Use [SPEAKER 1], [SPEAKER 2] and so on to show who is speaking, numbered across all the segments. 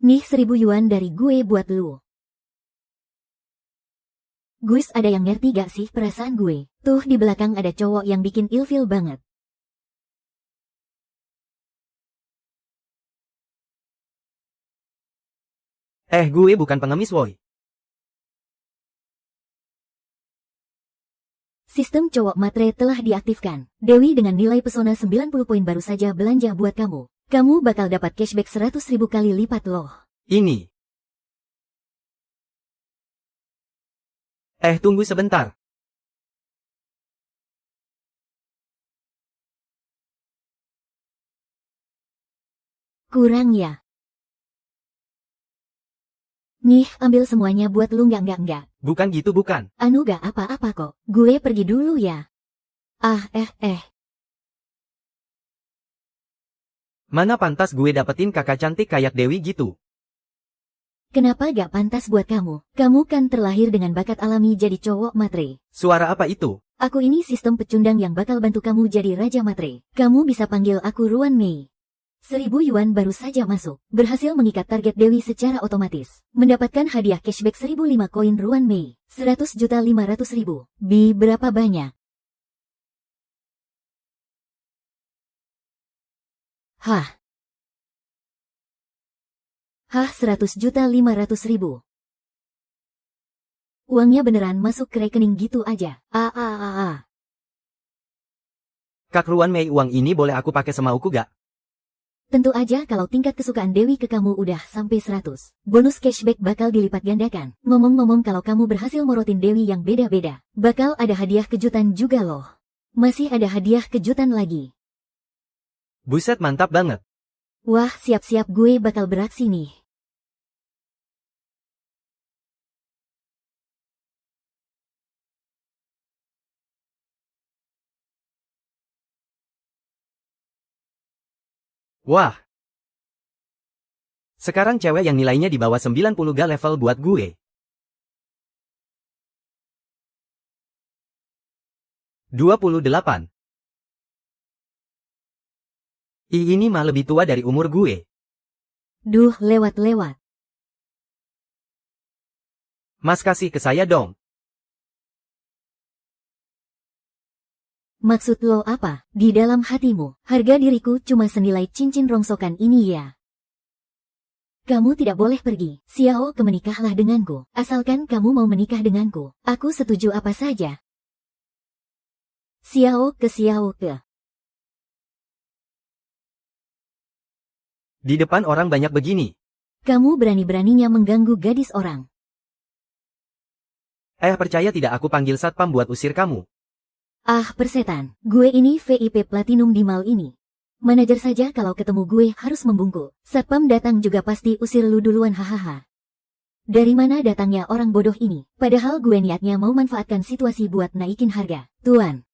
[SPEAKER 1] Nih 1.000 yuan dari gue buat lu. Guys, ada yang ngerti gak sih perasaan gue? Tuh di belakang ada cowok yang bikin ilfil banget.
[SPEAKER 2] Gue bukan pengemis woi.
[SPEAKER 1] Sistem cowok matre telah diaktifkan. Dewi dengan nilai pesona 90 poin baru saja belanja buat kamu. Kamu bakal dapat cashback 100.000 kali lipat loh.
[SPEAKER 2] Ini. Tunggu sebentar.
[SPEAKER 1] Kurang ya? Nih, ambil semuanya buat lu enggak.
[SPEAKER 2] Bukan gitu bukan.
[SPEAKER 1] Anu gak apa-apa kok. Gue pergi dulu ya.
[SPEAKER 2] Mana pantas gue dapetin kakak cantik kayak Dewi gitu.
[SPEAKER 1] Kenapa gak pantas buat kamu? Kamu kan terlahir dengan bakat alami jadi cowok matre.
[SPEAKER 2] Suara apa itu?
[SPEAKER 1] Aku ini sistem pecundang yang bakal bantu kamu jadi Raja Matre. Kamu bisa panggil aku Ruan Mei. 1.000 yuan baru saja masuk. Berhasil mengikat target Dewi secara otomatis. Mendapatkan hadiah cashback 1.005 koin Ruan Mei. 100.500.000. Berapa banyak? Hah? 100.500.000. Uangnya beneran masuk ke rekening gitu aja.
[SPEAKER 2] Kak Ruan Mei, uang ini boleh aku pakai semauku gak?
[SPEAKER 1] Tentu aja kalau tingkat kesukaan Dewi ke kamu udah sampai 100. Bonus cashback bakal dilipat gandakan. Ngomong-ngomong, kalau kamu berhasil morotin Dewi yang beda-beda, bakal ada hadiah kejutan juga loh. Masih ada hadiah kejutan lagi.
[SPEAKER 2] Buset, mantap banget.
[SPEAKER 1] Wah, siap-siap, gue bakal beraksi nih.
[SPEAKER 2] Wah. Sekarang cewek yang nilainya di bawah 90 ga level buat gue. 28. Ini mah lebih tua dari umur gue.
[SPEAKER 1] Duh, lewat-lewat.
[SPEAKER 2] Mas kasih ke saya dong.
[SPEAKER 1] Maksud lo apa? Di dalam hatimu, harga diriku cuma senilai cincin rongsokan ini ya. Kamu tidak boleh pergi. Xiao ke, menikahlah denganku. Asalkan kamu mau menikah denganku, aku setuju apa saja. Xiao ke.
[SPEAKER 2] Di depan orang banyak begini.
[SPEAKER 1] Kamu berani-beraninya mengganggu gadis orang.
[SPEAKER 2] Percaya tidak aku panggil satpam buat usir kamu.
[SPEAKER 1] Persetan, gue ini VIP Platinum di mall ini. Manajer saja kalau ketemu gue harus membungkuk. Satpam datang juga pasti usir lu duluan, hahaha. Dari mana datangnya orang bodoh ini? Padahal gue niatnya mau manfaatkan situasi buat naikin harga. Tuan,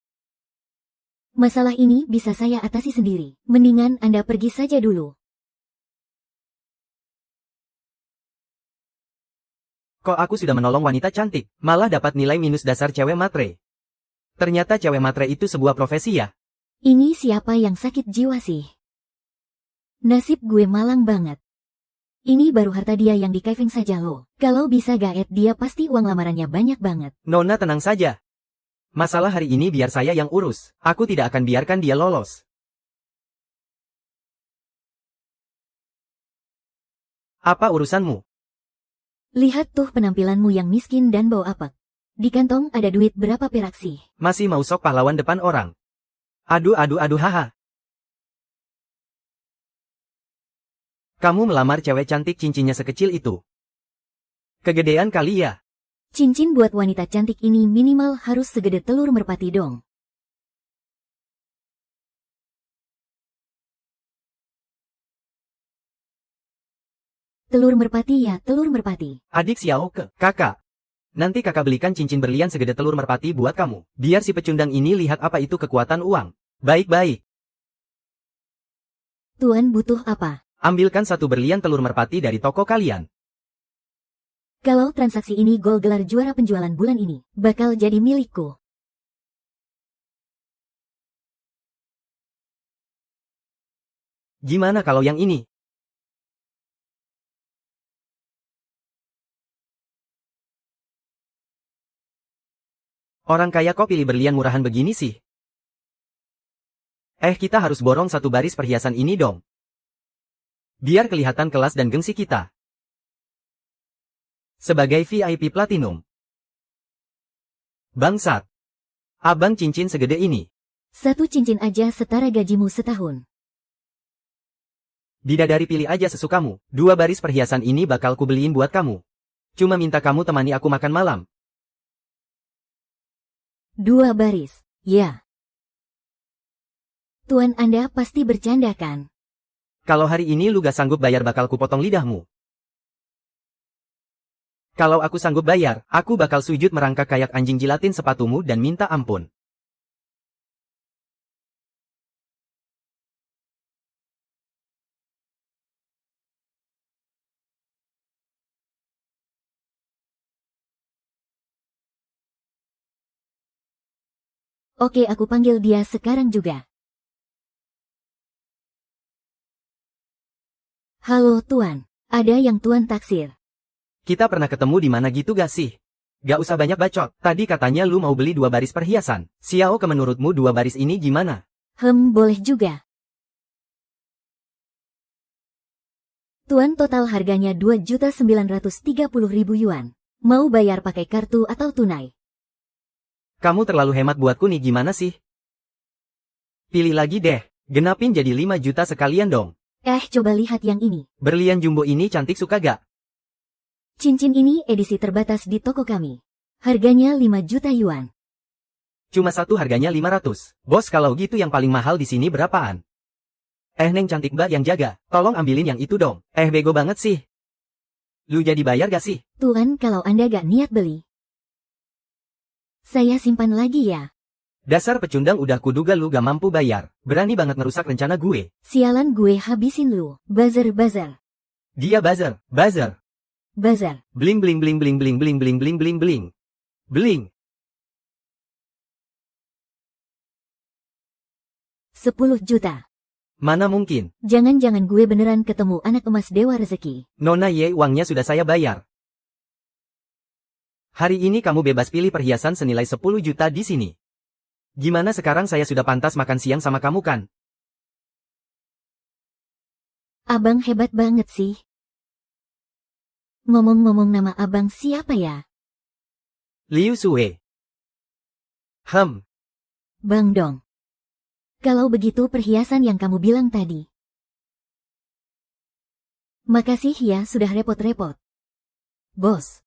[SPEAKER 1] masalah ini bisa saya atasi sendiri. Mendingan Anda pergi saja dulu.
[SPEAKER 2] Kok aku sudah menolong wanita cantik, malah dapat nilai minus dasar cewek matre. Ternyata cewek matre itu sebuah profesi ya.
[SPEAKER 1] Ini siapa yang sakit jiwa sih? Nasib gue malang banget. Ini baru harta dia yang di caving saja loh. Kalau bisa gaet dia pasti uang lamarannya banyak banget.
[SPEAKER 2] Nona tenang saja. Masalah hari ini biar saya yang urus. Aku tidak akan biarkan dia lolos. Apa urusanmu?
[SPEAKER 1] Lihat tuh penampilanmu yang miskin dan bau apek. Di kantong ada duit berapa perak sih?
[SPEAKER 2] Masih mau sok pahlawan depan orang? Aduh haha. Kamu melamar cewek cantik cincinnya sekecil itu. Kegedean kali ya?
[SPEAKER 1] Cincin buat wanita cantik ini minimal harus segede telur merpati dong. Telur merpati ya, telur merpati.
[SPEAKER 2] Adik Xiao ke, kakak. Nanti kakak belikan cincin berlian segede telur merpati buat kamu. Biar si pecundang ini lihat apa itu kekuatan uang. Baik-baik.
[SPEAKER 1] Tuan butuh apa?
[SPEAKER 2] Ambilkan satu berlian telur merpati dari toko kalian.
[SPEAKER 1] Kalau transaksi ini gol gelar juara penjualan bulan ini, bakal jadi milikku.
[SPEAKER 2] Gimana kalau yang ini? Orang kaya kok pilih berlian murahan begini sih? Kita harus borong satu baris perhiasan ini dong. Biar kelihatan kelas dan gengsi kita. Sebagai VIP Platinum. Bangsat. Abang cincin segede ini.
[SPEAKER 1] Satu cincin aja setara gajimu setahun.
[SPEAKER 2] Bidadari pilih aja sesukamu. 2 baris perhiasan ini bakal kubeliin buat kamu. Cuma minta kamu temani aku makan malam.
[SPEAKER 1] 2 baris, ya. Tuan Anda pasti bercanda kan?
[SPEAKER 2] Kalau hari ini lu gak sanggup bayar bakal kupotong lidahmu. Kalau aku sanggup bayar, aku bakal sujud merangkak kayak anjing jilatin sepatumu dan minta ampun.
[SPEAKER 1] Oke, aku panggil dia sekarang juga. Halo Tuan, ada yang Tuan taksir.
[SPEAKER 2] Kita pernah ketemu di mana gitu gak sih? Gak usah banyak bacot, tadi katanya lu mau beli 2 baris perhiasan. Xiao ke menurutmu 2 baris ini gimana?
[SPEAKER 1] Boleh juga. Tuan, total harganya 2.930.000 yuan. Mau bayar pakai kartu atau tunai?
[SPEAKER 2] Kamu terlalu hemat buatku nih, gimana sih? Pilih lagi deh, genapin jadi 5 juta sekalian dong.
[SPEAKER 1] Coba lihat yang ini.
[SPEAKER 2] Berlian jumbo ini cantik, suka gak?
[SPEAKER 1] Cincin ini edisi terbatas di toko kami. Harganya 5 juta yuan.
[SPEAKER 2] Cuma satu harganya 500. Bos, kalau gitu yang paling mahal di sini berapaan? Neng cantik mbak yang jaga, tolong ambilin yang itu dong. Bego banget sih. Lu jadi bayar gak sih?
[SPEAKER 1] Tuan, kalau Anda gak niat beli, saya simpan lagi ya.
[SPEAKER 2] Dasar pecundang, udah kuduga lu gak mampu bayar. Berani banget ngerusak rencana gue.
[SPEAKER 1] Sialan, gue habisin lu. Buzzer.
[SPEAKER 2] Dia buzzer.
[SPEAKER 1] Buzzer.
[SPEAKER 2] Bling bling bling bling bling bling bling bling bling bling. Bling.
[SPEAKER 1] 10 juta.
[SPEAKER 2] Mana mungkin.
[SPEAKER 1] Jangan-jangan gue beneran ketemu anak emas dewa rezeki.
[SPEAKER 2] Nona ye, uangnya sudah saya bayar. Hari ini kamu bebas pilih perhiasan senilai 10 juta di sini. Gimana sekarang saya sudah pantas makan siang sama kamu kan?
[SPEAKER 1] Abang hebat banget sih. Ngomong-ngomong, nama abang siapa ya?
[SPEAKER 2] Liu Sue.
[SPEAKER 1] Bang Dong. Kalau begitu perhiasan yang kamu bilang tadi. Makasih ya sudah repot-repot. Bos.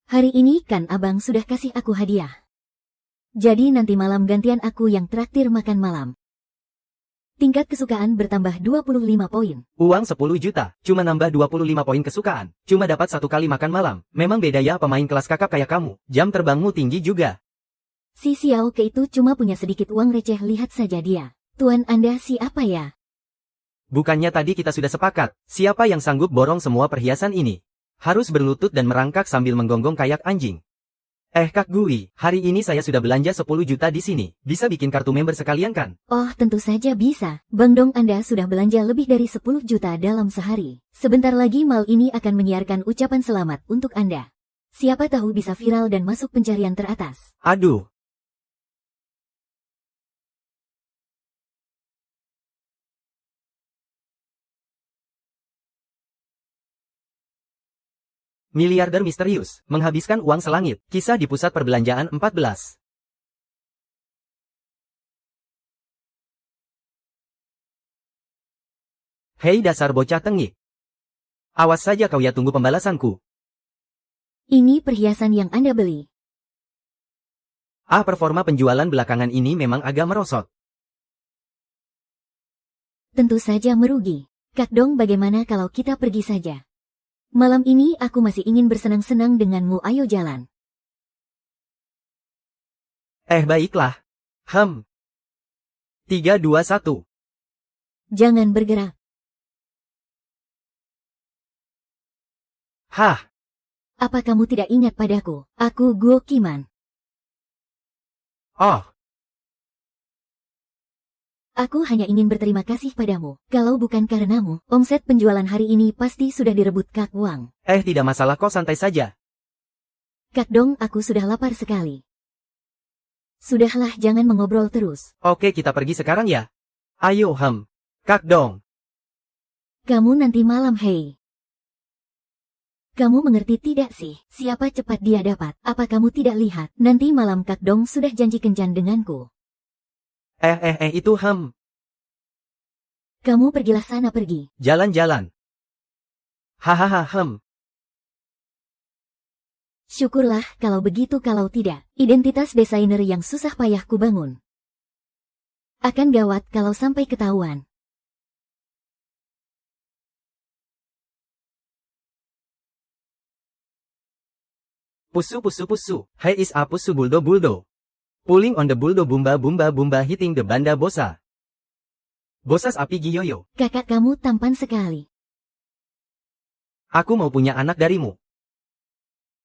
[SPEAKER 1] Hari ini kan abang sudah kasih aku hadiah. Jadi nanti malam gantian aku yang traktir makan malam. Tingkat kesukaan bertambah 25 poin.
[SPEAKER 2] Uang 10 juta, cuma nambah 25 poin kesukaan. Cuma dapat 1 kali makan malam. Memang beda ya pemain kelas kakap kayak kamu. Jam terbangmu tinggi juga.
[SPEAKER 1] Si Xiao Ke itu cuma punya sedikit uang receh, lihat saja dia. Tuan Anda siapa ya?
[SPEAKER 2] Bukannya tadi kita sudah sepakat, siapa yang sanggup borong semua perhiasan ini? Harus berlutut dan merangkak sambil menggonggong kayak anjing. Kak Gui, hari ini saya sudah belanja 10 juta di sini. Bisa bikin kartu member sekalian kan?
[SPEAKER 1] Oh, tentu saja bisa. Bang Dong, Anda sudah belanja lebih dari 10 juta dalam sehari. Sebentar lagi mal ini akan menyiarkan ucapan selamat untuk Anda. Siapa tahu bisa viral dan masuk pencarian teratas.
[SPEAKER 2] Aduh. Miliarder misterius, menghabiskan uang selangit. Kisah di pusat perbelanjaan 14. Hei dasar bocah tengik. Awas saja kau ya, tunggu pembalasanku.
[SPEAKER 1] Ini perhiasan yang Anda beli.
[SPEAKER 2] Performa penjualan belakangan ini memang agak merosot.
[SPEAKER 1] Tentu saja merugi. Kak Dong, bagaimana kalau kita pergi saja? Malam ini aku masih ingin bersenang-senang denganmu, ayo jalan.
[SPEAKER 2] Baiklah. 3, 2, 1.
[SPEAKER 1] Jangan bergerak.
[SPEAKER 2] Hah?
[SPEAKER 1] Apa kamu tidak ingat padaku? Aku Guo Qiman.
[SPEAKER 2] Oh.
[SPEAKER 1] Aku hanya ingin berterima kasih padamu. Kalau bukan karenamu, omset penjualan hari ini pasti sudah direbut Kak Wang.
[SPEAKER 2] Tidak masalah kok, santai saja.
[SPEAKER 1] Kak Dong, aku sudah lapar sekali. Sudahlah, jangan mengobrol terus.
[SPEAKER 2] Oke, kita pergi sekarang ya. Ayo, Kak Dong.
[SPEAKER 1] Kamu nanti malam, hei. Kamu mengerti tidak sih, siapa cepat dia dapat? Apa kamu tidak lihat? Nanti malam Kak Dong sudah janji kencan denganku.
[SPEAKER 2] Itu
[SPEAKER 1] Kamu pergilah sana, pergi.
[SPEAKER 2] Jalan-jalan. Hahaha,
[SPEAKER 1] Syukurlah kalau begitu, kalau tidak, identitas desainer yang susah payah kubangun akan gawat kalau sampai ketahuan.
[SPEAKER 2] Pusu. Hey is a pusu buldo. Pulling on the buldo bumba hitting the banda bosa. Bosas api giyoyo.
[SPEAKER 1] Kakak kamu tampan sekali.
[SPEAKER 2] Aku mau punya anak darimu.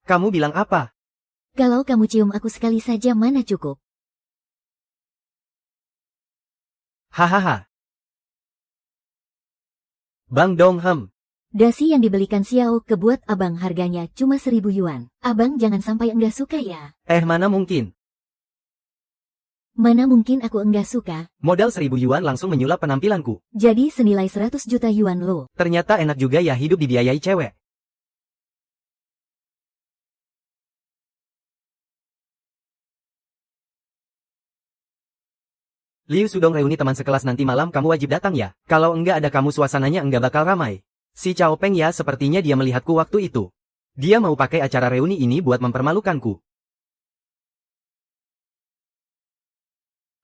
[SPEAKER 2] Kamu bilang apa?
[SPEAKER 1] Kalau kamu cium aku sekali saja mana cukup.
[SPEAKER 2] Hahaha. Bang Dong
[SPEAKER 1] Dasi yang dibelikan Xiao ke buat abang harganya cuma 1.000 yuan. Abang jangan sampai enggak suka ya.
[SPEAKER 2] Mana mungkin.
[SPEAKER 1] Mana mungkin aku enggak suka.
[SPEAKER 2] Modal 1.000 yuan langsung menyulap penampilanku.
[SPEAKER 1] Jadi senilai 100 juta yuan lo.
[SPEAKER 2] Ternyata enak juga ya hidup dibiayai cewek. Liu Sudong reuni teman sekelas nanti malam kamu wajib datang ya. Kalau enggak ada kamu suasananya enggak bakal ramai. Si Cao Peng ya sepertinya dia melihatku waktu itu. Dia mau pakai acara reuni ini buat mempermalukanku.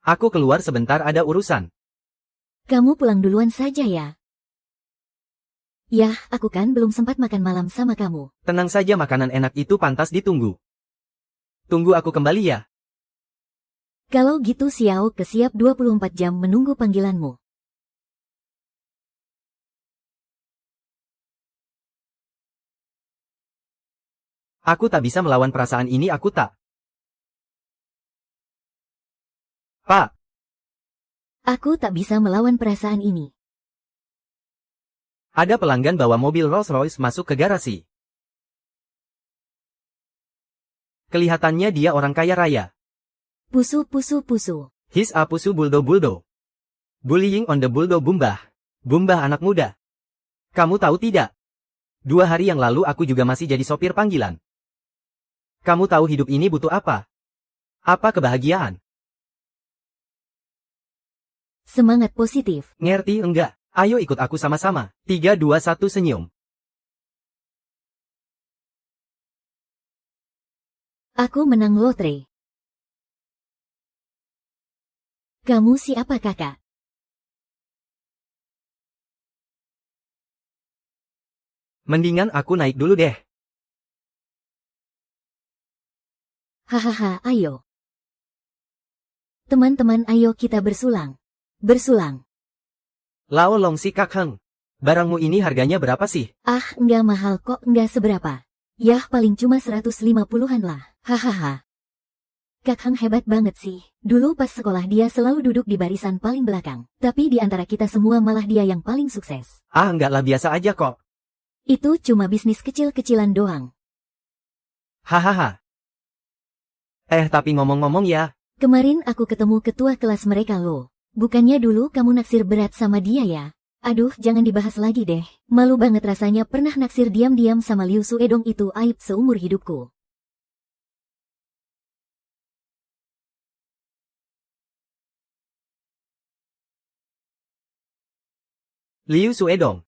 [SPEAKER 2] Aku keluar sebentar ada urusan.
[SPEAKER 1] Kamu pulang duluan saja ya. Yah, aku kan belum sempat makan malam sama kamu.
[SPEAKER 2] Tenang saja, makanan enak itu pantas ditunggu. Tunggu aku kembali ya.
[SPEAKER 1] Kalau gitu Xiao kesiap 24 jam menunggu panggilanmu.
[SPEAKER 2] Aku tak bisa melawan perasaan ini, aku tak. Pak.
[SPEAKER 1] Aku tak bisa melawan perasaan ini.
[SPEAKER 2] Ada pelanggan bawa mobil Rolls-Royce masuk ke garasi. Kelihatannya dia orang kaya raya.
[SPEAKER 1] Pusu.
[SPEAKER 2] His a pusu buldo. Bullying on the buldo bumbah. Bumbah anak muda. Kamu tahu tidak? 2 hari yang lalu aku juga masih jadi sopir panggilan. Kamu tahu hidup ini butuh apa? Apa kebahagiaan?
[SPEAKER 1] Semangat positif.
[SPEAKER 2] Ngerti enggak? Ayo ikut aku sama-sama. 3, 2, 1 senyum.
[SPEAKER 1] Aku menang lotre. Kamu siapa kakak?
[SPEAKER 2] Mendingan aku naik dulu deh.
[SPEAKER 1] Hahaha, ayo. Teman-teman, ayo kita bersulang. Bersulang.
[SPEAKER 2] Lao Long si Kak Heng. Barangmu ini harganya berapa sih?
[SPEAKER 1] Ah, enggak mahal kok, enggak seberapa. Yah, paling cuma 150-an lah. Hahaha. Kak Heng hebat banget sih. Dulu pas sekolah dia selalu duduk di barisan paling belakang. Tapi di antara kita semua malah dia yang paling sukses.
[SPEAKER 2] Ah, enggaklah, biasa aja kok.
[SPEAKER 1] Itu cuma bisnis kecil-kecilan doang.
[SPEAKER 2] Hahaha. Tapi ngomong-ngomong ya.
[SPEAKER 1] Kemarin aku ketemu ketua kelas mereka loh. Bukannya dulu kamu naksir berat sama dia ya? Aduh, jangan dibahas lagi deh. Malu banget rasanya pernah naksir diam-diam sama Liu Suedong, itu aib seumur hidupku.
[SPEAKER 2] Liu Suedong.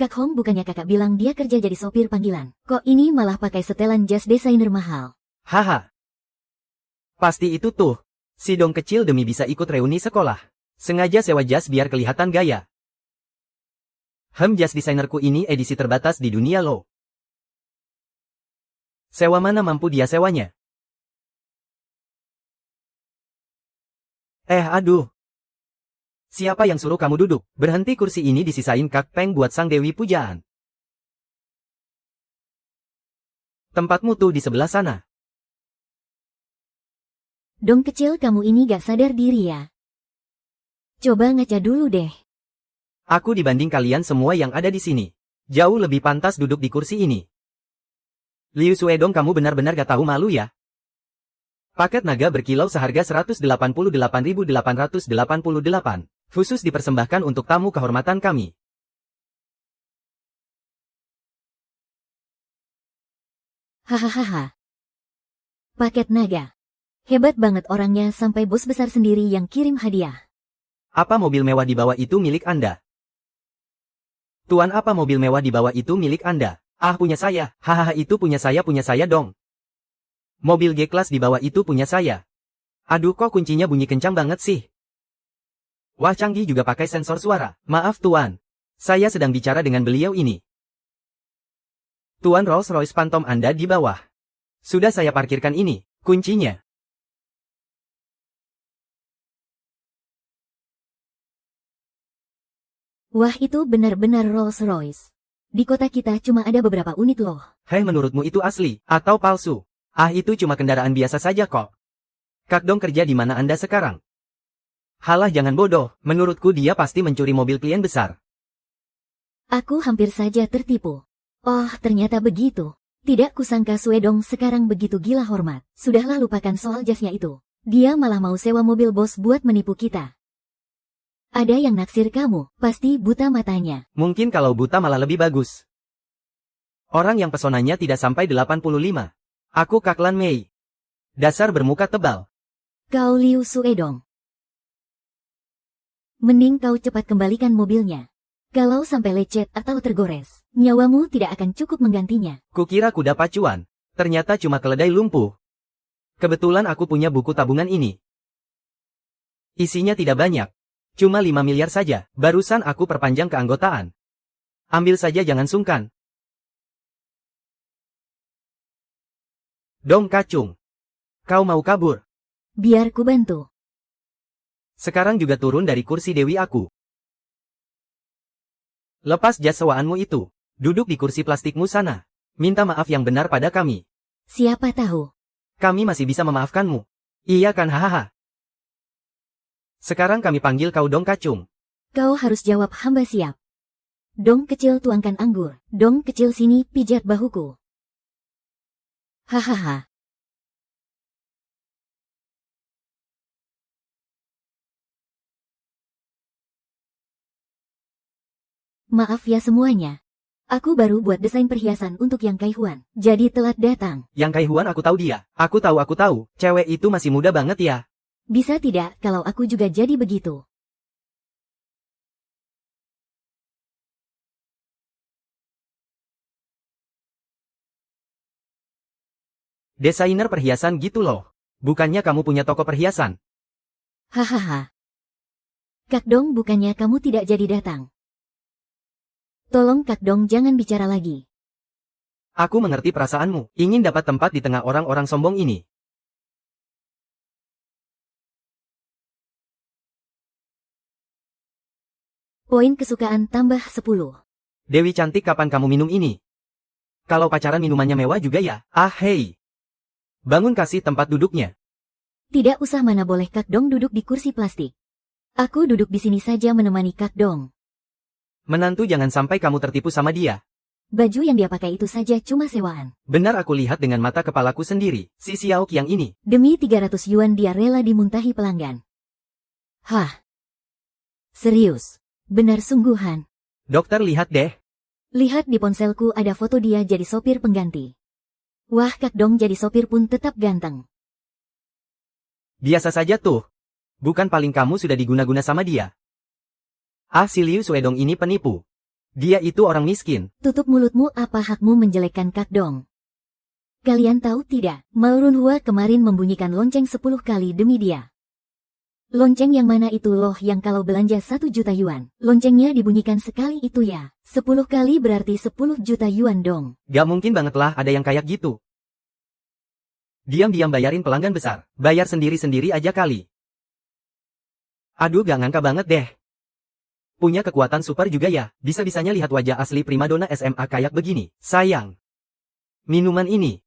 [SPEAKER 1] Kak Hong, bukannya kakak bilang dia kerja jadi sopir panggilan. Kok ini malah pakai setelan jas desainer mahal?
[SPEAKER 2] Haha. Pasti itu tuh. Si Dong kecil demi bisa ikut reuni sekolah. Sengaja sewa jas biar kelihatan gaya. Jas desainerku ini edisi terbatas di dunia loh. Sewa mana mampu dia sewanya? Aduh. Siapa yang suruh kamu duduk? Berhenti, kursi ini disisain Kak Peng buat sang Dewi Pujaan. Tempatmu tuh di sebelah sana.
[SPEAKER 1] Dong kecil, kamu ini gak sadar diri ya? Coba ngaca dulu deh.
[SPEAKER 2] Aku dibanding kalian semua yang ada di sini, jauh lebih pantas duduk di kursi ini. Liu Suedong, kamu benar-benar gak tahu malu ya? Paket naga berkilau seharga 188.888, khusus dipersembahkan untuk tamu kehormatan kami.
[SPEAKER 1] Hahaha. Paket naga. Hebat banget orangnya sampai bos besar sendiri yang kirim hadiah.
[SPEAKER 2] Apa mobil mewah di bawah itu milik Anda? Tuan, apa mobil mewah di bawah itu milik Anda? Ah, punya saya. Hahaha, itu punya saya dong. Mobil G-Class di bawah itu punya saya. Aduh, kok kuncinya bunyi kencang banget sih? Wah, canggih juga pakai sensor suara. Maaf Tuan. Saya sedang bicara dengan beliau ini. Tuan, Rolls-Royce Phantom Anda di bawah. Sudah saya parkirkan ini, kuncinya.
[SPEAKER 1] Wah, itu benar-benar Rolls-Royce. Di kota kita cuma ada beberapa unit loh.
[SPEAKER 2] Hei, menurutmu itu asli atau palsu? Ah, itu cuma kendaraan biasa saja kok. Kak Dong kerja di mana Anda sekarang? Halah, jangan bodoh, menurutku dia pasti mencuri mobil klien besar.
[SPEAKER 1] Aku hampir saja tertipu. Oh, ternyata begitu. Tidak kusangka Suedong sekarang begitu gila hormat. Sudahlah, lupakan soal jasnya itu. Dia malah mau sewa mobil bos buat menipu kita. Ada yang naksir kamu, pasti buta matanya.
[SPEAKER 2] Mungkin kalau buta malah lebih bagus. Orang yang pesonanya tidak sampai 85. Aku Kak Lan Mei. Dasar bermuka tebal.
[SPEAKER 1] Kau Liu Suedong. Mending kau cepat kembalikan mobilnya. Kalau sampai lecet atau tergores, nyawamu tidak akan cukup menggantinya.
[SPEAKER 2] Kukira kuda pacuan. Ternyata cuma keledai lumpuh. Kebetulan aku punya buku tabungan ini. Isinya tidak banyak. Cuma 5 miliar saja. Barusan aku perpanjang keanggotaan. Ambil saja, jangan sungkan. Dong Kacung. Kau mau kabur?
[SPEAKER 1] Biar ku bantu.
[SPEAKER 2] Sekarang juga turun dari kursi Dewi aku. Lepas jas sewaanmu itu. Duduk di kursi plastikmu sana. Minta maaf yang benar pada kami.
[SPEAKER 1] Siapa tahu.
[SPEAKER 2] Kami masih bisa memaafkanmu. Iya kan, hahaha. Sekarang kami panggil kau Dong Kacung.
[SPEAKER 1] Kau harus jawab hamba siap. Dong kecil tuangkan anggur. Dong kecil sini pijat bahuku. Hahaha. Maaf ya semuanya. Aku baru buat desain perhiasan untuk Yang Kaihuan, jadi telat datang.
[SPEAKER 2] Yang Kaihuan aku tahu dia. Aku tahu. Cewek itu masih muda banget ya.
[SPEAKER 1] Bisa tidak kalau aku juga jadi begitu?
[SPEAKER 2] Desainer perhiasan gitu loh. Bukannya kamu punya toko perhiasan?
[SPEAKER 1] Hahaha. Kak Dong, bukannya kamu tidak jadi datang? Tolong Kak Dong jangan bicara lagi.
[SPEAKER 2] Aku mengerti perasaanmu. Ingin dapat tempat di tengah orang-orang sombong ini.
[SPEAKER 1] Poin kesukaan tambah 10.
[SPEAKER 2] Dewi cantik, kapan kamu minum ini? Kalau pacaran minumannya mewah juga ya? Ah, hei. Bangun, kasih tempat duduknya.
[SPEAKER 1] Tidak usah, mana boleh Kak Dong duduk di kursi plastik. Aku duduk di sini saja menemani Kak Dong.
[SPEAKER 2] Menantu, jangan sampai kamu tertipu sama dia.
[SPEAKER 1] Baju yang dia pakai itu saja cuma sewaan.
[SPEAKER 2] Benar, aku lihat dengan mata kepalaku sendiri. Si Xiaok yang ini.
[SPEAKER 1] Demi 300 yuan dia rela dimuntahi pelanggan. Hah? Serius? Benar sungguhan.
[SPEAKER 2] Dokter, lihat deh.
[SPEAKER 1] Lihat di ponselku ada foto dia jadi sopir pengganti. Wah, Kak Dong jadi sopir pun tetap ganteng.
[SPEAKER 2] Biasa saja tuh. Bukan paling kamu sudah diguna-guna sama dia. Ah, si Liu Suedong ini penipu. Dia itu orang miskin.
[SPEAKER 1] Tutup mulutmu, apa hakmu menjelekkan Kak Dong? Kalian tahu tidak, Mao Runhua kemarin membunyikan lonceng 10 kali demi dia. Lonceng yang mana itu loh, yang kalau belanja 1 juta yuan, loncengnya dibunyikan sekali itu ya. 10 kali berarti 10 juta yuan dong.
[SPEAKER 2] Gak mungkin banget lah ada yang kayak gitu. Diam-diam bayarin pelanggan besar. Bayar sendiri-sendiri aja kali. Aduh, gak ngangka banget deh. Punya kekuatan super juga ya. Bisa-bisanya lihat wajah asli primadona SMA kayak begini. Sayang. Minuman ini.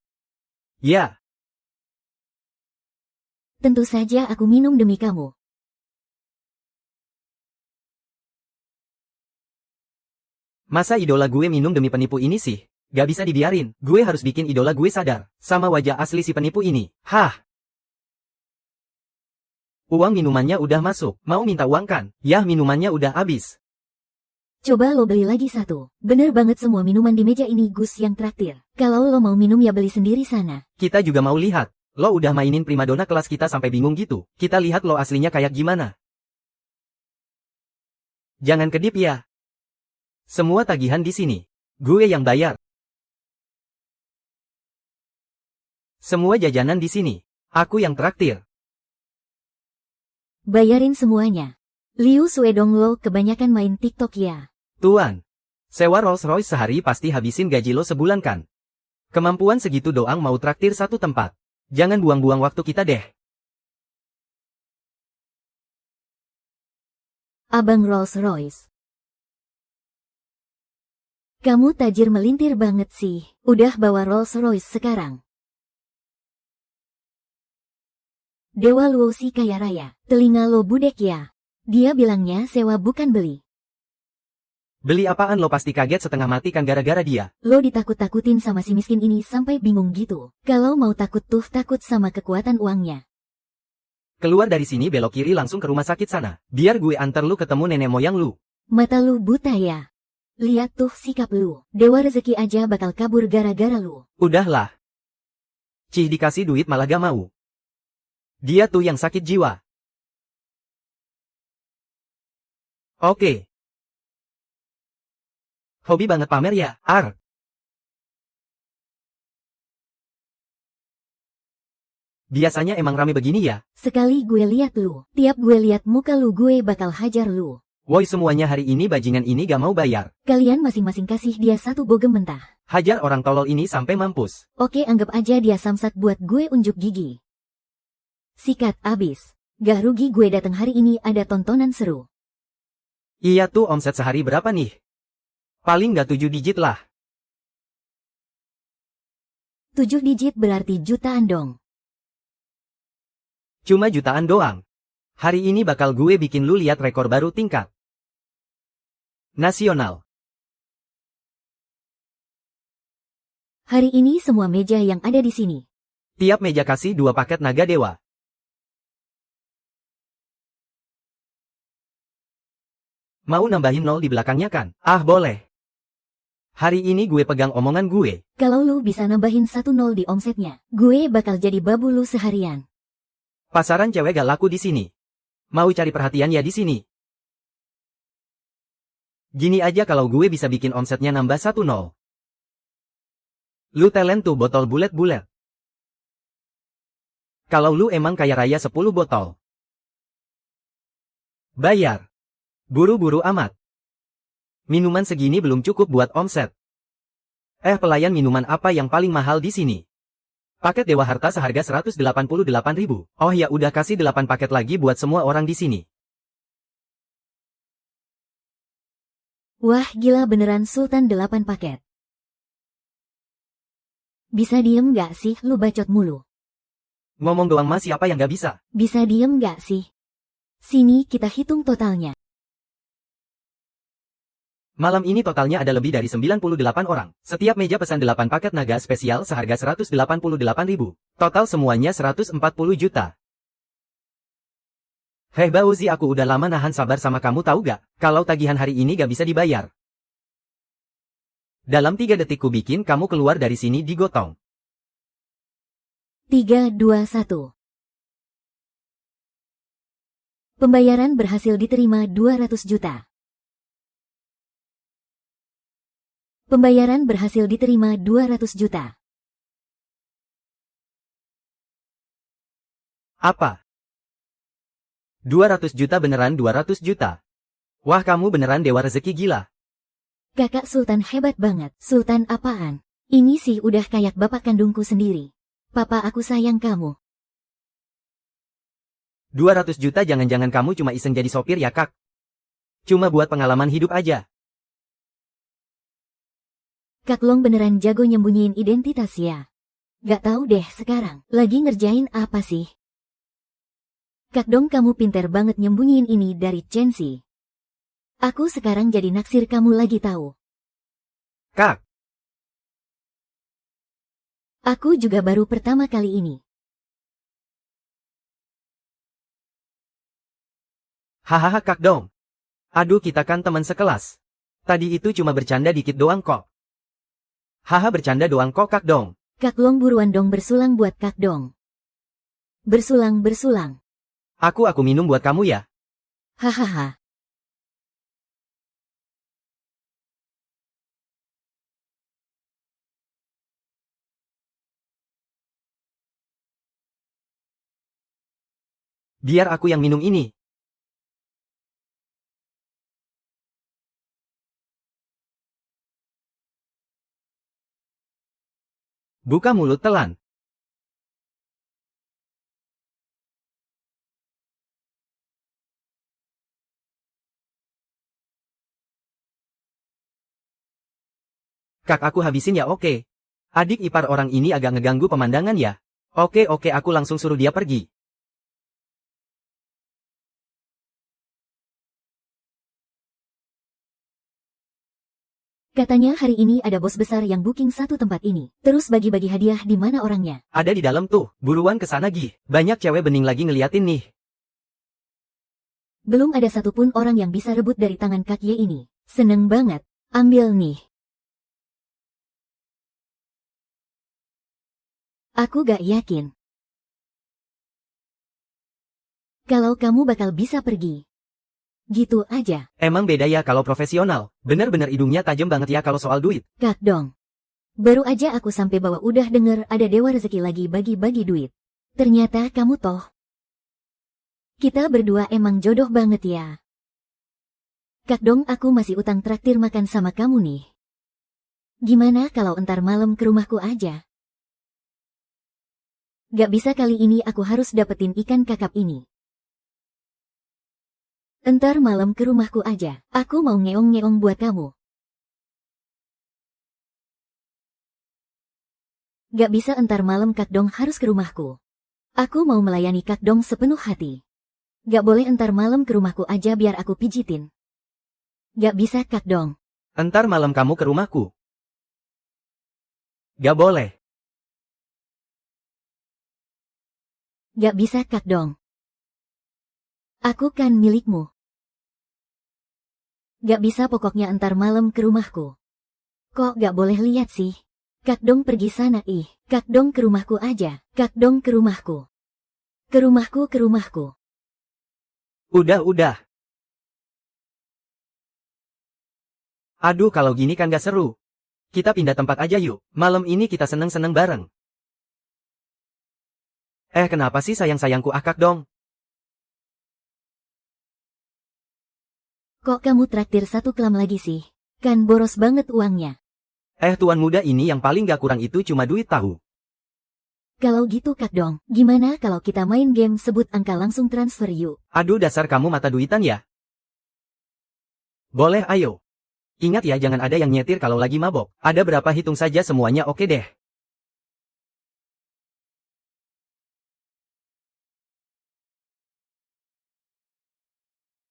[SPEAKER 2] Ya.
[SPEAKER 1] Tentu saja aku minum demi kamu.
[SPEAKER 2] Masa idola gue minum demi penipu ini sih? Gak bisa dibiarin. Gue harus bikin idola gue sadar sama wajah asli si penipu ini. Hah. Uang minumannya udah masuk. Mau minta uang kan? Yah, minumannya udah habis.
[SPEAKER 1] Coba lo beli lagi satu. Bener banget semua minuman di meja ini Gus yang traktir. Kalau lo mau minum ya beli sendiri sana.
[SPEAKER 2] Kita juga mau lihat. Lo udah mainin primadona kelas kita sampai bingung gitu. Kita lihat lo aslinya kayak gimana. Jangan kedip ya. Semua tagihan di sini. Gue yang bayar. Semua jajanan di sini. Aku yang traktir.
[SPEAKER 1] Bayarin semuanya. Liu Suedong lo kebanyakan main TikTok ya.
[SPEAKER 2] Tuan. Sewa Rolls Royce sehari pasti habisin gaji lo sebulan kan? Kemampuan segitu doang mau traktir satu tempat. Jangan buang-buang waktu kita deh.
[SPEAKER 1] Abang Rolls Royce. Kamu tajir melintir banget sih. Udah bawa Rolls Royce sekarang. Dewa Luo si kaya raya. Telinga lo budek ya. Dia bilangnya sewa bukan beli.
[SPEAKER 2] Beli apaan lo pasti kaget setengah mati kan gara-gara dia.
[SPEAKER 1] Lo ditakut-takutin sama si miskin ini sampai bingung gitu. Kalau mau takut tuh takut sama kekuatan uangnya.
[SPEAKER 2] Keluar dari sini belok kiri langsung ke rumah sakit sana. Biar gue antar lu ketemu nenek moyang lu.
[SPEAKER 1] Mata lu buta ya. Lihat tuh sikap lu. Dewa rezeki aja bakal kabur gara-gara lu.
[SPEAKER 2] Udahlah. Cih dikasih duit malah gak mau. Dia tuh yang sakit jiwa. Oke. Hobi banget pamer ya, Ar. Biasanya emang rame begini ya?
[SPEAKER 1] Sekali gue lihat lu, tiap gue lihat muka lu gue bakal hajar lu.
[SPEAKER 2] Woi semuanya hari ini bajingan ini gak mau bayar.
[SPEAKER 1] Kalian masing-masing kasih dia satu bogem mentah.
[SPEAKER 2] Hajar orang tolol ini sampai mampus.
[SPEAKER 1] Oke anggap aja dia samsat buat gue unjuk gigi. Sikat abis. Gak rugi gue datang hari ini ada tontonan seru.
[SPEAKER 2] Iya tuh omset sehari berapa nih? Paling gak 7 digit lah.
[SPEAKER 1] 7 digit berarti jutaan dong.
[SPEAKER 2] Cuma jutaan doang. Hari ini bakal gue bikin lu lihat rekor baru tingkat nasional.
[SPEAKER 1] Hari ini semua meja yang ada di sini.
[SPEAKER 2] Tiap meja kasih 2 paket naga dewa. Mau nambahin 0 di belakangnya kan? Ah boleh. Hari ini gue pegang omongan gue.
[SPEAKER 1] Kalau lu bisa nambahin 1 nol di omsetnya, gue bakal jadi babu lu seharian.
[SPEAKER 2] Pasaran cewek gak laku di sini. Mau cari perhatian ya di sini. Gini aja kalau gue bisa bikin omsetnya nambah 1 nol. Lu talent tuh botol bulet-bulet. Kalau lu emang kaya raya 10 botol. Bayar. Buru-buru amat. Minuman segini belum cukup buat omset. Pelayan minuman apa yang paling mahal di sini? Paket Dewa Harta seharga 188.000. Oh ya udah kasih 8 paket lagi buat semua orang di sini.
[SPEAKER 1] Wah gila beneran Sultan 8 paket. Bisa diem gak sih lu bacot mulu?
[SPEAKER 2] Ngomong doang mas siapa yang gak bisa?
[SPEAKER 1] Bisa diem gak sih? Sini kita hitung totalnya.
[SPEAKER 2] Malam ini totalnya ada lebih dari 98 orang. Setiap meja pesan 8 paket naga spesial seharga 188.000. Total semuanya 140 juta. Hei Bauzi aku udah lama nahan sabar sama kamu tahu gak? Kalau tagihan hari ini gak bisa dibayar. Dalam 3 detik ku bikin kamu keluar dari sini digotong.
[SPEAKER 1] 3, 2, 1. Pembayaran berhasil diterima 200 juta. Pembayaran berhasil diterima 200 juta.
[SPEAKER 2] Apa? 200 juta beneran 200 juta? Wah kamu beneran dewa rezeki gila.
[SPEAKER 1] Kakak Sultan hebat banget. Sultan apaan? Ini sih udah kayak bapak kandungku sendiri. Papa aku sayang kamu.
[SPEAKER 2] 200 juta jangan-jangan kamu cuma iseng jadi sopir ya kak? Cuma buat pengalaman hidup aja.
[SPEAKER 1] Kak Long beneran jago nyembunyiin identitas ya. Gak tahu deh sekarang, lagi ngerjain apa sih? Kak Dong kamu pinter banget nyembunyiin ini dari Chensi. Aku sekarang jadi naksir kamu lagi tahu.
[SPEAKER 2] Kak.
[SPEAKER 1] Aku juga baru pertama kali ini.
[SPEAKER 2] Hahaha Kak Dong. Aduh kita kan teman sekelas. Tadi itu cuma bercanda dikit doang kok. Haha bercanda doang kok Kak Dong.
[SPEAKER 1] Kak Long buruan dong bersulang buat Kak Dong. Bersulang.
[SPEAKER 2] Aku minum buat kamu ya.
[SPEAKER 1] Hahaha.
[SPEAKER 2] Biar aku yang minum ini. Buka mulut telan. Kak aku habisin ya oke. Adik ipar orang ini agak ngeganggu pemandangan ya. Oke aku langsung suruh dia pergi.
[SPEAKER 1] Katanya hari ini ada bos besar yang booking satu tempat ini. Terus bagi-bagi hadiah di mana orangnya?
[SPEAKER 2] Ada di dalam tuh, buruan kesana Gih. Banyak cewek bening lagi ngeliatin nih.
[SPEAKER 1] Belum ada satupun orang yang bisa rebut dari tangan Kak Ye ini. Seneng banget. Ambil nih. Aku gak yakin kalau kamu bakal bisa pergi. Gitu aja.
[SPEAKER 2] Emang beda ya kalau profesional. Bener-bener hidungnya tajam banget ya kalau soal duit.
[SPEAKER 1] Kak Dong. Baru aja aku sampai bawah udah denger ada dewa rezeki lagi bagi-bagi duit. Ternyata kamu toh. Kita berdua emang jodoh banget ya. Kak Dong aku masih utang traktir makan sama kamu nih. Gimana kalau entar malam ke rumahku aja? Gak bisa kali ini aku harus dapetin ikan kakap ini. Entar malam ke rumahku aja. Aku mau ngeong-ngeong buat kamu. Gak bisa entar malam Kak Dong harus ke rumahku. Aku mau melayani Kak Dong sepenuh hati. Gak boleh entar malam ke rumahku aja biar aku pijitin. Gak bisa Kak Dong.
[SPEAKER 2] Entar malam kamu ke rumahku. Gak boleh.
[SPEAKER 1] Gak bisa Kak Dong. Aku kan milikmu. Gak bisa pokoknya entar malam ke rumahku. Kok gak boleh lihat sih? Kak Dong pergi sana ih. Kak Dong ke rumahku aja. Kak Dong ke rumahku. Ke rumahku.
[SPEAKER 2] Udah. Aduh kalau gini kan gak seru. Kita pindah tempat aja yuk. Malam ini kita seneng-seneng bareng. Kenapa sih sayang-sayangku Kak Dong?
[SPEAKER 1] Kok kamu traktir satu kelam lagi sih? Kan boros banget uangnya.
[SPEAKER 2] Tuan muda ini yang paling gak kurang itu cuma duit tahu.
[SPEAKER 1] Kalau gitu Kak Dong, gimana kalau kita main game sebut angka langsung transfer yuk?
[SPEAKER 2] Aduh dasar kamu mata duitan ya. Boleh ayo. Ingat ya jangan ada yang nyetir kalau lagi mabok. Ada berapa hitung saja semuanya oke deh.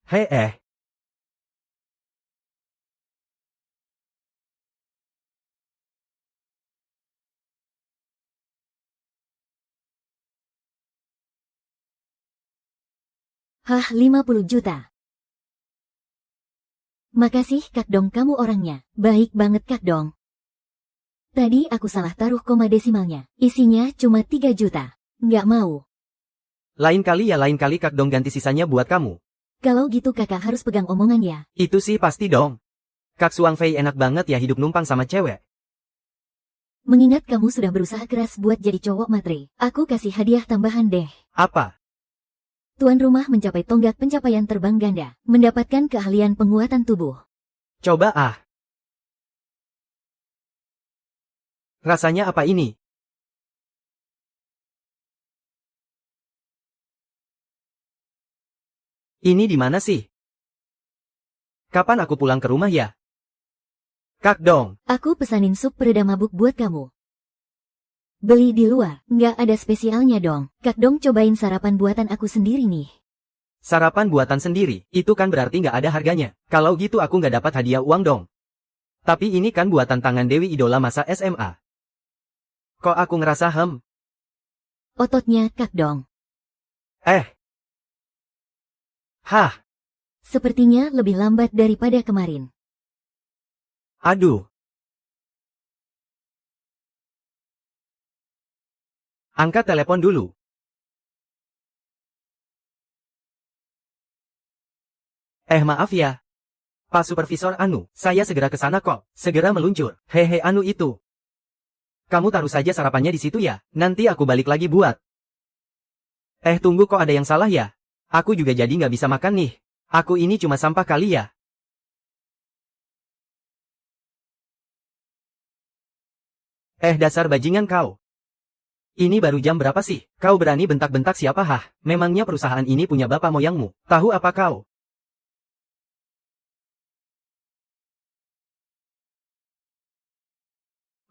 [SPEAKER 2] Hei.
[SPEAKER 1] Hah 50 juta. Makasih Kak Dong kamu orangnya. Baik banget Kak Dong. Tadi aku salah taruh koma desimalnya. Isinya cuma 3 juta. Nggak mau.
[SPEAKER 2] Lain kali Kak Dong ganti sisanya buat kamu.
[SPEAKER 1] Kalau gitu kakak harus pegang omongan ya.
[SPEAKER 2] Itu sih pasti dong. Kak Suang Fei enak banget ya hidup numpang sama cewek.
[SPEAKER 1] Mengingat kamu sudah berusaha keras buat jadi cowok matre, aku kasih hadiah tambahan deh.
[SPEAKER 2] Apa?
[SPEAKER 1] Tuan rumah mencapai tonggak pencapaian terbang ganda, mendapatkan keahlian penguatan tubuh.
[SPEAKER 2] Coba Rasanya apa ini? Ini di mana sih? Kapan aku pulang ke rumah ya? Kak Dong.
[SPEAKER 1] Aku pesanin sup peredam mabuk buat kamu. Beli di luar, nggak ada spesialnya dong. Kak Dong cobain sarapan buatan aku sendiri nih.
[SPEAKER 2] Sarapan buatan sendiri, itu kan berarti nggak ada harganya. Kalau gitu aku nggak dapat hadiah uang dong. Tapi ini kan buatan tangan Dewi idola masa SMA. Kok aku ngerasa
[SPEAKER 1] Ototnya Kak Dong.
[SPEAKER 2] Hah.
[SPEAKER 1] Sepertinya lebih lambat daripada kemarin.
[SPEAKER 2] Aduh. Angkat telepon dulu. Maaf ya. Pak Supervisor Anu, saya segera ke sana kok. Segera meluncur. Hehe Anu itu. Kamu taruh saja sarapannya di situ ya. Nanti aku balik lagi buat. Tunggu kok ada yang salah ya? Aku juga jadi nggak bisa makan nih. Aku ini cuma sampah kali ya. Dasar bajingan kau. Ini baru jam berapa sih? Kau berani bentak-bentak siapa hah? Memangnya perusahaan ini punya bapak moyangmu? Tahu apa kau?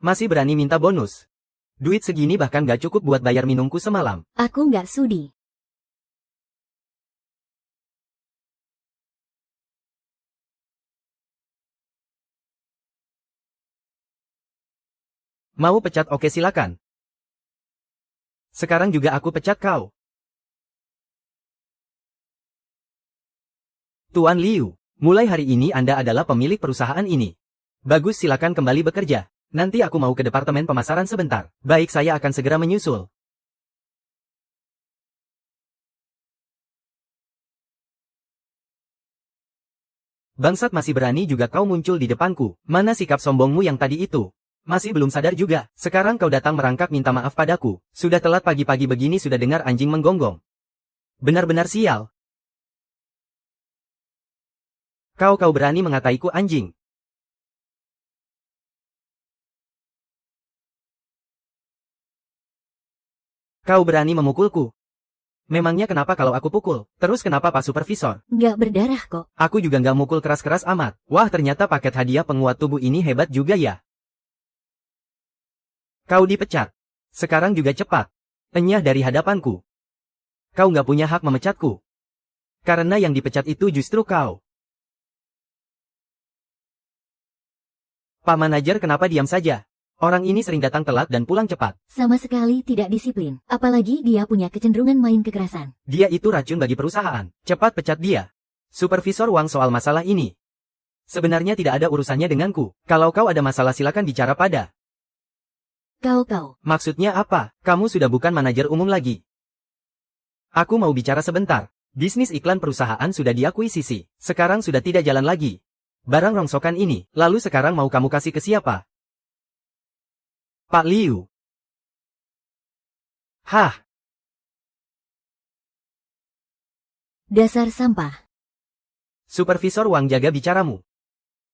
[SPEAKER 2] Masih berani minta bonus? Duit segini bahkan gak cukup buat bayar minumku semalam.
[SPEAKER 1] Aku nggak sudi.
[SPEAKER 2] Mau pecat oke silakan. Sekarang juga aku pecat kau. Tuan Liu, mulai hari ini Anda adalah pemilik perusahaan ini. Bagus silakan kembali bekerja. Nanti aku mau ke departemen pemasaran sebentar. Baik saya akan segera menyusul. Bangsat masih berani juga kau muncul di depanku. Mana sikap sombongmu yang tadi itu? Masih belum sadar juga. Sekarang kau datang merangkak minta maaf padaku. Sudah telat pagi-pagi begini sudah dengar anjing menggonggong. Benar-benar sial. Kau berani mengataiku anjing. Kau berani memukulku. Memangnya kenapa kalau aku pukul? Terus kenapa Pak Supervisor?
[SPEAKER 1] Nggak berdarah kok.
[SPEAKER 2] Aku juga nggak mukul keras-keras amat. Wah ternyata paket hadiah penguat tubuh ini hebat juga ya. Kau dipecat. Sekarang juga cepat. Enyah dari hadapanku. Kau nggak punya hak memecatku. Karena yang dipecat itu justru kau. Pak Manajer kenapa diam saja? Orang ini sering datang telat dan pulang cepat.
[SPEAKER 1] Sama sekali tidak disiplin. Apalagi dia punya kecenderungan main kekerasan.
[SPEAKER 2] Dia itu racun bagi perusahaan. Cepat pecat dia. Supervisor Wang soal masalah ini. Sebenarnya tidak ada urusannya denganku. Kalau kau ada masalah silakan bicara pada.
[SPEAKER 1] Kau.
[SPEAKER 2] Maksudnya apa? Kamu sudah bukan manajer umum lagi. Aku mau bicara sebentar. Bisnis iklan perusahaan sudah diakuisisi. Sekarang sudah tidak jalan lagi. Barang rongsokan ini, lalu sekarang mau kamu kasih ke siapa? Pak Liu. Hah?
[SPEAKER 1] Dasar sampah.
[SPEAKER 2] Supervisor Wang jaga bicaramu.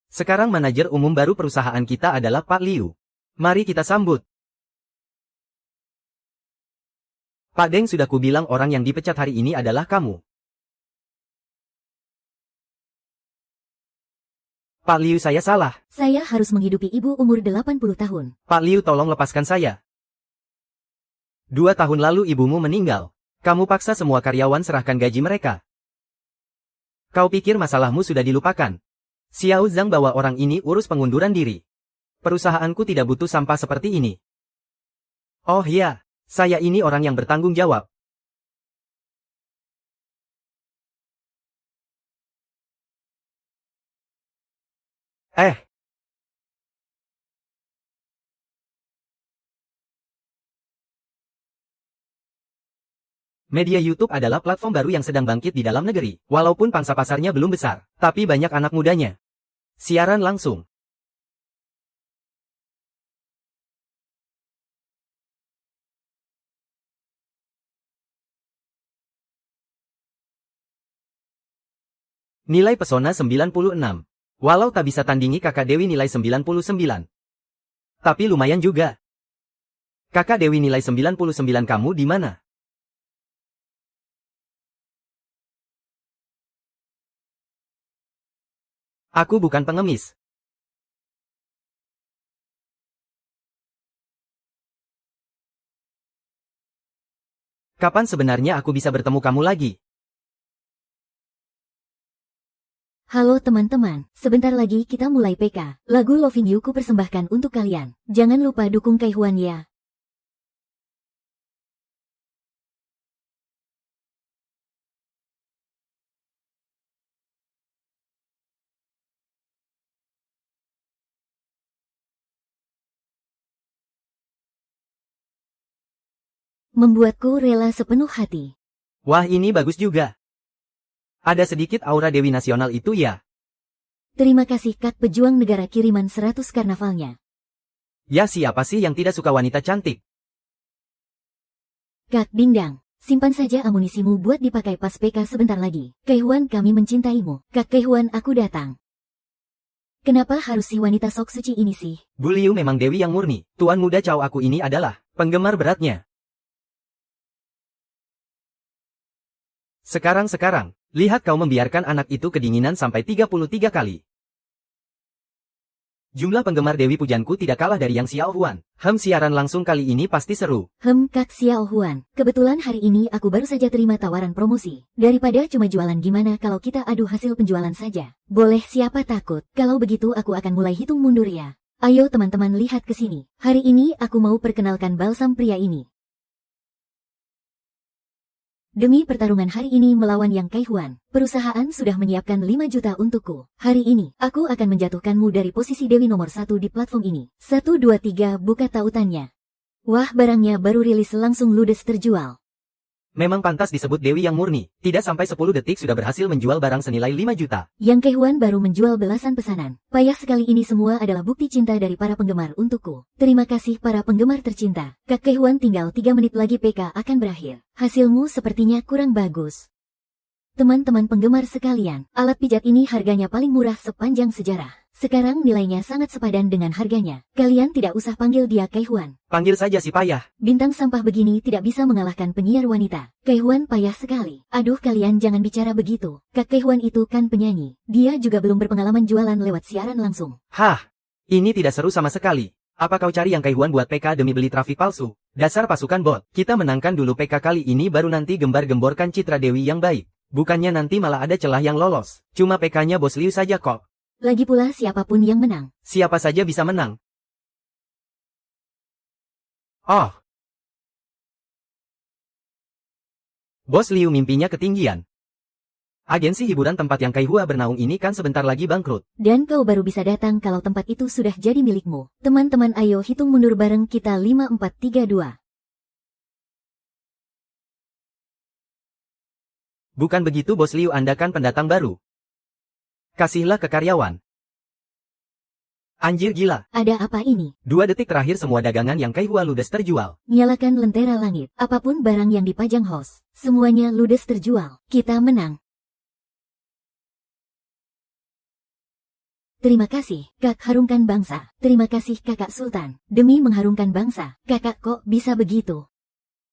[SPEAKER 2] Sekarang manajer umum baru perusahaan kita adalah Pak Liu. Mari kita sambut. Pak Deng sudah kubilang orang yang dipecat hari ini adalah kamu. Pak Liu saya salah.
[SPEAKER 1] Saya harus menghidupi ibu umur 80 tahun.
[SPEAKER 2] Pak Liu tolong lepaskan saya. 2 tahun lalu ibumu meninggal. Kamu paksa semua karyawan serahkan gaji mereka. Kau pikir masalahmu sudah dilupakan? Xiao Zhang bawa orang ini urus pengunduran diri. Perusahaanku tidak butuh sampah seperti ini. Oh iya, saya ini orang yang bertanggung jawab. Media YouTube adalah platform baru yang sedang bangkit di dalam negeri. Walaupun pangsa pasarnya belum besar, tapi banyak anak mudanya. Siaran langsung. Nilai pesona 96. Walau tak bisa tandingi kakak Dewi nilai 99. Tapi lumayan juga. Kakak Dewi nilai 99 kamu di mana? Aku bukan pengemis. Kapan sebenarnya aku bisa bertemu kamu lagi?
[SPEAKER 1] Halo teman-teman, sebentar lagi kita mulai PK. Lagu Loving You ku persembahkan untuk kalian. Jangan lupa dukung Kaihuan ya. membuatku rela sepenuh hati.
[SPEAKER 2] Wah, ini bagus juga. Ada sedikit aura Dewi Nasional itu ya.
[SPEAKER 1] Terima kasih Kak pejuang negara kiriman 100 karnavalnya.
[SPEAKER 2] Ya, siapa sih yang tidak suka wanita cantik?
[SPEAKER 1] Kak Dingdang, simpan saja amunisimu buat dipakai pas PK sebentar lagi. Keihuan, kami mencintaimu. Kak Keihuan, aku datang. Kenapa harus si wanita sok suci ini sih?
[SPEAKER 2] Bu Liu memang dewi yang murni. Tuan muda Cao aku ini adalah penggemar beratnya. Sekarang, lihat kau membiarkan anak itu kedinginan sampai 33 kali. Jumlah penggemar Dewi Pujanku tidak kalah dari yang Xiao Huan. Siaran langsung kali ini pasti seru.
[SPEAKER 1] Kak Xiao Huan, kebetulan hari ini aku baru saja terima tawaran promosi. Daripada cuma jualan, gimana kalau kita adu hasil penjualan saja? Boleh, siapa takut. Kalau begitu aku akan mulai hitung mundur ya. Ayo teman-teman lihat ke sini. Hari ini aku mau perkenalkan balsam pria ini. Demi pertarungan hari ini melawan Yang Kaihuan, perusahaan sudah menyiapkan 5 juta untukku. Hari ini, aku akan menjatuhkanmu dari posisi Dewi nomor 1 di platform ini. 1, 2, 3, buka tautannya. Wah, barangnya baru rilis langsung ludes terjual.
[SPEAKER 2] Memang pantas disebut Dewi yang murni. Tidak sampai 10 detik sudah berhasil menjual barang senilai 5 juta.
[SPEAKER 1] Yang Kaihuan baru menjual belasan pesanan. Payah sekali, ini semua adalah bukti cinta dari para penggemar untukku. Terima kasih para penggemar tercinta. Kak Kaihuan, tinggal 3 menit lagi PK akan berakhir. Hasilmu sepertinya kurang bagus. Teman-teman penggemar sekalian, alat pijat ini harganya paling murah sepanjang sejarah. Sekarang nilainya sangat sepadan dengan harganya. Kalian tidak usah panggil dia Kaihuan.
[SPEAKER 2] Panggil saja si payah.
[SPEAKER 1] Bintang sampah begini tidak bisa mengalahkan penyiar wanita. Kaihuan payah sekali. Aduh, kalian jangan bicara begitu. Kak Kaihuan itu kan penyanyi. Dia juga belum berpengalaman jualan lewat siaran langsung.
[SPEAKER 2] Hah, ini tidak seru sama sekali. Apa kau cari Yang Kaihuan buat PK demi beli trafik palsu? Dasar pasukan bot. Kita menangkan dulu PK kali ini, baru nanti gembar-gemborkan citra Dewi yang baik. Bukannya nanti malah ada celah yang lolos. Cuma PK-nya Bos Liu saja kok.
[SPEAKER 1] Lagi pula siapapun yang menang.
[SPEAKER 2] Siapa saja bisa menang. Oh. Bos Liu mimpinya ketinggian. Agensi hiburan tempat Yang Kaihua bernaung ini kan sebentar lagi bangkrut.
[SPEAKER 1] Dan kau baru bisa datang kalau tempat itu sudah jadi milikmu. Teman-teman, ayo hitung mundur bareng kita. 5, 4, 3, 2.
[SPEAKER 2] Bukan begitu Bos Liu, Anda kan pendatang baru. Kasihlah ke karyawan. Anjir gila.
[SPEAKER 1] Ada apa ini?
[SPEAKER 2] 2 detik terakhir semua dagangan Yang Kaihua ludes terjual.
[SPEAKER 1] Nyalakan lentera langit. Apapun barang yang dipajang host, semuanya ludes terjual. Kita menang. Terima kasih, Kak harumkan bangsa. Terima kasih Kakak Sultan. Demi mengharumkan bangsa, Kakak kok bisa begitu?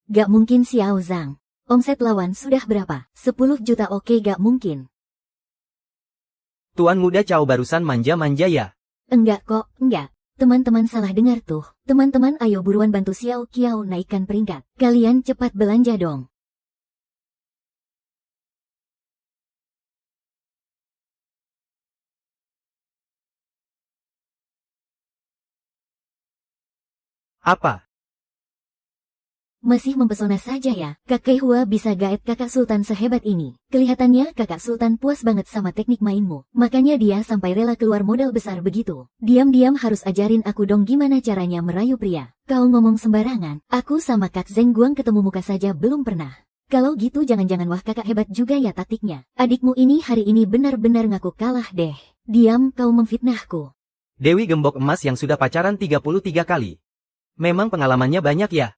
[SPEAKER 1] Gak mungkin Xiao Zhang. Omset lawan sudah berapa? 10 juta. Oke, gak mungkin.
[SPEAKER 2] Tuan muda Cao barusan manja-manja ya?
[SPEAKER 1] Enggak kok, enggak. Teman-teman salah dengar tuh. Teman-teman ayo buruan bantu Xiao Kiao naikkan peringkat. Kalian cepat belanja dong.
[SPEAKER 2] Apa?
[SPEAKER 1] Masih mempesona saja ya, Kak Kaihua bisa gaet Kakak Sultan sehebat ini. Kelihatannya Kakak Sultan puas banget sama teknik mainmu. Makanya dia sampai rela keluar modal besar begitu. Diam-diam harus ajarin aku dong gimana caranya merayu pria. Kau ngomong sembarangan. Aku sama Kak Zeng Guang ketemu muka saja belum pernah. Kalau gitu jangan-jangan wah kakak hebat juga ya taktiknya. Adikmu ini hari ini benar-benar ngaku kalah deh. Diam, kau memfitnahku.
[SPEAKER 2] Dewi Gembok Emas yang sudah pacaran 33 kali. Memang pengalamannya banyak ya?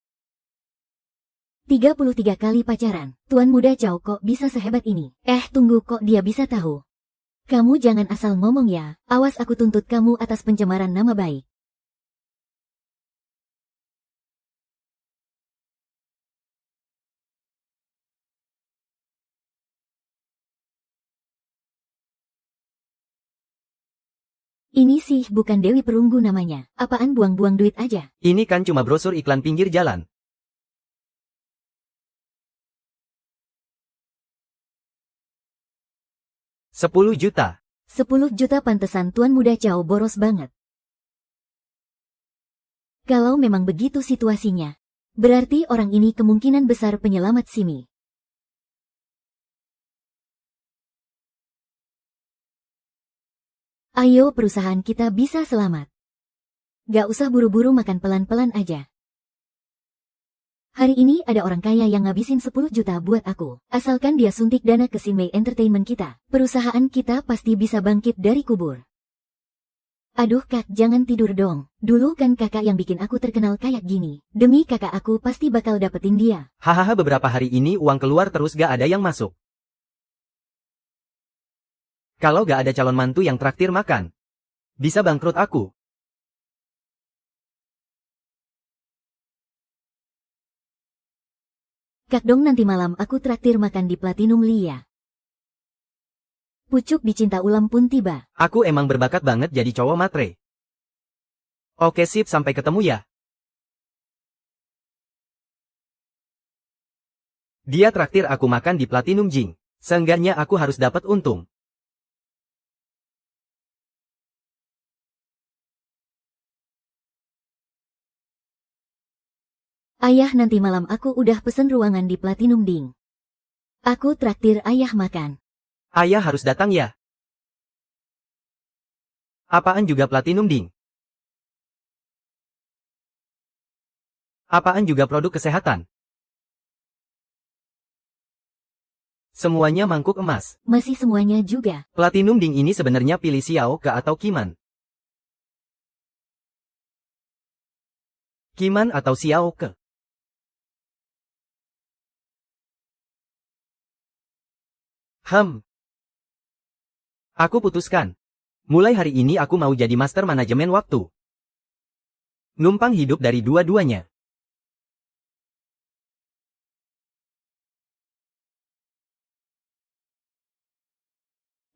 [SPEAKER 1] 33 kali pacaran, Tuan Muda Cao kok bisa sehebat ini? Tunggu, kok dia bisa tahu? Kamu jangan asal ngomong ya, awas aku tuntut kamu atas pencemaran nama baik. Ini sih bukan Dewi Perunggu namanya, apaan buang-buang duit aja.
[SPEAKER 2] Ini kan cuma brosur iklan pinggir jalan. $10 juta.
[SPEAKER 1] 10 juta pantesan Tuan Muda Cao boros banget. Kalau memang begitu situasinya, berarti orang ini kemungkinan besar penyelamat Simi. Ayo perusahaan kita bisa selamat. Gak usah buru-buru, makan pelan-pelan aja. Hari ini ada orang kaya yang ngabisin 10 juta buat aku. Asalkan dia suntik dana ke Sinmei Entertainment kita, perusahaan kita pasti bisa bangkit dari kubur. Aduh kak, jangan tidur dong. Dulu kan kakak yang bikin aku terkenal kayak gini. Demi kakak aku pasti bakal dapetin dia.
[SPEAKER 2] Hahaha, beberapa hari ini uang keluar terus gak ada yang masuk. Kalau gak ada calon mantu yang traktir makan, bisa bangkrut aku.
[SPEAKER 1] Kak dong, nanti malam aku traktir makan di Platinum Lia. Pucuk dicinta ulam pun tiba.
[SPEAKER 2] Aku emang berbakat banget jadi cowok matre. Oke sip, sampai ketemu ya. Dia traktir aku makan di Platinum Jing. Seenggaknya aku harus dapat untung.
[SPEAKER 1] Ayah, nanti malam aku udah pesen ruangan di Platinum Ding. Aku traktir ayah makan.
[SPEAKER 2] Ayah harus datang ya. Apaan juga Platinum Ding? Apaan juga produk kesehatan? Semuanya mangkuk emas.
[SPEAKER 1] Masih semuanya juga.
[SPEAKER 2] Platinum Ding ini sebenarnya pilih Xiao Ke atau Kiman? Kiman atau Xiao Ke? Aku putuskan. Mulai hari ini aku mau jadi master manajemen waktu. Numpang hidup dari dua-duanya.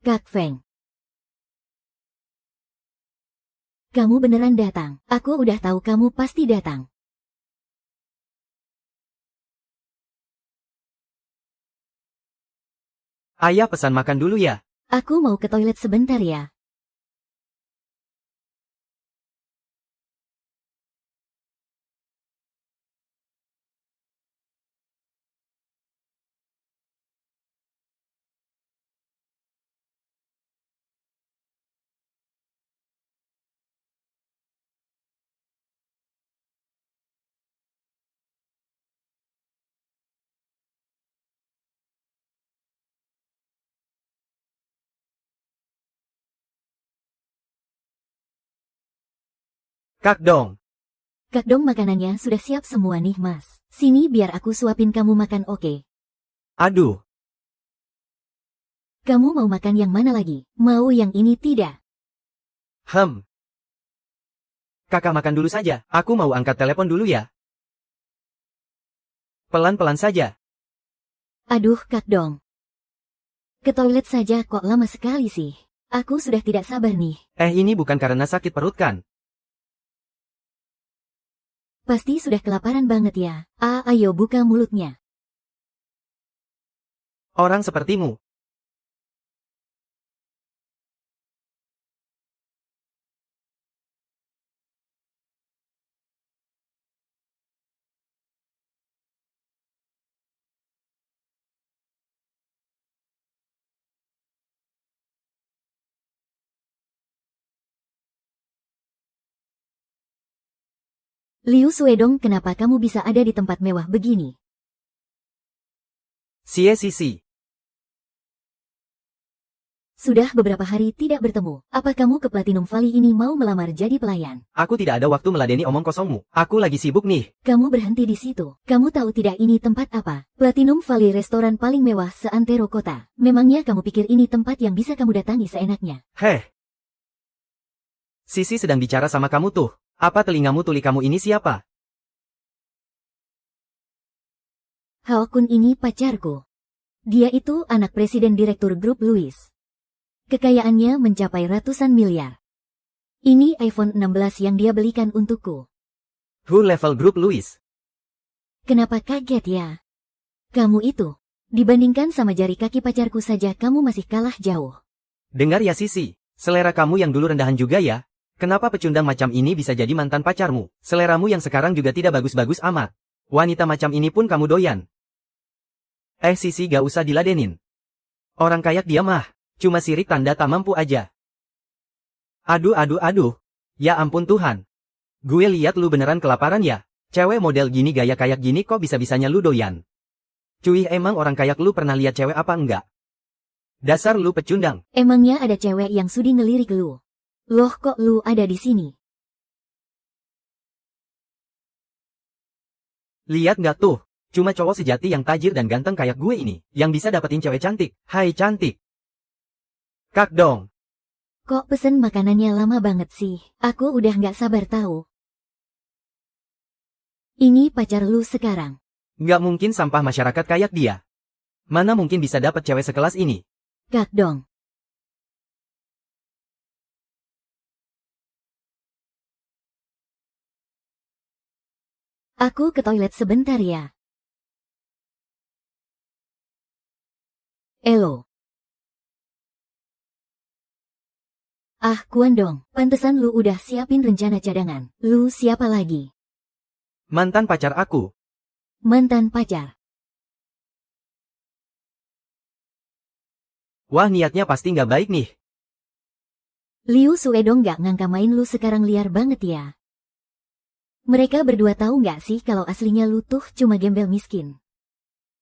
[SPEAKER 1] Kak Feng. Kamu beneran datang. Aku udah tahu kamu pasti datang.
[SPEAKER 2] Ayah pesan makan dulu ya.
[SPEAKER 1] Aku mau ke toilet sebentar ya.
[SPEAKER 2] Kak Dong.
[SPEAKER 1] Kak dong, makanannya sudah siap semua nih mas. Sini biar aku suapin kamu makan, oke?
[SPEAKER 2] Aduh.
[SPEAKER 1] Kamu mau makan yang mana lagi? Mau yang ini tidak?
[SPEAKER 2] Kakak makan dulu saja. Aku mau angkat telepon dulu ya. Pelan-pelan saja.
[SPEAKER 1] Aduh Kak dong. Ke toilet saja kok lama sekali sih. Aku sudah tidak sabar nih.
[SPEAKER 2] Ini bukan karena sakit perut kan?
[SPEAKER 1] Pasti sudah kelaparan banget ya. Ayo buka mulutnya.
[SPEAKER 2] Orang sepertimu.
[SPEAKER 1] Liu Suedong, kenapa kamu bisa ada di tempat mewah begini?
[SPEAKER 2] Sisi.
[SPEAKER 1] Sudah beberapa hari tidak bertemu. Apa kamu ke Platinum Valley ini mau melamar jadi pelayan?
[SPEAKER 2] Aku tidak ada waktu meladeni omong kosongmu. Aku lagi sibuk nih.
[SPEAKER 1] Kamu berhenti di situ. Kamu tahu tidak ini tempat apa? Platinum Valley, restoran paling mewah seantero kota. Memangnya kamu pikir ini tempat yang bisa kamu datangi seenaknya?
[SPEAKER 2] Sisi sedang bicara sama kamu tuh. Apa telingamu tuli kamu ini siapa?
[SPEAKER 1] Hao Kun ini pacarku. Dia itu anak presiden direktur grup Louis. Kekayaannya mencapai ratusan miliar. Ini iPhone 16 yang dia belikan untukku.
[SPEAKER 2] Who level grup Louis?
[SPEAKER 1] Kenapa kaget ya? Kamu itu, dibandingkan sama jari kaki pacarku saja kamu masih kalah jauh.
[SPEAKER 2] Dengar ya Sisi, selera kamu yang dulu rendahan juga ya. Kenapa pecundang macam ini bisa jadi mantan pacarmu? Seleramu yang sekarang juga tidak bagus-bagus amat. Wanita macam ini pun kamu doyan. Sisi, gak usah diladenin. Orang kayak dia mah, cuma sirik tanda tak mampu aja. Aduh. Ya ampun Tuhan. Gue lihat lu beneran kelaparan ya. Cewek model gini gaya kayak gini kok bisa-bisanya lu doyan? Cuy, emang orang kayak lu pernah lihat cewek apa enggak? Dasar lu pecundang.
[SPEAKER 1] Emangnya ada cewek yang sudi ngelirik lu? Loh kok lu ada di sini?
[SPEAKER 2] Lihat nggak tuh? Cuma cowok sejati yang tajir dan ganteng kayak gue ini, yang bisa dapetin cewek cantik. Hai cantik. Kak Dong.
[SPEAKER 1] Kok pesen makanannya lama banget sih? Aku udah nggak sabar tahu. Ini pacar lu sekarang.
[SPEAKER 2] Nggak mungkin sampah masyarakat kayak dia. Mana mungkin bisa dapet cewek sekelas ini?
[SPEAKER 1] Kak Dong. Aku ke toilet sebentar ya. Elo. Ah, Kuan Dong, pantesan lu udah siapin rencana cadangan. Lu siapa lagi?
[SPEAKER 2] Mantan pacar aku.
[SPEAKER 1] Mantan pacar.
[SPEAKER 2] Wah, niatnya pasti nggak baik nih.
[SPEAKER 1] Liu Suedong gak ngangka main lu sekarang liar banget ya. Mereka berdua tahu nggak sih kalau aslinya lu tuh cuma gembel miskin.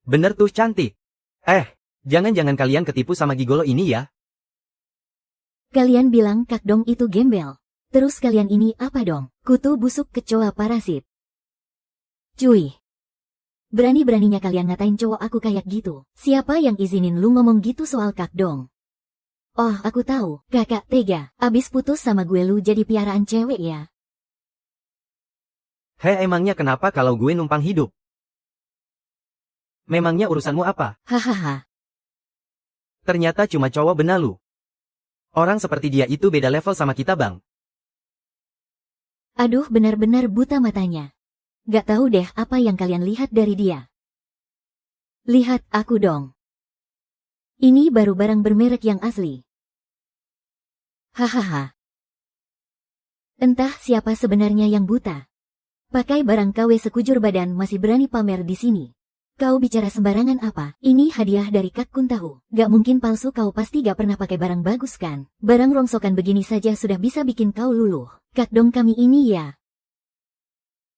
[SPEAKER 2] Bener tuh cantik. Jangan-jangan kalian ketipu sama gigolo ini ya?
[SPEAKER 1] Kalian bilang Kak Dong itu gembel. Terus kalian ini apa dong? Kutu busuk kecoa parasit. Cuy. Berani-beraninya kalian ngatain cowok aku kayak gitu. Siapa yang izinin lu ngomong gitu soal Kak Dong? Oh, aku tahu. Kakak tega. Abis putus sama gue lu jadi piaraan cewek ya.
[SPEAKER 2] Emangnya kenapa kalau gue numpang hidup? Memangnya urusanmu apa?
[SPEAKER 1] Hahaha.
[SPEAKER 2] Ternyata cuma cowok benalu. Orang seperti dia itu beda level sama kita bang.
[SPEAKER 1] Aduh benar-benar buta matanya. Gak tahu deh apa yang kalian lihat dari dia. Lihat aku dong. Ini baru barang bermerek yang asli. Hahaha. Entah siapa sebenarnya yang buta. Pakai barang KW sekujur badan masih berani pamer di sini. Kau bicara sembarangan apa? Ini hadiah dari Kak Kun tahu. Gak mungkin palsu, kau pasti gak pernah pakai barang bagus kan? Barang rongsokan begini saja sudah bisa bikin kau luluh. Kak Dong kami ini ya.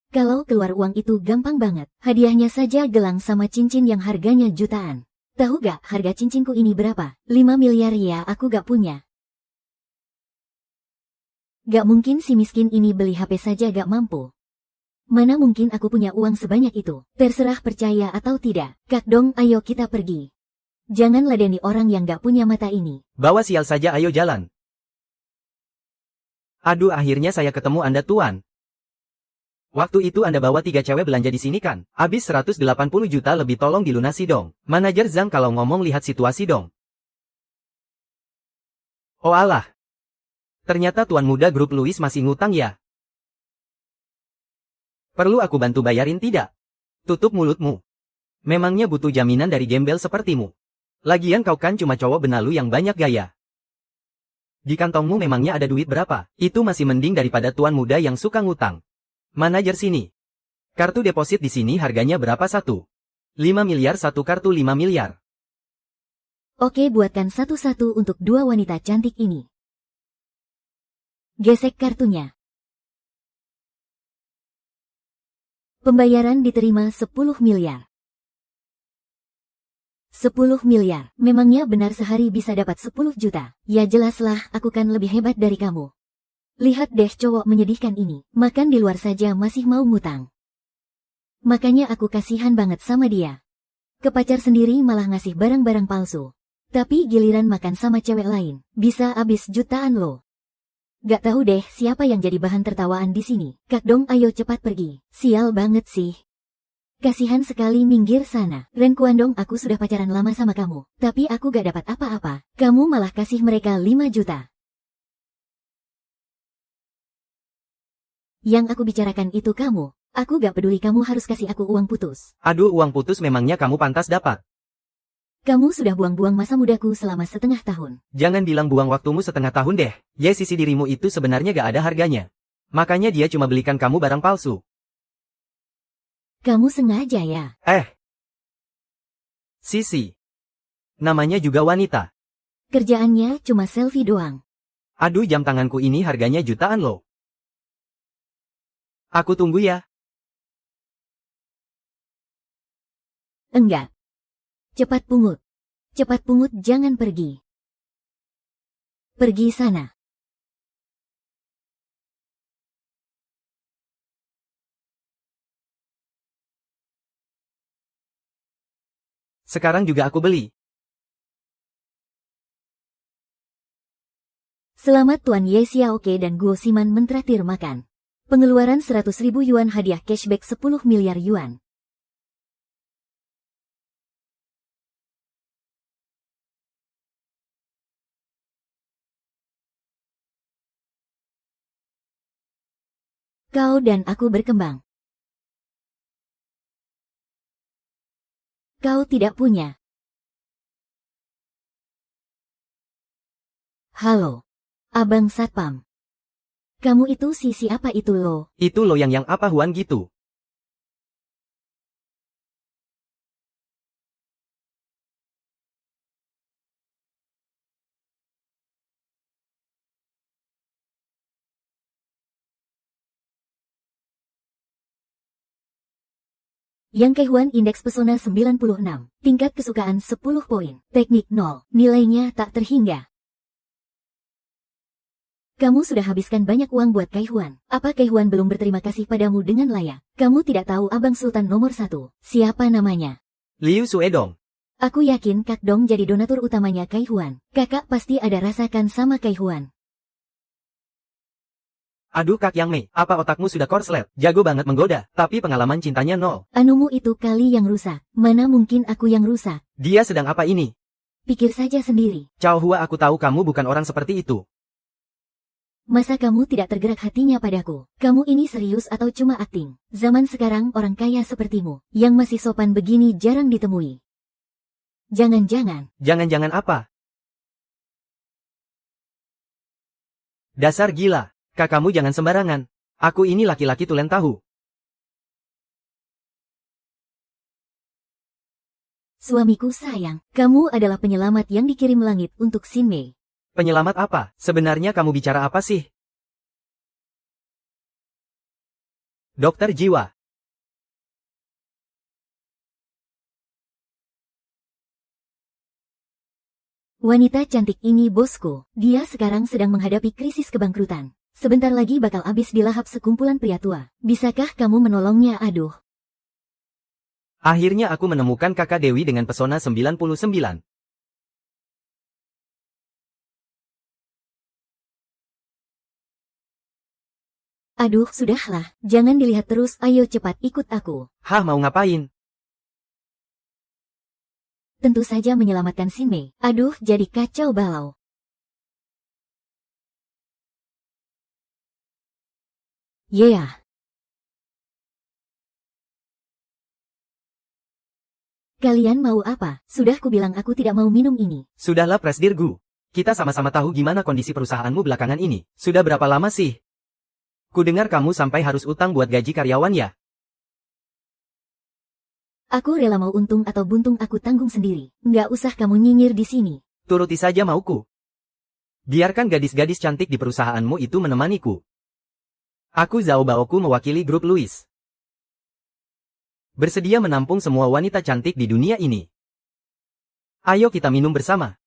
[SPEAKER 1] Kalau keluar uang itu gampang banget. Hadiahnya saja gelang sama cincin yang harganya jutaan. Tahu gak harga cincinku ini berapa? 5 miliar ya, aku gak punya. Gak mungkin si miskin ini beli HP saja gak mampu. Mana mungkin aku punya uang sebanyak itu? Terserah percaya atau tidak. Kak Dong, ayo kita pergi. Jangan ladeni orang yang gak punya mata ini.
[SPEAKER 2] Bawa sial saja, ayo jalan. Aduh, akhirnya saya ketemu Anda tuan. Waktu itu Anda bawa 3 cewek belanja di sini kan? Habis 180 juta lebih, tolong dilunasi dong. Manajer Zhang kalau ngomong lihat situasi dong. Oh alah. Ternyata tuan muda grup Louis masih ngutang ya? Perlu aku bantu bayarin tidak? Tutup mulutmu. Memangnya butuh jaminan dari gembel sepertimu? Lagian kau kan cuma cowok benalu yang banyak gaya. Di kantongmu memangnya ada duit berapa? Itu masih mending daripada tuan muda yang suka ngutang. Manajer sini. Kartu deposit di sini harganya berapa satu? 5 miliar satu kartu 5 miliar.
[SPEAKER 1] Oke, buatkan satu-satu untuk 2 wanita cantik ini. Gesek kartunya. Pembayaran diterima 10 miliar. 10 miliar. Memangnya benar sehari bisa dapat 10 juta? Ya jelaslah, aku kan lebih hebat dari kamu. Lihat deh cowok menyedihkan ini. Makan di luar saja masih mau ngutang. Makanya aku kasihan banget sama dia. Ke pacar sendiri malah ngasih barang-barang palsu. Tapi giliran makan sama cewek lain, bisa habis jutaan loh. Gak tahu deh siapa yang jadi bahan tertawaan di sini. Kak Dong, ayo cepat pergi. Sial banget sih. Kasihan sekali, minggir sana. Ren Kuan Dong, aku sudah pacaran lama sama kamu. Tapi aku gak dapat apa-apa. Kamu malah kasih mereka 5 juta. Yang aku bicarakan itu kamu. Aku gak peduli, kamu harus kasih aku uang putus.
[SPEAKER 2] Aduh, uang putus memangnya kamu pantas dapat?
[SPEAKER 1] Kamu sudah buang-buang masa mudaku selama setengah tahun.
[SPEAKER 2] Jangan bilang buang waktumu setengah tahun deh. Ya, sisi dirimu itu sebenarnya gak ada harganya. Makanya dia cuma belikan kamu barang palsu.
[SPEAKER 1] Kamu sengaja ya?
[SPEAKER 2] Sisi. Namanya juga wanita.
[SPEAKER 1] Kerjaannya cuma selfie doang.
[SPEAKER 2] Aduh, jam tanganku ini harganya jutaan loh. Aku tunggu ya.
[SPEAKER 1] Enggak. Cepat pungut. Cepat pungut, jangan pergi. Pergi sana.
[SPEAKER 2] Sekarang juga aku beli.
[SPEAKER 1] Selamat Tuan Ye Xiaoke dan Guo Siman mentraktir makan. Pengeluaran 100.000 yuan hadiah cashback 10 miliar yuan. Kau dan aku berkembang. Kau tidak punya. Halo. Abang Satpam. Kamu itu siapa itu lo?
[SPEAKER 2] Itu lo yang apa Huan gitu?
[SPEAKER 1] Yang Keihuan indeks pesona 96, tingkat kesukaan 10 poin, teknik 0, nilainya tak terhingga. Kamu sudah habiskan banyak uang buat Keihuan. Apa Keihuan belum berterima kasih padamu dengan layak? Kamu tidak tahu Abang Sultan nomor 1, siapa namanya?
[SPEAKER 2] Liu Suedong.
[SPEAKER 1] Aku yakin Kak Dong jadi donatur utamanya Keihuan. Kakak pasti ada rasakan sama Keihuan.
[SPEAKER 2] Aduh Kak Yang Mei, apa otakmu sudah korslet? Jago banget menggoda, tapi pengalaman cintanya nol.
[SPEAKER 1] Anumu itu kali yang rusak. Mana mungkin aku yang rusak?
[SPEAKER 2] Dia sedang apa ini?
[SPEAKER 1] Pikir saja sendiri.
[SPEAKER 2] Cao Hua, aku tahu kamu bukan orang seperti itu.
[SPEAKER 1] Masa kamu tidak tergerak hatinya padaku? Kamu ini serius atau cuma akting? Zaman sekarang orang kaya sepertimu, yang masih sopan begini jarang ditemui. Jangan-jangan.
[SPEAKER 2] Jangan-jangan apa? Dasar gila. Kakakmu jangan sembarangan. Aku ini laki-laki tulen tahu.
[SPEAKER 1] Suamiku sayang, kamu adalah penyelamat yang dikirim langit untuk Xin Mei.
[SPEAKER 2] Penyelamat apa? Sebenarnya kamu bicara apa sih? Dokter jiwa.
[SPEAKER 1] Wanita cantik ini bosku, dia sekarang sedang menghadapi krisis kebangkrutan. Sebentar lagi bakal habis dilahap sekumpulan pria tua. Bisakah kamu menolongnya? Aduh.
[SPEAKER 2] Akhirnya aku menemukan kakak Dewi dengan pesona 99.
[SPEAKER 1] Aduh, sudahlah. Jangan dilihat terus, ayo cepat ikut aku.
[SPEAKER 2] Hah, mau ngapain?
[SPEAKER 1] Tentu saja menyelamatkan Xin Mei. Aduh, jadi kacau balau. Yeah. Kalian mau apa? Sudah kubilang aku tidak mau minum ini.
[SPEAKER 2] Sudahlah Presdirgu. Kita sama-sama tahu gimana kondisi perusahaanmu belakangan ini. Sudah berapa lama sih? Kudengar kamu sampai harus utang buat gaji karyawan ya?
[SPEAKER 1] Aku rela mau untung atau buntung aku tanggung sendiri. Nggak usah kamu nyinyir di sini.
[SPEAKER 2] Turuti saja mauku. Biarkan gadis-gadis cantik di perusahaanmu itu menemaniku. Aku Zhao Baoku mewakili grup Louis. Bersedia menampung semua wanita cantik di dunia ini. Ayo kita minum bersama.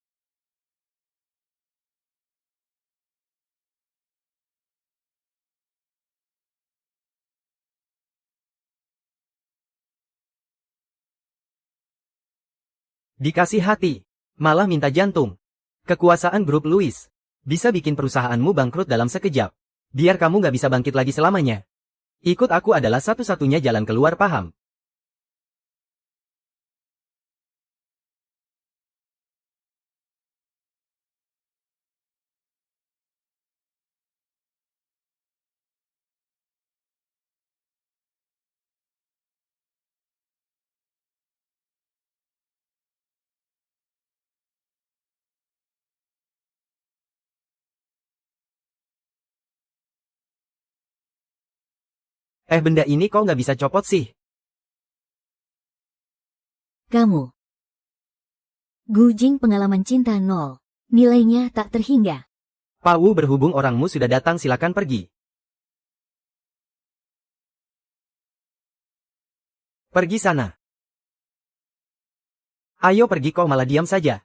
[SPEAKER 2] Dikasih hati, malah minta jantung. Kekuasaan grup Louis bisa bikin perusahaanmu bangkrut dalam sekejap. Biar kamu gak bisa bangkit lagi selamanya. Ikut aku adalah satu-satunya jalan keluar, paham? Benda ini kok nggak bisa copot sih?
[SPEAKER 1] Kamu. Gujing pengalaman cinta 0. Nilainya tak terhingga.
[SPEAKER 2] Pak Wu, berhubung orangmu sudah datang, silakan pergi. Pergi sana. Ayo pergi, kau malah diam saja.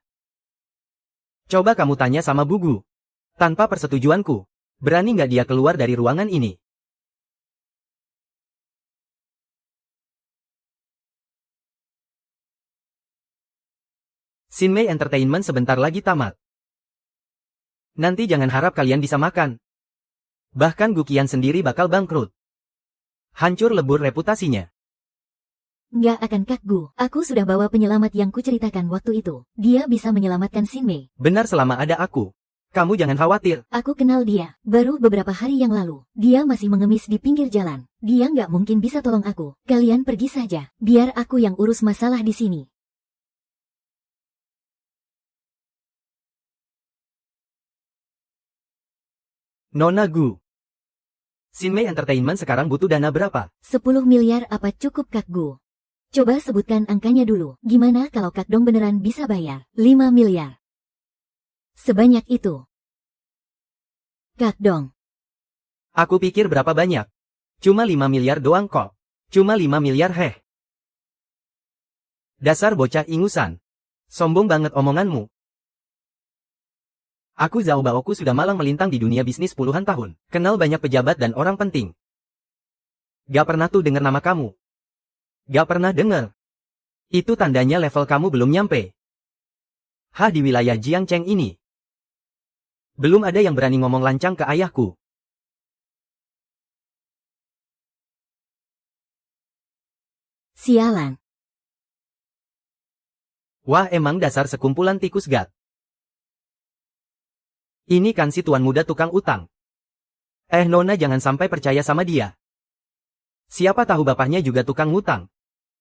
[SPEAKER 2] Coba kamu tanya sama Bugu. Tanpa persetujuanku, berani nggak dia keluar dari ruangan ini? Shinmei Entertainment sebentar lagi tamat. Nanti jangan harap kalian bisa makan. Bahkan Gukian sendiri bakal bangkrut. Hancur lebur reputasinya.
[SPEAKER 1] Nggak akan Kak Gu, aku sudah bawa penyelamat yang kuceritakan waktu itu. Dia bisa menyelamatkan Shinmei.
[SPEAKER 2] Benar selama ada aku. Kamu jangan khawatir.
[SPEAKER 1] Aku kenal dia, baru beberapa hari yang lalu. Dia masih mengemis di pinggir jalan. Dia nggak mungkin bisa tolong aku. Kalian pergi saja, biar aku yang urus masalah di sini.
[SPEAKER 2] Nona Gu. Shinmei Entertainment sekarang butuh dana berapa?
[SPEAKER 1] 10 miliar apa cukup Kak Gu? Coba sebutkan angkanya dulu. Gimana kalau Kak Dong beneran bisa bayar? 5 miliar. Sebanyak itu. Kak Dong.
[SPEAKER 2] Aku pikir berapa banyak? Cuma 5 miliar doang kok. Cuma 5 miliar heh. Dasar bocah ingusan. Sombong banget omonganmu. Aku Zhao Baoku sudah malang melintang di dunia bisnis puluhan tahun. Kenal banyak pejabat dan orang penting. Gak pernah tuh dengar nama kamu. Gak pernah dengar. Itu tandanya level kamu belum nyampe. Hah, di wilayah Jiangcheng ini. Belum ada yang berani ngomong lancang ke ayahku.
[SPEAKER 1] Sialan.
[SPEAKER 2] Wah, emang dasar sekumpulan tikus gat. Ini kan si tuan muda tukang utang. Nona jangan sampai percaya sama dia. Siapa tahu bapaknya juga tukang ngutang.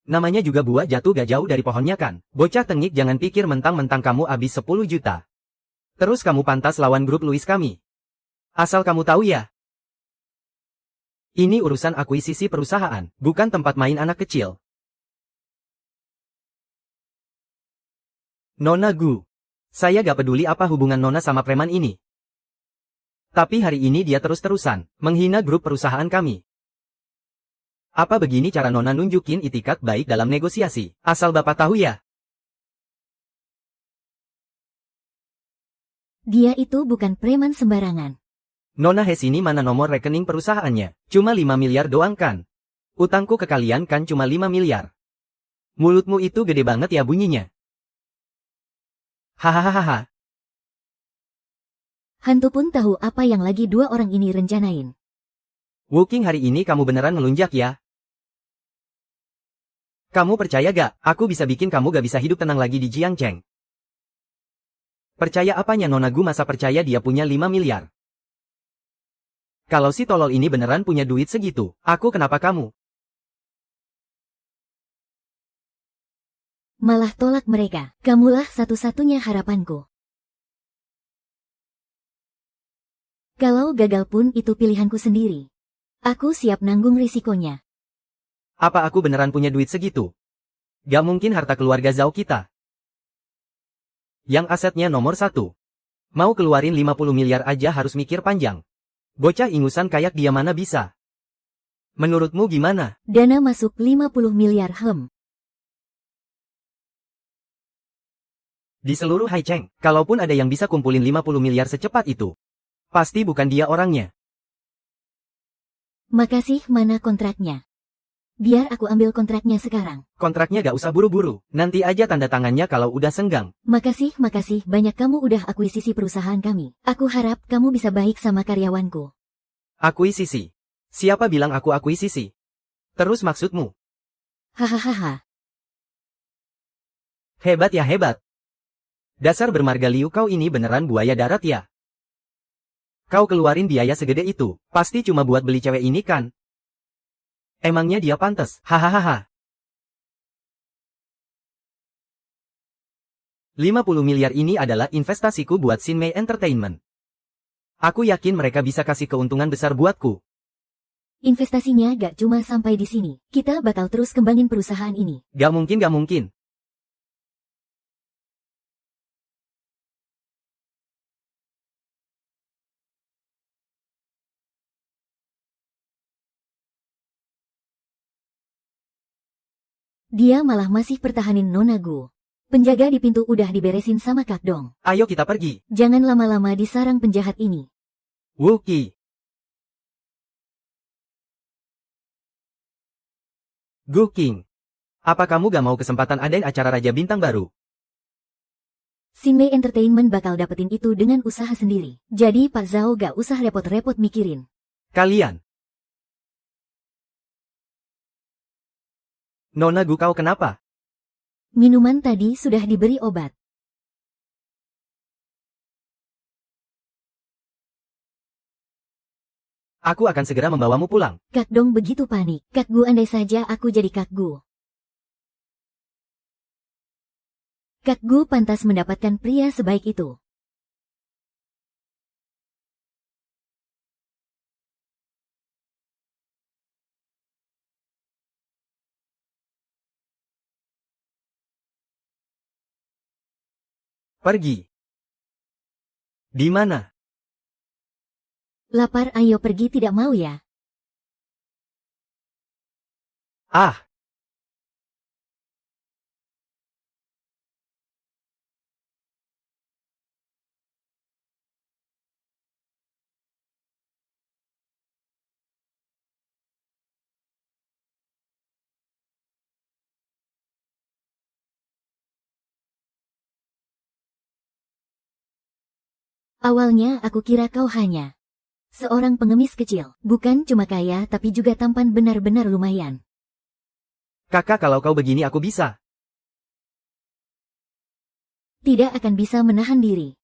[SPEAKER 2] Namanya juga buah jatuh gak jauh dari pohonnya kan. Bocah tengik, jangan pikir mentang-mentang kamu habis 10 juta. Terus kamu pantas lawan grup Louis kami. Asal kamu tahu ya. Ini urusan akuisisi perusahaan, bukan tempat main anak kecil. Nona Gu. Saya gak peduli apa hubungan Nona sama preman ini. Tapi hari ini dia terus-terusan menghina grup perusahaan kami. Apa begini cara Nona nunjukin itikat baik dalam negosiasi? Asal Bapak tahu ya.
[SPEAKER 1] Dia itu bukan preman sembarangan.
[SPEAKER 2] Nona Hes ini mana nomor rekening perusahaannya? Cuma 5 miliar doang kan? Utangku ke kalian kan cuma 5 miliar. Mulutmu itu gede banget ya bunyinya. Hahaha.
[SPEAKER 1] Hantu pun tahu apa yang lagi dua orang ini rencanain.
[SPEAKER 2] Wuking, hari ini kamu beneran ngelunjak ya? Kamu percaya gak, aku bisa bikin kamu gak bisa hidup tenang lagi di Jiangcheng? Percaya apanya Nona Gu, masa percaya dia punya 5 miliar? Kalau si tolol ini beneran punya duit segitu, aku kenapa kamu?
[SPEAKER 1] Malah tolak mereka. Kamulah satu-satunya harapanku. Kalau gagal pun itu pilihanku sendiri. Aku siap nanggung risikonya.
[SPEAKER 2] Apa aku beneran punya duit segitu? Gak mungkin harta keluarga Zhao kita. Yang asetnya nomor 1. Mau keluarin 50 miliar aja harus mikir panjang. Bocah ingusan kayak dia mana bisa? Menurutmu gimana?
[SPEAKER 1] Dana masuk 50 miliar
[SPEAKER 2] Di seluruh Haicheng, kalaupun ada yang bisa kumpulin 50 miliar secepat itu, pasti bukan dia orangnya.
[SPEAKER 1] Makasih, mana kontraknya? Biar aku ambil kontraknya sekarang.
[SPEAKER 2] Kontraknya gak usah buru-buru, nanti aja tanda tangannya kalau udah senggang.
[SPEAKER 1] Makasih banyak kamu udah akuisisi perusahaan kami. Aku harap kamu bisa baik sama karyawanku.
[SPEAKER 2] Akuisisi? Siapa bilang aku akuisisi? Terus maksudmu?
[SPEAKER 1] Hahaha.
[SPEAKER 2] Hebat ya hebat. Dasar bermarga Liu kau ini beneran buaya darat ya? Kau keluarin biaya segede itu, pasti cuma buat beli cewek ini kan? Emangnya dia pantas? Hahaha. 50 miliar ini adalah investasiku buat Shinmei Entertainment. Aku yakin mereka bisa kasih keuntungan besar buatku.
[SPEAKER 1] Investasinya gak cuma sampai di sini. Kita bakal terus kembangin perusahaan ini.
[SPEAKER 2] Gak mungkin, gak mungkin.
[SPEAKER 1] Dia malah masih pertahanin Nona Gu. Penjaga di pintu udah diberesin sama Kak Dong.
[SPEAKER 2] Ayo kita pergi.
[SPEAKER 1] Jangan lama-lama di sarang penjahat ini.
[SPEAKER 2] Wuki. Gu King. Apa kamu gak mau kesempatan adain acara Raja Bintang baru?
[SPEAKER 1] Sinmei Entertainment bakal dapetin itu dengan usaha sendiri. Jadi Pak Zhao gak usah repot-repot mikirin.
[SPEAKER 2] Kalian. Nona Gu, kau kenapa?
[SPEAKER 1] Minuman tadi sudah diberi obat.
[SPEAKER 2] Aku akan segera membawamu pulang.
[SPEAKER 1] Kak Dong begitu panik. Kak Gu, andai saja aku jadi Kak Gu. Kak Gu pantas mendapatkan pria sebaik itu.
[SPEAKER 2] Pergi. Di mana?
[SPEAKER 1] Lapar, ayo pergi, tidak mau ya?
[SPEAKER 2] Ah.
[SPEAKER 1] Awalnya aku kira kau hanya seorang pengemis kecil. Bukan cuma kaya tapi juga tampan benar-benar lumayan.
[SPEAKER 2] Kakak, kalau kau begini aku bisa.
[SPEAKER 1] Tidak akan bisa menahan diri.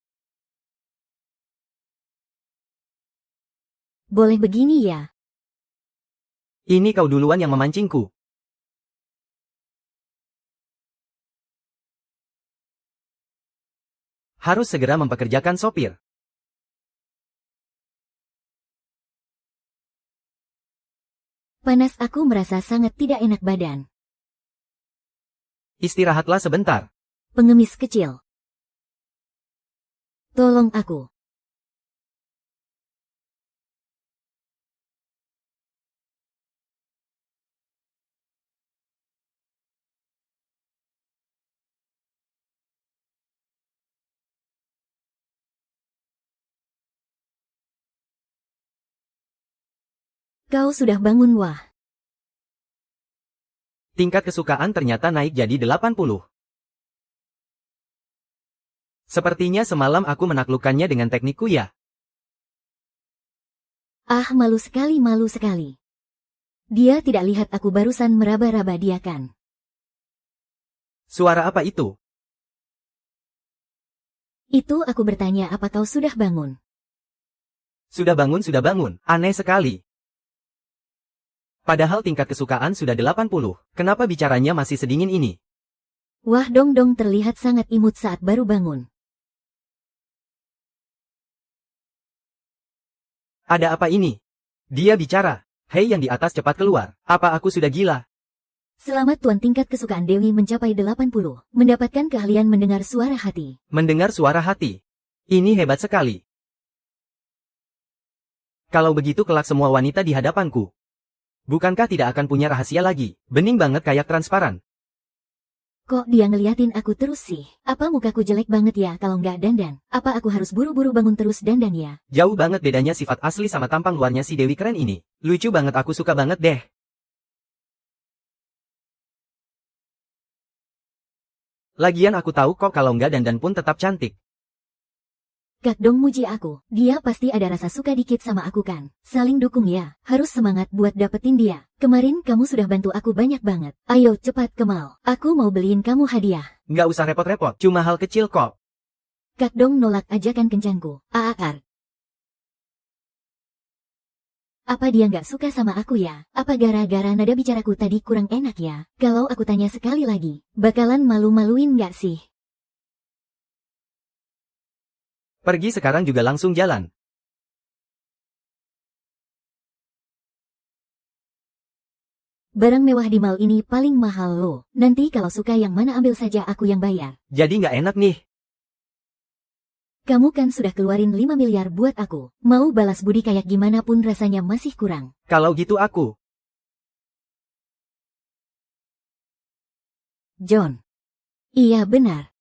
[SPEAKER 1] Boleh begini ya?
[SPEAKER 2] Ini kau duluan yang memancingku. Harus segera mempekerjakan sopir.
[SPEAKER 1] Panas, aku merasa sangat tidak enak badan.
[SPEAKER 2] Istirahatlah sebentar.
[SPEAKER 1] Pengemis kecil. Tolong aku. Kau sudah bangun, wah.
[SPEAKER 2] Tingkat kesukaan ternyata naik jadi 80. Sepertinya semalam aku menaklukkannya dengan teknikku ya.
[SPEAKER 1] Ah, malu sekali, malu sekali. Dia tidak lihat aku barusan meraba-raba dia kan.
[SPEAKER 2] Suara apa itu?
[SPEAKER 1] Itu aku bertanya, apa kau sudah bangun?
[SPEAKER 2] Sudah bangun, sudah bangun. Aneh sekali. Padahal tingkat kesukaan sudah 80. Kenapa bicaranya masih sedingin ini?
[SPEAKER 1] Wah, Dong terlihat sangat imut saat baru bangun.
[SPEAKER 2] Ada apa ini? Dia bicara. Hei, yang di atas, cepat keluar. Apa aku sudah gila?
[SPEAKER 1] Selamat Tuan, tingkat kesukaan Dewi mencapai 80. Mendapatkan keahlian mendengar suara hati.
[SPEAKER 2] Mendengar suara hati. Ini hebat sekali. Kalau begitu kelak semua wanita di hadapanku. Bukankah tidak akan punya rahasia lagi? Bening banget kayak transparan.
[SPEAKER 1] Kok dia ngeliatin aku terus sih? Apa mukaku jelek banget ya kalau nggak dandan? Apa aku harus buru-buru bangun terus dandan ya?
[SPEAKER 2] Jauh banget bedanya sifat asli sama tampang luarnya si Dewi keren ini. Lucu banget, aku suka banget deh. Lagian aku tahu kok kalau nggak dandan pun tetap cantik.
[SPEAKER 1] Kak Dong muji aku. Dia pasti ada rasa suka dikit sama aku kan? Saling dukung ya. Harus semangat buat dapetin dia. Kemarin kamu sudah bantu aku banyak banget. Ayo cepat ke mall. Aku mau beliin kamu hadiah.
[SPEAKER 2] Nggak usah repot-repot, cuma hal kecil kok.
[SPEAKER 1] Kak Dong nolak ajakan kencangku. Aakar. Apa dia nggak suka sama aku ya? Apa gara-gara nada bicaraku tadi kurang enak ya? Kalau aku tanya sekali lagi, bakalan malu-maluin nggak sih?
[SPEAKER 2] Pergi sekarang juga langsung jalan.
[SPEAKER 1] Barang mewah di mall ini paling mahal loh. Nanti kalau suka yang mana ambil saja, aku yang bayar.
[SPEAKER 2] Jadi nggak enak nih.
[SPEAKER 1] Kamu kan sudah keluarin 5 miliar buat aku. Mau balas budi kayak gimana pun rasanya masih kurang.
[SPEAKER 2] Kalau gitu aku.
[SPEAKER 1] John. Iya benar.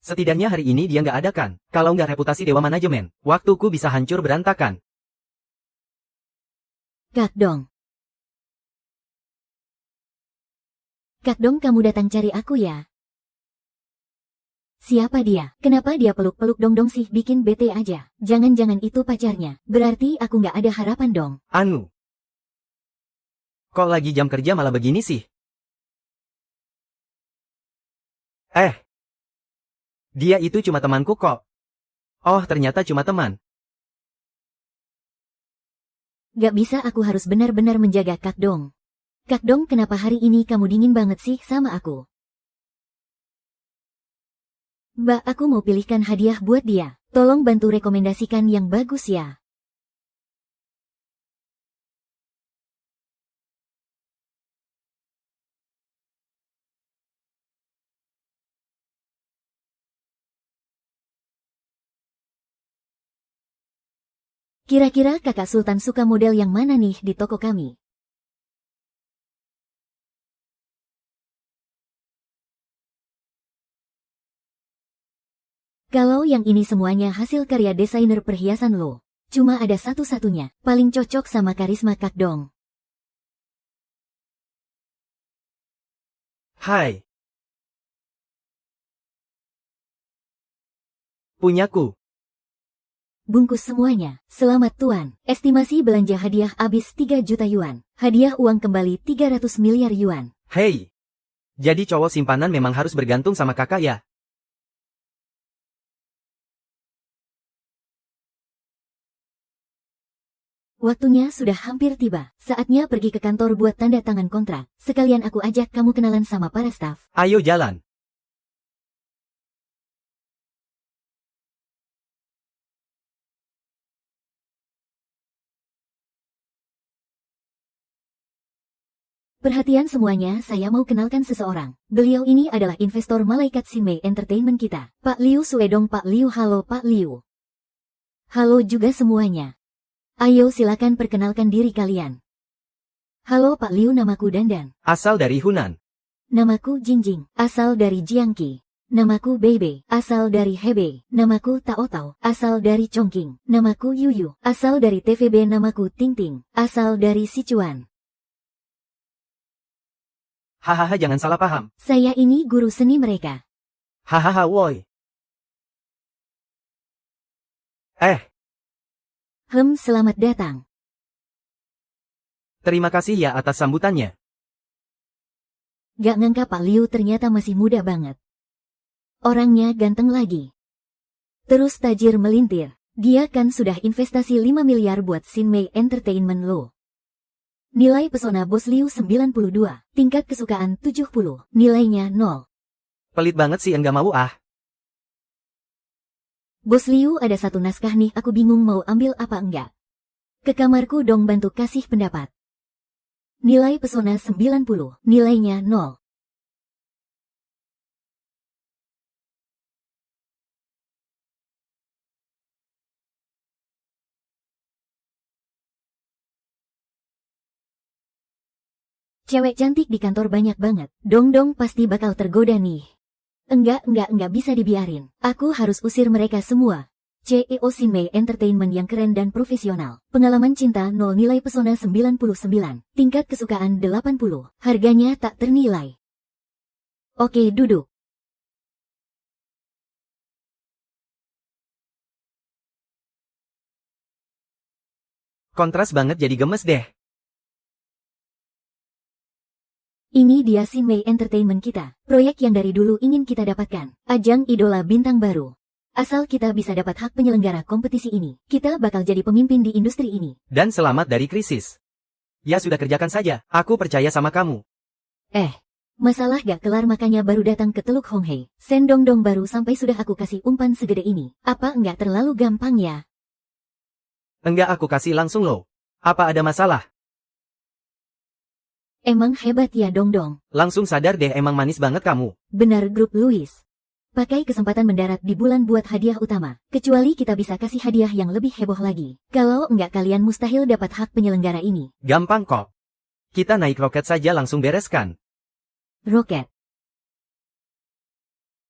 [SPEAKER 2] Setidaknya hari ini dia nggak ada kan? Kalau nggak reputasi dewa manajemen, waktuku bisa hancur berantakan.
[SPEAKER 1] Kakdong. Kakdong, kamu datang cari aku ya? Siapa dia? Kenapa dia peluk-peluk Dongdong sih, bikin bete aja. Jangan-jangan itu pacarnya. Berarti aku nggak ada harapan dong.
[SPEAKER 2] Anu. Kok lagi jam kerja malah begini sih? Dia itu cuma temanku kok. Oh, ternyata cuma teman.
[SPEAKER 1] Gak bisa, aku harus benar-benar menjaga Kakdong. Kakdong, kenapa hari ini kamu dingin banget sih sama aku? Mbak, aku mau pilihkan hadiah buat dia. Tolong bantu rekomendasikan yang bagus ya. Kira-kira kakak Sultan suka model yang mana nih di toko kami? Kalau yang ini semuanya hasil karya desainer perhiasan lo. Cuma ada satu-satunya, paling cocok sama karisma Kakdong.
[SPEAKER 2] Hai. Punyaku.
[SPEAKER 1] Bungkus semuanya. Selamat tuan. Estimasi belanja hadiah habis 3 juta yuan. Hadiah uang kembali 300 miliar yuan.
[SPEAKER 2] Hei. Jadi cowok simpanan memang harus bergantung sama kakak ya?
[SPEAKER 1] Waktunya sudah hampir tiba. Saatnya pergi ke kantor buat tanda tangan kontrak. Sekalian aku ajak kamu kenalan sama para staf.
[SPEAKER 2] Ayo jalan.
[SPEAKER 1] Perhatian semuanya, saya mau kenalkan seseorang. Beliau ini adalah investor malaikat Sinmei Entertainment kita. Pak Liu Suedong. Pak Liu, halo Pak Liu. Halo juga semuanya. Ayo silakan perkenalkan diri kalian. Halo Pak Liu, namaku Dandan.
[SPEAKER 2] Asal dari Hunan.
[SPEAKER 1] Namaku Jingjing, asal dari Jiangqi. Namaku Bebe, asal dari Hebei. Namaku Tao Tao, asal dari Chongqing. Namaku Yuyu, asal dari TVB. Namaku Ting Ting, asal dari Sichuan.
[SPEAKER 2] Hahaha, jangan salah paham.
[SPEAKER 1] Saya ini guru seni mereka.
[SPEAKER 2] Hahaha, woi.
[SPEAKER 1] Selamat datang.
[SPEAKER 2] Terima kasih ya atas sambutannya.
[SPEAKER 1] Gak ngangka Pak Liu ternyata masih muda banget. Orangnya ganteng lagi. Terus tajir melintir. Dia kan sudah investasi 5 miliar buat Sinmei Entertainment lo. Nilai pesona Bos Liu 92. Tingkat kesukaan 70. Nilainya 0.
[SPEAKER 2] Pelit banget sih, enggak mau ah.
[SPEAKER 1] Bos Liu, ada satu naskah nih, aku bingung mau ambil apa enggak. Ke kamarku dong, bantu kasih pendapat. Nilai pesona 90. Nilainya 0. Cewek cantik di kantor banyak banget. Dong pasti bakal tergoda nih. Enggak bisa dibiarin. Aku harus usir mereka semua. CEO Sinmei Entertainment yang keren dan profesional. Pengalaman cinta 0, nilai pesona 99. Tingkat kesukaan 80. Harganya tak ternilai. Oke, duduk.
[SPEAKER 2] Kontras banget, jadi gemes deh.
[SPEAKER 1] Ini dia Sinmei Entertainment kita. Proyek yang dari dulu ingin kita dapatkan. Ajang idola bintang baru. Asal kita bisa dapat hak penyelenggara kompetisi ini, kita bakal jadi pemimpin di industri ini.
[SPEAKER 2] Dan selamat dari krisis. Ya sudah, kerjakan saja. Aku percaya sama kamu.
[SPEAKER 1] Masalah gak kelar makanya baru datang ke Teluk Honghei. Sendong-dong baru sampai sudah aku kasih umpan segede ini. Apa enggak terlalu gampang ya?
[SPEAKER 2] Enggak, aku kasih langsung loh. Apa ada masalah?
[SPEAKER 1] Emang hebat ya Dong.
[SPEAKER 2] Langsung sadar deh, emang manis banget kamu.
[SPEAKER 1] Benar Grup Louis. Pakai kesempatan mendarat di bulan buat hadiah utama. Kecuali kita bisa kasih hadiah yang lebih heboh lagi. Kalau enggak kalian mustahil dapat hak penyelenggara ini.
[SPEAKER 2] Gampang kok. Kita naik roket saja langsung bereskan.
[SPEAKER 1] Roket.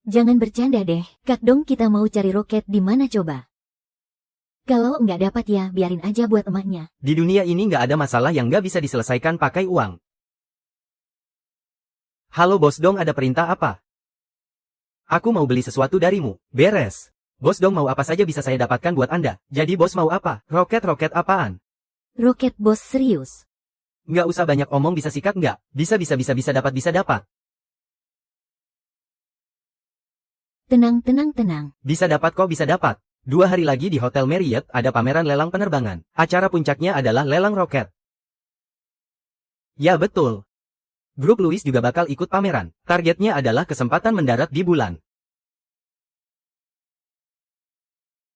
[SPEAKER 1] Jangan bercanda deh, Kak Dong, kita mau cari roket di mana coba? Kalau nggak dapat ya biarin aja buat emaknya.
[SPEAKER 2] Di dunia ini nggak ada masalah yang nggak bisa diselesaikan pakai uang. Halo Bos Dong, ada perintah apa? Aku mau beli sesuatu darimu. Beres. Bos Dong, mau apa saja bisa saya dapatkan buat Anda. Jadi bos mau apa? Roket-roket apaan?
[SPEAKER 1] Roket bos, serius.
[SPEAKER 2] Nggak usah banyak omong, bisa sikat nggak? Bisa dapat.
[SPEAKER 1] Tenang, tenang, tenang.
[SPEAKER 2] Bisa dapat kok, bisa dapat. 2 hari lagi di Hotel Marriott ada pameran lelang penerbangan. Acara puncaknya adalah lelang roket. Ya betul. Grup Louis juga bakal ikut pameran. Targetnya adalah kesempatan mendarat di bulan.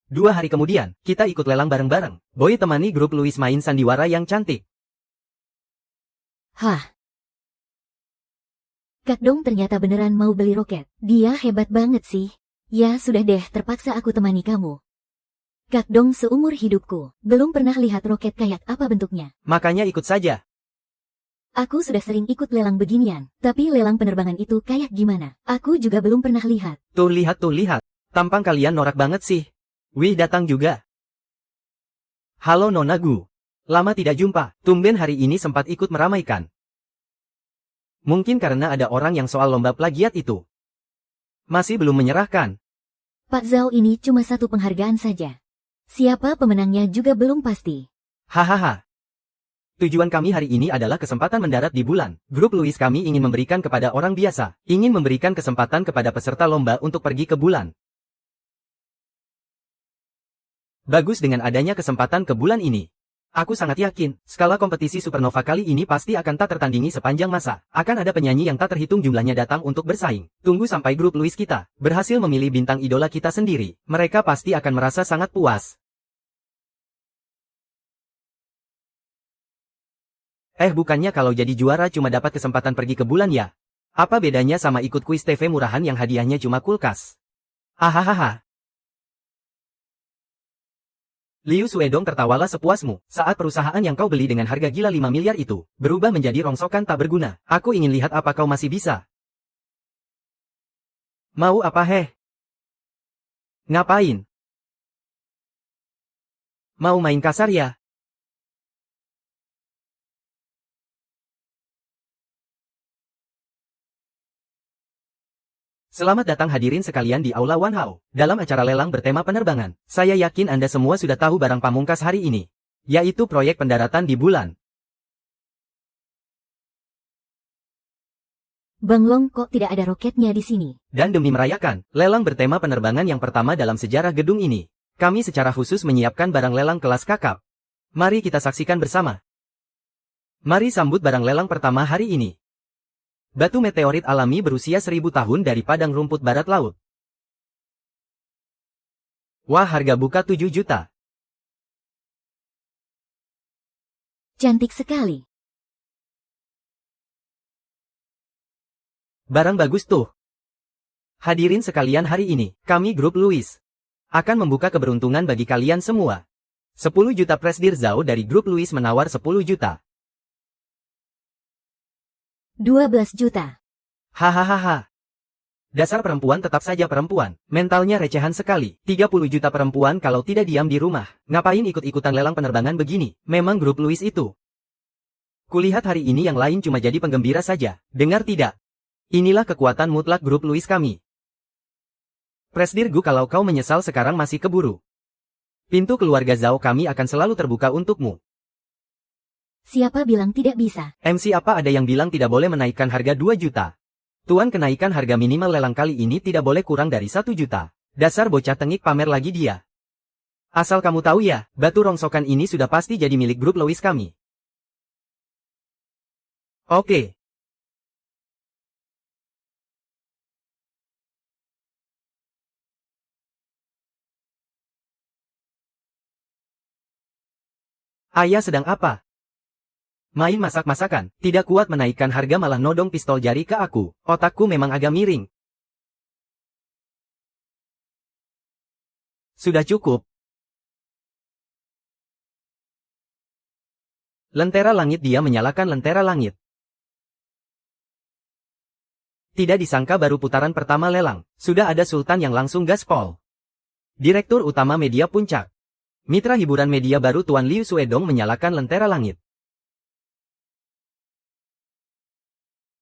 [SPEAKER 2] 2 hari kemudian, kita ikut lelang bareng-bareng. Boy temani grup Louis main sandiwara yang cantik.
[SPEAKER 1] Hah? Kak Dong ternyata beneran mau beli roket. Dia hebat banget sih. Ya sudah deh, terpaksa aku temani kamu. Kak Dong, seumur hidupku, belum pernah lihat roket kayak apa bentuknya.
[SPEAKER 2] Makanya ikut saja.
[SPEAKER 1] Aku sudah sering ikut lelang beginian, tapi lelang penerbangan itu kayak gimana? Aku juga belum pernah lihat.
[SPEAKER 2] Tuh lihat. Tampang kalian norak banget sih. Wih, datang juga. Halo Nona Gu. Lama tidak jumpa, tumben hari ini sempat ikut meramaikan. Mungkin karena ada orang yang soal lomba plagiat itu. Masih belum menyerahkan.
[SPEAKER 1] Pak Zhao, ini cuma satu penghargaan saja. Siapa pemenangnya juga belum pasti.
[SPEAKER 2] Hahaha. Tujuan kami hari ini adalah kesempatan mendarat di bulan. Grup Louis kami ingin memberikan kepada orang biasa, ingin memberikan kesempatan kepada peserta lomba untuk pergi ke bulan. Bagus dengan adanya kesempatan ke bulan ini. Aku sangat yakin, skala kompetisi supernova kali ini pasti akan tak tertandingi sepanjang masa. Akan ada penyanyi yang tak terhitung jumlahnya datang untuk bersaing. Tunggu sampai grup Louis kita berhasil memilih bintang idola kita sendiri. Mereka pasti akan merasa sangat puas. Bukannya kalau jadi juara cuma dapat kesempatan pergi ke bulan ya? Apa bedanya sama ikut kuis TV murahan yang hadiahnya cuma kulkas? Hahaha. Liu Suedong tertawalah sepuasmu saat perusahaan yang kau beli dengan harga gila 5 miliar itu berubah menjadi rongsokan tak berguna. Aku ingin lihat apa kau masih bisa. Mau apa Ngapain? Mau main kasar ya? Selamat datang hadirin sekalian di Aula Wanhao, dalam acara lelang bertema penerbangan. Saya yakin Anda semua sudah tahu barang pamungkas hari ini, yaitu proyek pendaratan di bulan.
[SPEAKER 1] Bang Long, kok tidak ada roketnya di sini?
[SPEAKER 2] Dan demi merayakan lelang bertema penerbangan yang pertama dalam sejarah gedung ini, kami secara khusus menyiapkan barang lelang kelas kakap. Mari kita saksikan bersama. Mari sambut barang lelang pertama hari ini. Batu meteorit alami berusia 1000 tahun dari padang rumput barat laut. Wah, harga buka 7 juta.
[SPEAKER 1] Cantik sekali.
[SPEAKER 2] Barang bagus tuh. Hadirin sekalian, hari ini, kami grup Louis akan membuka keberuntungan bagi kalian semua. 10 juta. Presdir Zhao dari grup Louis menawar 10 juta.
[SPEAKER 1] 12 juta.
[SPEAKER 2] Hahaha. Dasar perempuan tetap saja perempuan. Mentalnya recehan sekali. 30 juta. Perempuan kalau tidak diam di rumah. Ngapain ikut-ikutan lelang penerbangan begini? Memang grup Louis itu. Kulihat hari ini yang lain cuma jadi penggembira saja. Dengar tidak? Inilah kekuatan mutlak grup Louis kami. Presdir Gu, kalau kau menyesal sekarang masih keburu. Pintu keluarga Zhao kami akan selalu terbuka untukmu.
[SPEAKER 1] Siapa bilang tidak bisa?
[SPEAKER 2] MC apa ada yang bilang tidak boleh menaikkan harga 2 juta? Tuan, kenaikan harga minimal lelang kali ini tidak boleh kurang dari 1 juta. Dasar bocah tengik, pamer lagi dia. Asal kamu tahu ya, batu rongsokan ini sudah pasti jadi milik grup Louis kami. Oke. Ayah sedang apa? Main masak-masakan, tidak kuat menaikkan harga malah nodong pistol jari ke aku. Otakku memang agak miring. Sudah cukup. Lentera langit, dia menyalakan lentera langit. Tidak disangka baru putaran pertama lelang, sudah ada Sultan yang langsung gaspol. Direktur Utama Media Puncak. Mitra hiburan media baru Tuan Liu Suedong menyalakan lentera langit.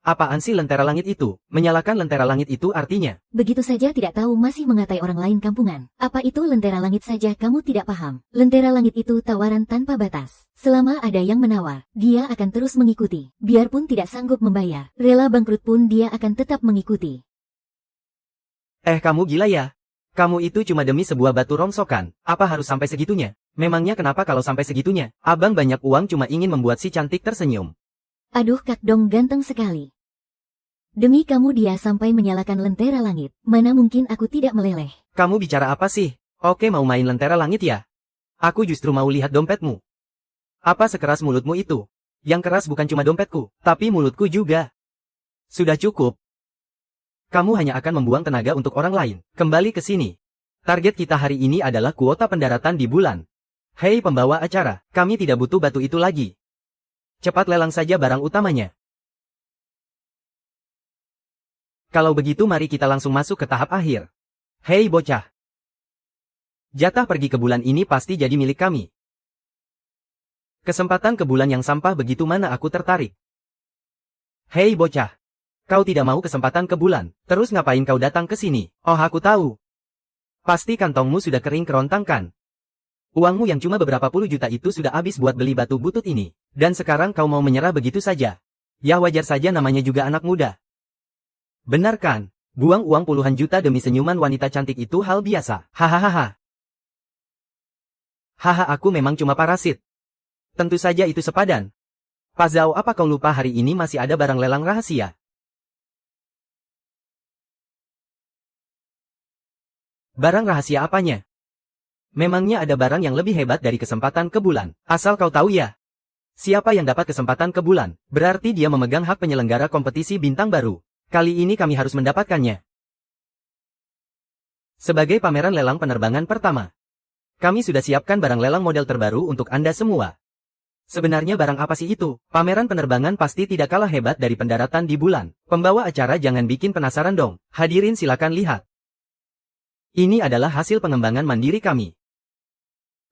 [SPEAKER 2] Apaan sih lentera langit itu? Menyalakan lentera langit itu artinya?
[SPEAKER 1] Begitu saja tidak tahu masih mengatai orang lain kampungan. Apa itu lentera langit saja kamu tidak paham? Lentera langit itu tawaran tanpa batas. Selama ada yang menawar, dia akan terus mengikuti. Biarpun tidak sanggup membayar, rela bangkrut pun dia akan tetap mengikuti.
[SPEAKER 2] Kamu gila ya? Kamu itu cuma demi sebuah batu rongsokan, apa harus sampai segitunya? Memangnya kenapa kalau sampai segitunya? Abang banyak uang cuma ingin membuat si cantik tersenyum.
[SPEAKER 1] Aduh Kak Dong ganteng sekali. Demi kamu dia sampai menyalakan lentera langit, mana mungkin aku tidak meleleh.
[SPEAKER 2] Kamu bicara apa sih? Oke mau main lentera langit ya? Aku justru mau lihat dompetmu. Apa sekeras mulutmu itu? Yang keras bukan cuma dompetku, tapi mulutku juga. Sudah cukup. Kamu hanya akan membuang tenaga untuk orang lain. Kembali ke sini. Target kita hari ini adalah kuota pendaratan di bulan. Hei pembawa acara, kami tidak butuh batu itu lagi. Cepat lelang saja barang utamanya. Kalau begitu mari kita langsung masuk ke tahap akhir. Hei bocah. Jatah pergi ke bulan ini pasti jadi milik kami. Kesempatan ke bulan yang sampah begitu mana aku tertarik. Hei bocah. Kau tidak mau kesempatan ke bulan, terus ngapain kau datang ke sini? Oh aku tahu. Pasti kantongmu sudah kering kerontang kan? Uangmu yang cuma beberapa puluh juta itu sudah habis buat beli batu butut ini. Dan sekarang kau mau menyerah begitu saja. Ya wajar saja namanya juga anak muda. Benar kan? Buang uang puluhan juta demi senyuman wanita cantik itu hal biasa. Hahaha. Haha aku memang cuma parasit. Tentu saja itu sepadan. Pak Zhao apa kau lupa hari ini masih ada barang lelang rahasia? Barang rahasia apanya? Memangnya ada barang yang lebih hebat dari kesempatan ke bulan? Asal kau tahu ya. Siapa yang dapat kesempatan ke bulan, berarti dia memegang hak penyelenggara kompetisi bintang baru. Kali ini kami harus mendapatkannya. Sebagai pameran lelang penerbangan pertama, kami sudah siapkan barang lelang model terbaru untuk Anda semua. Sebenarnya barang apa sih itu? Pameran penerbangan pasti tidak kalah hebat dari pendaratan di bulan. Pembawa acara jangan bikin penasaran dong. Hadirin silakan lihat. Ini adalah hasil pengembangan mandiri kami.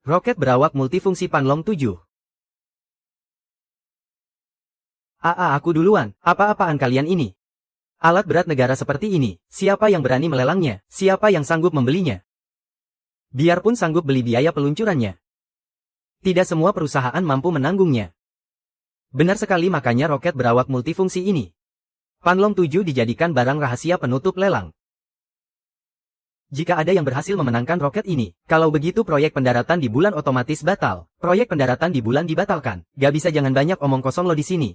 [SPEAKER 2] Roket berawak multifungsi Panlong 7. Aku duluan, apa-apaan kalian ini? Alat berat negara seperti ini, siapa yang berani melelangnya, siapa yang sanggup membelinya? Biarpun sanggup beli biaya peluncurannya. Tidak semua perusahaan mampu menanggungnya. Benar sekali makanya roket berawak multifungsi ini. Panlong 7 dijadikan barang rahasia penutup lelang. Jika ada yang berhasil memenangkan roket ini, kalau begitu proyek pendaratan di bulan otomatis batal. Proyek pendaratan di bulan dibatalkan. Gak bisa jangan banyak omong kosong lo di sini.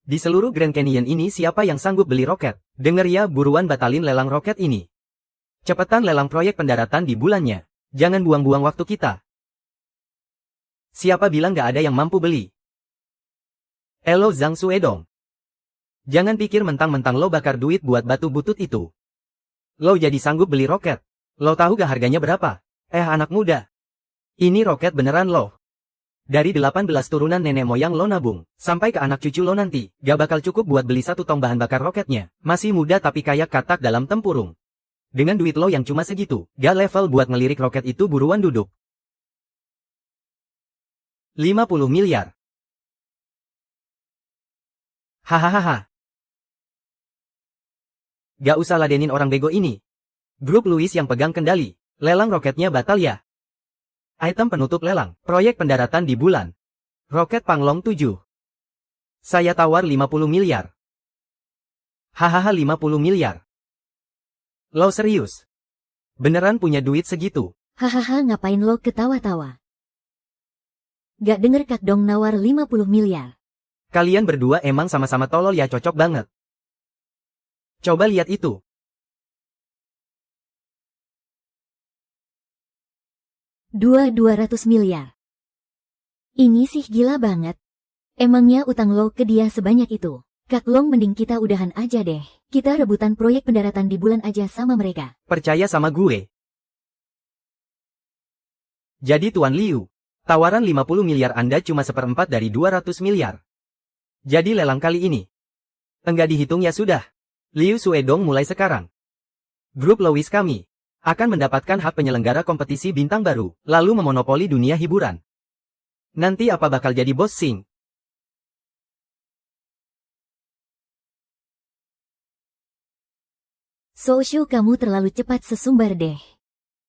[SPEAKER 2] Di seluruh Grand Canyon ini siapa yang sanggup beli roket? Dengar ya buruan batalin lelang roket ini. Cepetan lelang proyek pendaratan di bulannya. Jangan buang-buang waktu kita. Siapa bilang gak ada yang mampu beli? Elo Zhang Suedong. Jangan pikir mentang-mentang lo bakar duit buat batu butut itu. Lo jadi sanggup beli roket. Lo tahu gak harganya berapa? Anak muda. Ini roket beneran lo. Dari 18 turunan nenek moyang lo nabung, sampai ke anak cucu lo nanti, gak bakal cukup buat beli 1 tong bahan bakar roketnya. Masih muda tapi kayak katak dalam tempurung. Dengan duit lo yang cuma segitu, gak level buat ngelirik roket itu buruan duduk. 50 miliar. Hahaha. Gak usah ladenin orang bego ini. Grup Louis yang pegang kendali. Lelang roketnya batal ya? Item penutup lelang. Proyek pendaratan di bulan. Roket Panlong 7. Saya tawar 50 miliar. Hahaha 50 miliar. Lo serius? Beneran punya duit segitu?
[SPEAKER 1] Hahaha ngapain lo ketawa-tawa? Gak denger Kak Dong nawar 50 miliar.
[SPEAKER 2] Kalian berdua emang sama-sama tolol ya cocok banget. Coba lihat itu.
[SPEAKER 1] Dua 200 miliar. Ini sih gila banget. Emangnya utang lo ke dia sebanyak itu? Kak Long mending kita udahan aja deh. Kita rebutan proyek pendaratan di bulan aja sama mereka.
[SPEAKER 2] Percaya sama gue. Jadi Tuan Liu, tawaran 50 miliar Anda cuma seperempat dari 200 miliar. Jadi lelang kali ini. Enggak dihitung ya sudah. Liu Suedong mulai sekarang. Grup Lois kami akan mendapatkan hak penyelenggara kompetisi bintang baru, lalu memonopoli dunia hiburan. Nanti apa bakal jadi bos Sing?
[SPEAKER 1] Soushu, kamu terlalu cepat sesumbar deh.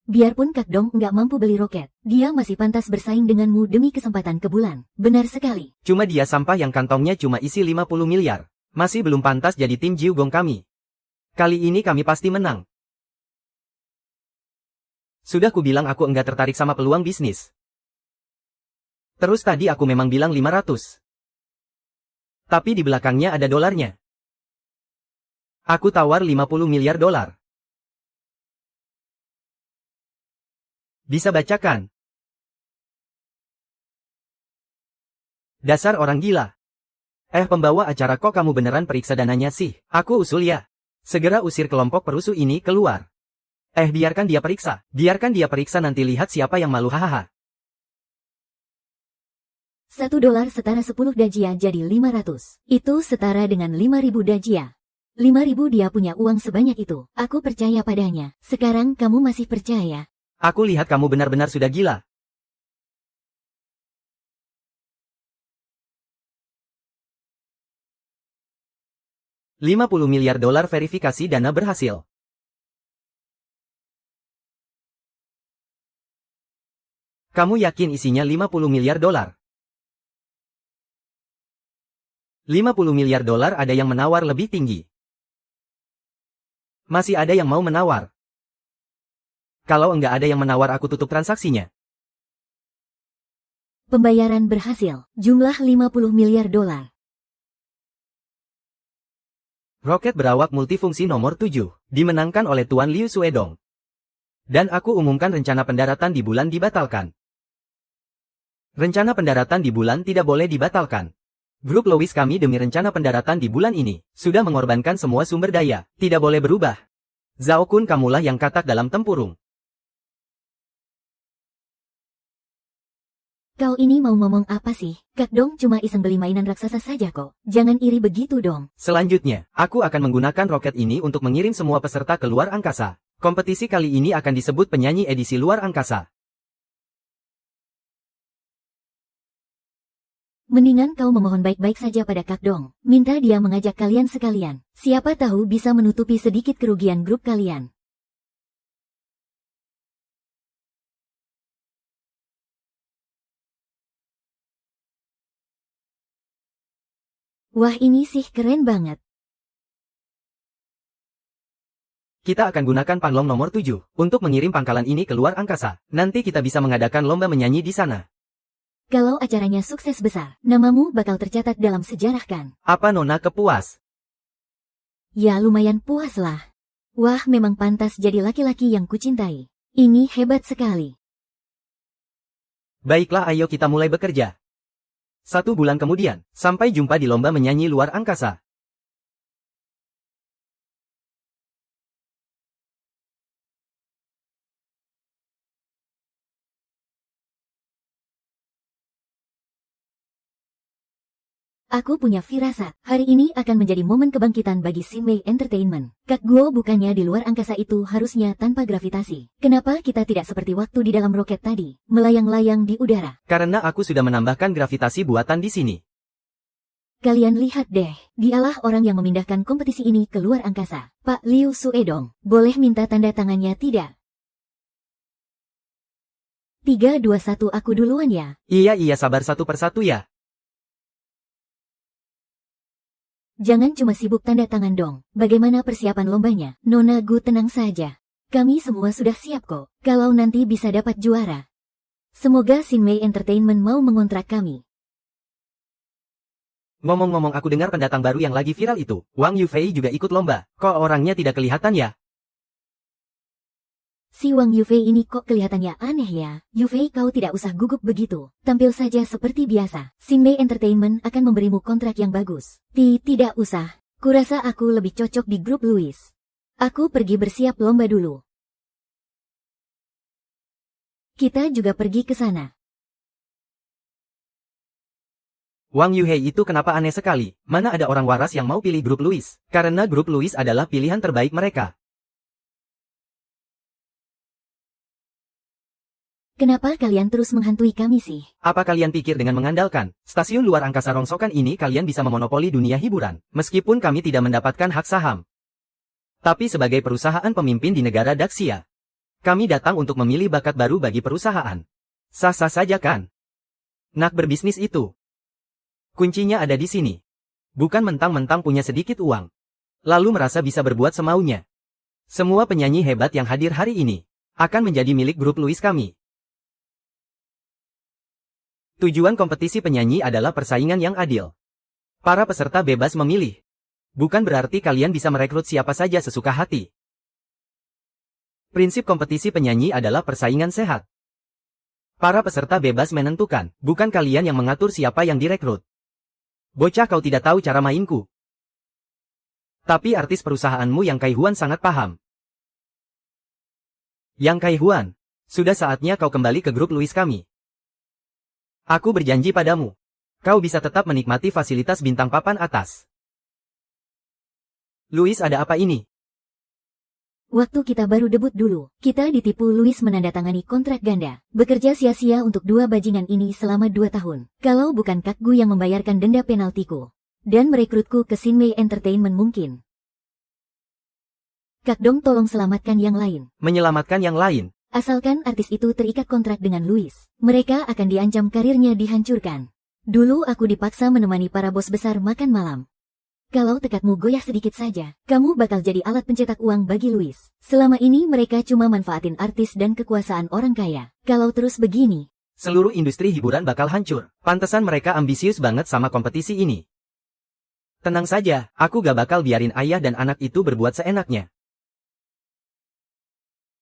[SPEAKER 1] Biarpun Kak Dong nggak mampu beli roket, dia masih pantas bersaing denganmu demi kesempatan ke bulan. Benar sekali.
[SPEAKER 2] Cuma dia sampah yang kantongnya cuma isi 50 miliar. Masih belum pantas jadi tim Jiu Gong kami. Kali ini kami pasti menang. Sudah ku bilang aku enggak tertarik sama peluang bisnis. Terus tadi aku memang bilang 500. Tapi di belakangnya ada dolarnya. Aku tawar 50 miliar dolar. Bisa bacakan. Dasar orang gila. Pembawa acara, kok kamu beneran periksa dananya sih? Aku usul ya. Segera usir kelompok perusuh ini keluar. Biarkan dia periksa. Biarkan dia periksa, nanti lihat siapa yang malu, hahaha.
[SPEAKER 1] $1 setara 10 dajia jadi 500. Itu setara dengan 5.000 dajia. 5.000, dia punya uang sebanyak itu. Aku percaya padanya. Sekarang kamu masih percaya?
[SPEAKER 2] Aku lihat kamu benar-benar sudah gila. $50 miliar verifikasi dana berhasil. Kamu yakin isinya 50 miliar dolar? 50 miliar dolar, ada yang menawar lebih tinggi. Masih ada yang mau menawar? Kalau enggak ada yang menawar, aku tutup transaksinya.
[SPEAKER 1] Pembayaran berhasil. Jumlah 50 miliar dolar.
[SPEAKER 2] Roket berawak multifungsi nomor 7, dimenangkan oleh Tuan Liu Suedong. Dan aku umumkan rencana pendaratan di bulan dibatalkan. Rencana pendaratan di bulan tidak boleh dibatalkan. Grup Lois kami demi rencana pendaratan di bulan ini, sudah mengorbankan semua sumber daya, tidak boleh berubah. Zhao Kun, kamulah yang katak dalam tempurung.
[SPEAKER 1] Kau ini mau ngomong apa sih? Kak Dong cuma iseng beli mainan raksasa saja kok. Jangan iri begitu dong.
[SPEAKER 2] Selanjutnya, aku akan menggunakan roket ini untuk mengirim semua peserta ke luar angkasa. Kompetisi kali ini akan disebut penyanyi edisi luar angkasa.
[SPEAKER 1] Mendingan kau memohon baik-baik saja pada Kak Dong. Minta dia mengajak kalian sekalian. Siapa tahu bisa menutupi sedikit kerugian grup kalian. Wah, ini sih keren banget.
[SPEAKER 2] Kita akan gunakan panlong nomor 7 untuk mengirim pangkalan ini ke luar angkasa. Nanti kita bisa mengadakan lomba menyanyi di sana.
[SPEAKER 1] Kalau acaranya sukses besar, namamu bakal tercatat dalam sejarah kan?
[SPEAKER 2] Apa Nona kepuas?
[SPEAKER 1] Ya lumayan puas lah. Wah, memang pantas jadi laki-laki yang kucintai. Ini hebat sekali.
[SPEAKER 2] Baiklah, ayo kita mulai bekerja. 1 bulan kemudian, sampai jumpa di lomba menyanyi luar angkasa.
[SPEAKER 1] Aku punya firasat, hari ini akan menjadi momen kebangkitan bagi Sinmei Entertainment. Kak Guo, bukannya di luar angkasa itu harusnya tanpa gravitasi. Kenapa kita tidak seperti waktu di dalam roket tadi, melayang-layang di udara?
[SPEAKER 2] Karena aku sudah menambahkan gravitasi buatan di sini.
[SPEAKER 1] Kalian lihat deh, dialah orang yang memindahkan kompetisi ini ke luar angkasa. Pak Liu Suedong, boleh minta tanda tangannya tidak? 3, 2, 1, aku duluan ya.
[SPEAKER 2] Iya, sabar satu persatu ya.
[SPEAKER 1] Jangan cuma sibuk tanda tangan dong. Bagaimana persiapan lombanya? Nona Gu, tenang saja. Kami semua sudah siap kok. Kalau nanti bisa dapat juara. Semoga Sinmei Entertainment mau mengontrak kami.
[SPEAKER 2] Ngomong-ngomong, aku dengar pendatang baru yang lagi viral itu, Wang Yufei juga ikut lomba. Kok orangnya tidak kelihatan ya?
[SPEAKER 1] Si Wang Yufei ini kok kelihatannya aneh ya. Yufei, kau tidak usah gugup begitu. Tampil saja seperti biasa. Sinmei Entertainment akan memberimu kontrak yang bagus. Tidak usah. Kurasa aku lebih cocok di grup Louis. Aku pergi bersiap lomba dulu. Kita juga pergi ke sana.
[SPEAKER 2] Wang Yuhei itu kenapa aneh sekali? Mana ada orang waras yang mau pilih grup Louis? Karena grup Louis adalah pilihan terbaik mereka.
[SPEAKER 1] Kenapa kalian terus menghantui kami sih?
[SPEAKER 2] Apa kalian pikir dengan mengandalkan stasiun luar angkasa rongsokan ini kalian bisa memonopoli dunia hiburan? Meskipun kami tidak mendapatkan hak saham. Tapi sebagai perusahaan pemimpin di negara Daxia, kami datang untuk memilih bakat baru bagi perusahaan. Sah-sah saja kan? Nak berbisnis itu. Kuncinya ada di sini. Bukan mentang-mentang punya sedikit uang, lalu merasa bisa berbuat semaunya. Semua penyanyi hebat yang hadir hari ini akan menjadi milik grup Louis kami. Tujuan kompetisi penyanyi adalah persaingan yang adil. Para peserta bebas memilih. Bukan berarti kalian bisa merekrut siapa saja sesuka hati. Prinsip kompetisi penyanyi adalah persaingan sehat. Para peserta bebas menentukan, bukan kalian yang mengatur siapa yang direkrut. Bocah, kau tidak tahu cara mainku. Tapi artis perusahaanmu Yang Kaihuan sangat paham. Yang Kaihuan, sudah saatnya kau kembali ke grup Louis kami. Aku berjanji padamu, kau bisa tetap menikmati fasilitas bintang papan atas. Louis, ada apa ini?
[SPEAKER 1] Waktu kita baru debut dulu, kita ditipu. Louis menandatangani kontrak ganda. Bekerja sia-sia untuk dua bajingan ini selama 2 tahun. Kalau bukan Kak Gu yang membayarkan denda penaltiku dan merekrutku ke Sinmei Entertainment mungkin. Kak Dong, tolong selamatkan yang lain.
[SPEAKER 2] Menyelamatkan yang lain?
[SPEAKER 1] Asalkan artis itu terikat kontrak dengan Louis, mereka akan diancam karirnya dihancurkan. Dulu aku dipaksa menemani para bos besar makan malam. Kalau tekadmu goyah sedikit saja, kamu bakal jadi alat pencetak uang bagi Louis. Selama ini mereka cuma manfaatin artis dan kekuasaan orang kaya. Kalau terus begini,
[SPEAKER 2] seluruh industri hiburan bakal hancur. Pantesan mereka ambisius banget sama kompetisi ini. Tenang saja, aku gak bakal biarin ayah dan anak itu berbuat seenaknya.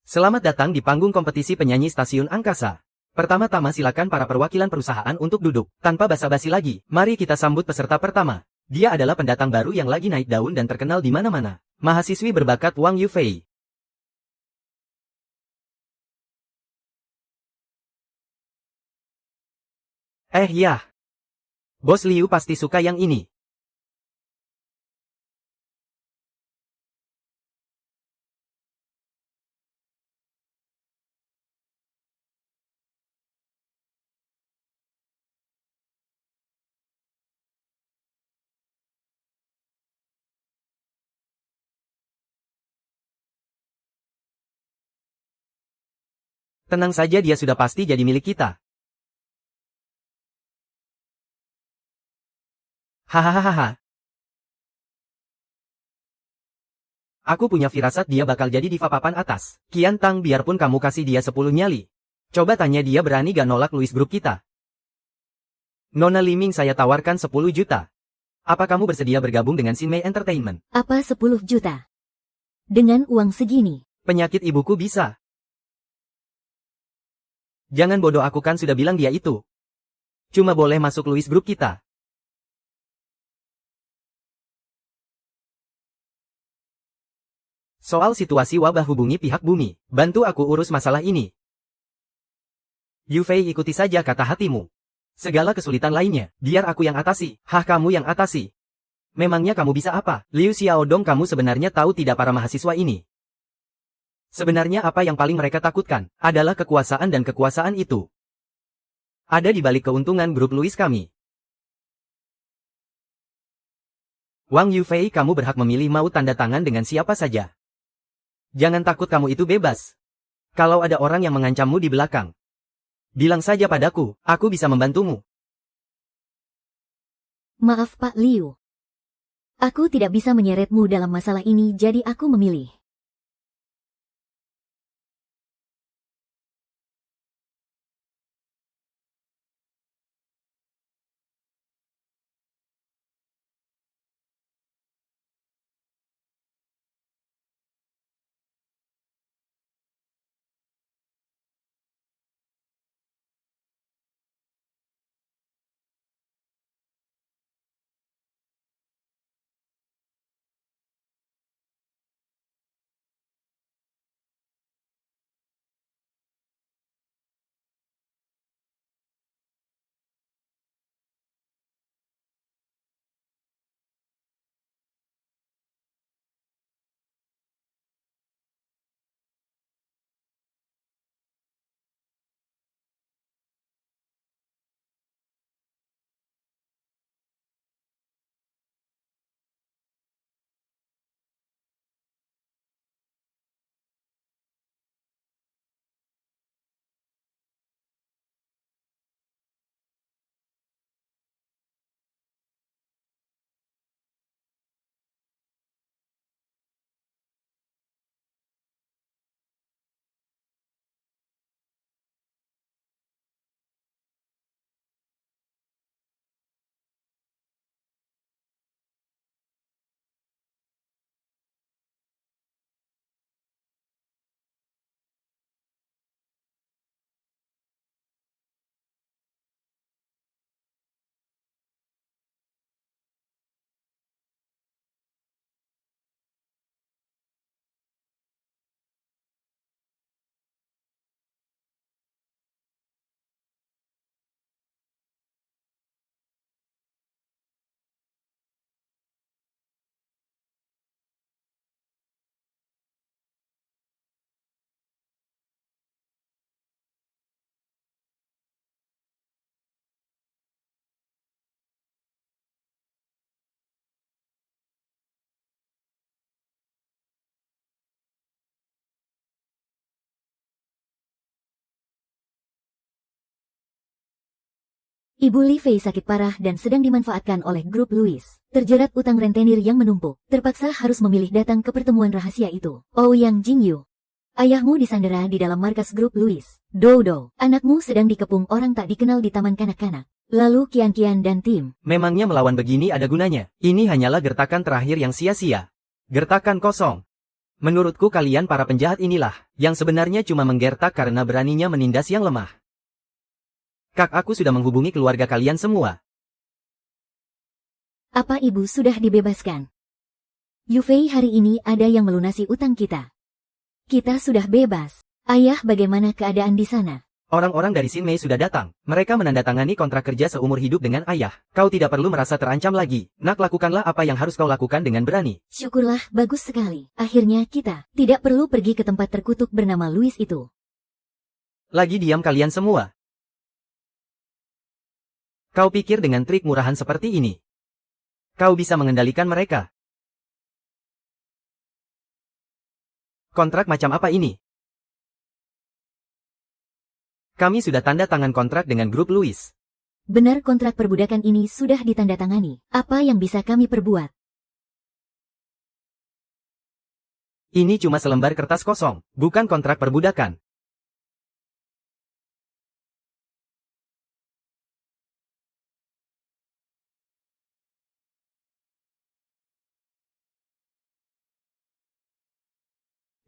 [SPEAKER 2] Selamat datang di panggung kompetisi penyanyi stasiun angkasa. Pertama-tama silakan para perwakilan perusahaan untuk duduk. Tanpa basa-basi lagi, mari kita sambut peserta pertama. Dia adalah pendatang baru yang lagi naik daun dan terkenal di mana-mana. Mahasiswi berbakat Wang Yufei. Ya. Bos Liu pasti suka yang ini. Tenang saja, dia sudah pasti jadi milik kita. Hahaha. Aku punya firasat dia bakal jadi diva papan atas. Kian Tang, biarpun kamu kasih dia 10 nyali. Coba tanya dia berani gak nolak Louis grup kita. Nona Liming, saya tawarkan 10 juta. Apa kamu bersedia bergabung dengan Sinmei Entertainment?
[SPEAKER 1] Apa 10 juta? Dengan uang segini?
[SPEAKER 2] Penyakit ibuku bisa. Jangan bodoh, aku kan sudah bilang dia itu cuma boleh masuk Louis grup kita. Soal situasi wabah hubungi pihak bumi. Bantu aku urus masalah ini. Yufei, ikuti saja kata hatimu. Segala kesulitan lainnya, biar aku yang atasi. Kamu yang atasi. Memangnya kamu bisa apa? Liu Xiaodong, kamu sebenarnya tahu tidak para mahasiswa ini? Sebenarnya apa yang paling mereka takutkan adalah kekuasaan, dan kekuasaan itu ada di balik keuntungan grup Louis kami. Wang Yufei, kamu berhak memilih mau tanda tangan dengan siapa saja. Jangan takut, kamu itu bebas. Kalau ada orang yang mengancammu di belakang, bilang saja padaku, aku bisa membantumu.
[SPEAKER 1] Maaf Pak Liu. Aku tidak bisa menyeretmu dalam masalah ini, jadi aku memilih Ibu Li Fei sakit parah dan sedang dimanfaatkan oleh grup Louis. Terjerat utang rentenir yang menumpuk, terpaksa harus memilih datang ke pertemuan rahasia itu. Ouyang Jingyu, ayahmu disandera di dalam markas grup Louis. Dodo, anakmu sedang dikepung orang tak dikenal di taman kanak-kanak. Lalu Kian dan tim.
[SPEAKER 2] Memangnya melawan begini ada gunanya? Ini hanyalah gertakan terakhir yang sia-sia. Gertakan kosong. Menurutku kalian para penjahat inilah, yang sebenarnya cuma menggertak karena beraninya menindas yang lemah. Kak, aku sudah menghubungi keluarga kalian semua.
[SPEAKER 1] Apa ibu sudah dibebaskan? Yufei, hari ini ada yang melunasi utang kita. Kita sudah bebas. Ayah, bagaimana keadaan di sana?
[SPEAKER 2] Orang-orang dari Xinmei sudah datang. Mereka menandatangani kontrak kerja seumur hidup dengan ayah. Kau tidak perlu merasa terancam lagi. Nak, lakukanlah apa yang harus kau lakukan dengan berani.
[SPEAKER 1] Syukurlah, bagus sekali. Akhirnya kita tidak perlu pergi ke tempat terkutuk bernama Louis itu.
[SPEAKER 2] Lagi diam kalian semua. Kau pikir dengan trik murahan seperti ini, kau bisa mengendalikan mereka? Kontrak macam apa ini? Kami sudah tanda tangan kontrak dengan grup Louis.
[SPEAKER 1] Benar, kontrak perbudakan ini sudah ditandatangani. Apa yang bisa kami perbuat?
[SPEAKER 2] Ini cuma selembar kertas kosong, bukan kontrak perbudakan.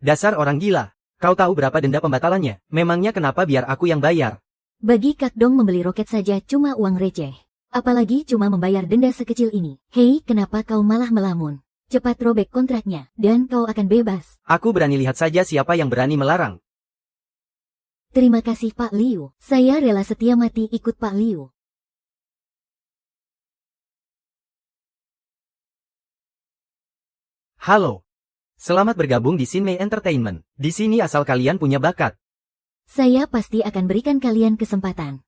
[SPEAKER 2] Dasar orang gila. Kau tahu berapa denda pembatalannya? Memangnya kenapa biar aku yang bayar?
[SPEAKER 1] Bagi Kak Dong membeli roket saja cuma uang receh. Apalagi cuma membayar denda sekecil ini. Hei, kenapa kau malah melamun? Cepat robek kontraknya, dan kau akan bebas.
[SPEAKER 2] Aku berani, lihat saja siapa yang berani melarang.
[SPEAKER 1] Terima kasih Pak Liu. Saya rela setia mati ikut Pak Liu.
[SPEAKER 2] Halo. Selamat bergabung di Xinmei Entertainment. Di sini asal kalian punya bakat.
[SPEAKER 1] Saya pasti akan berikan kalian kesempatan.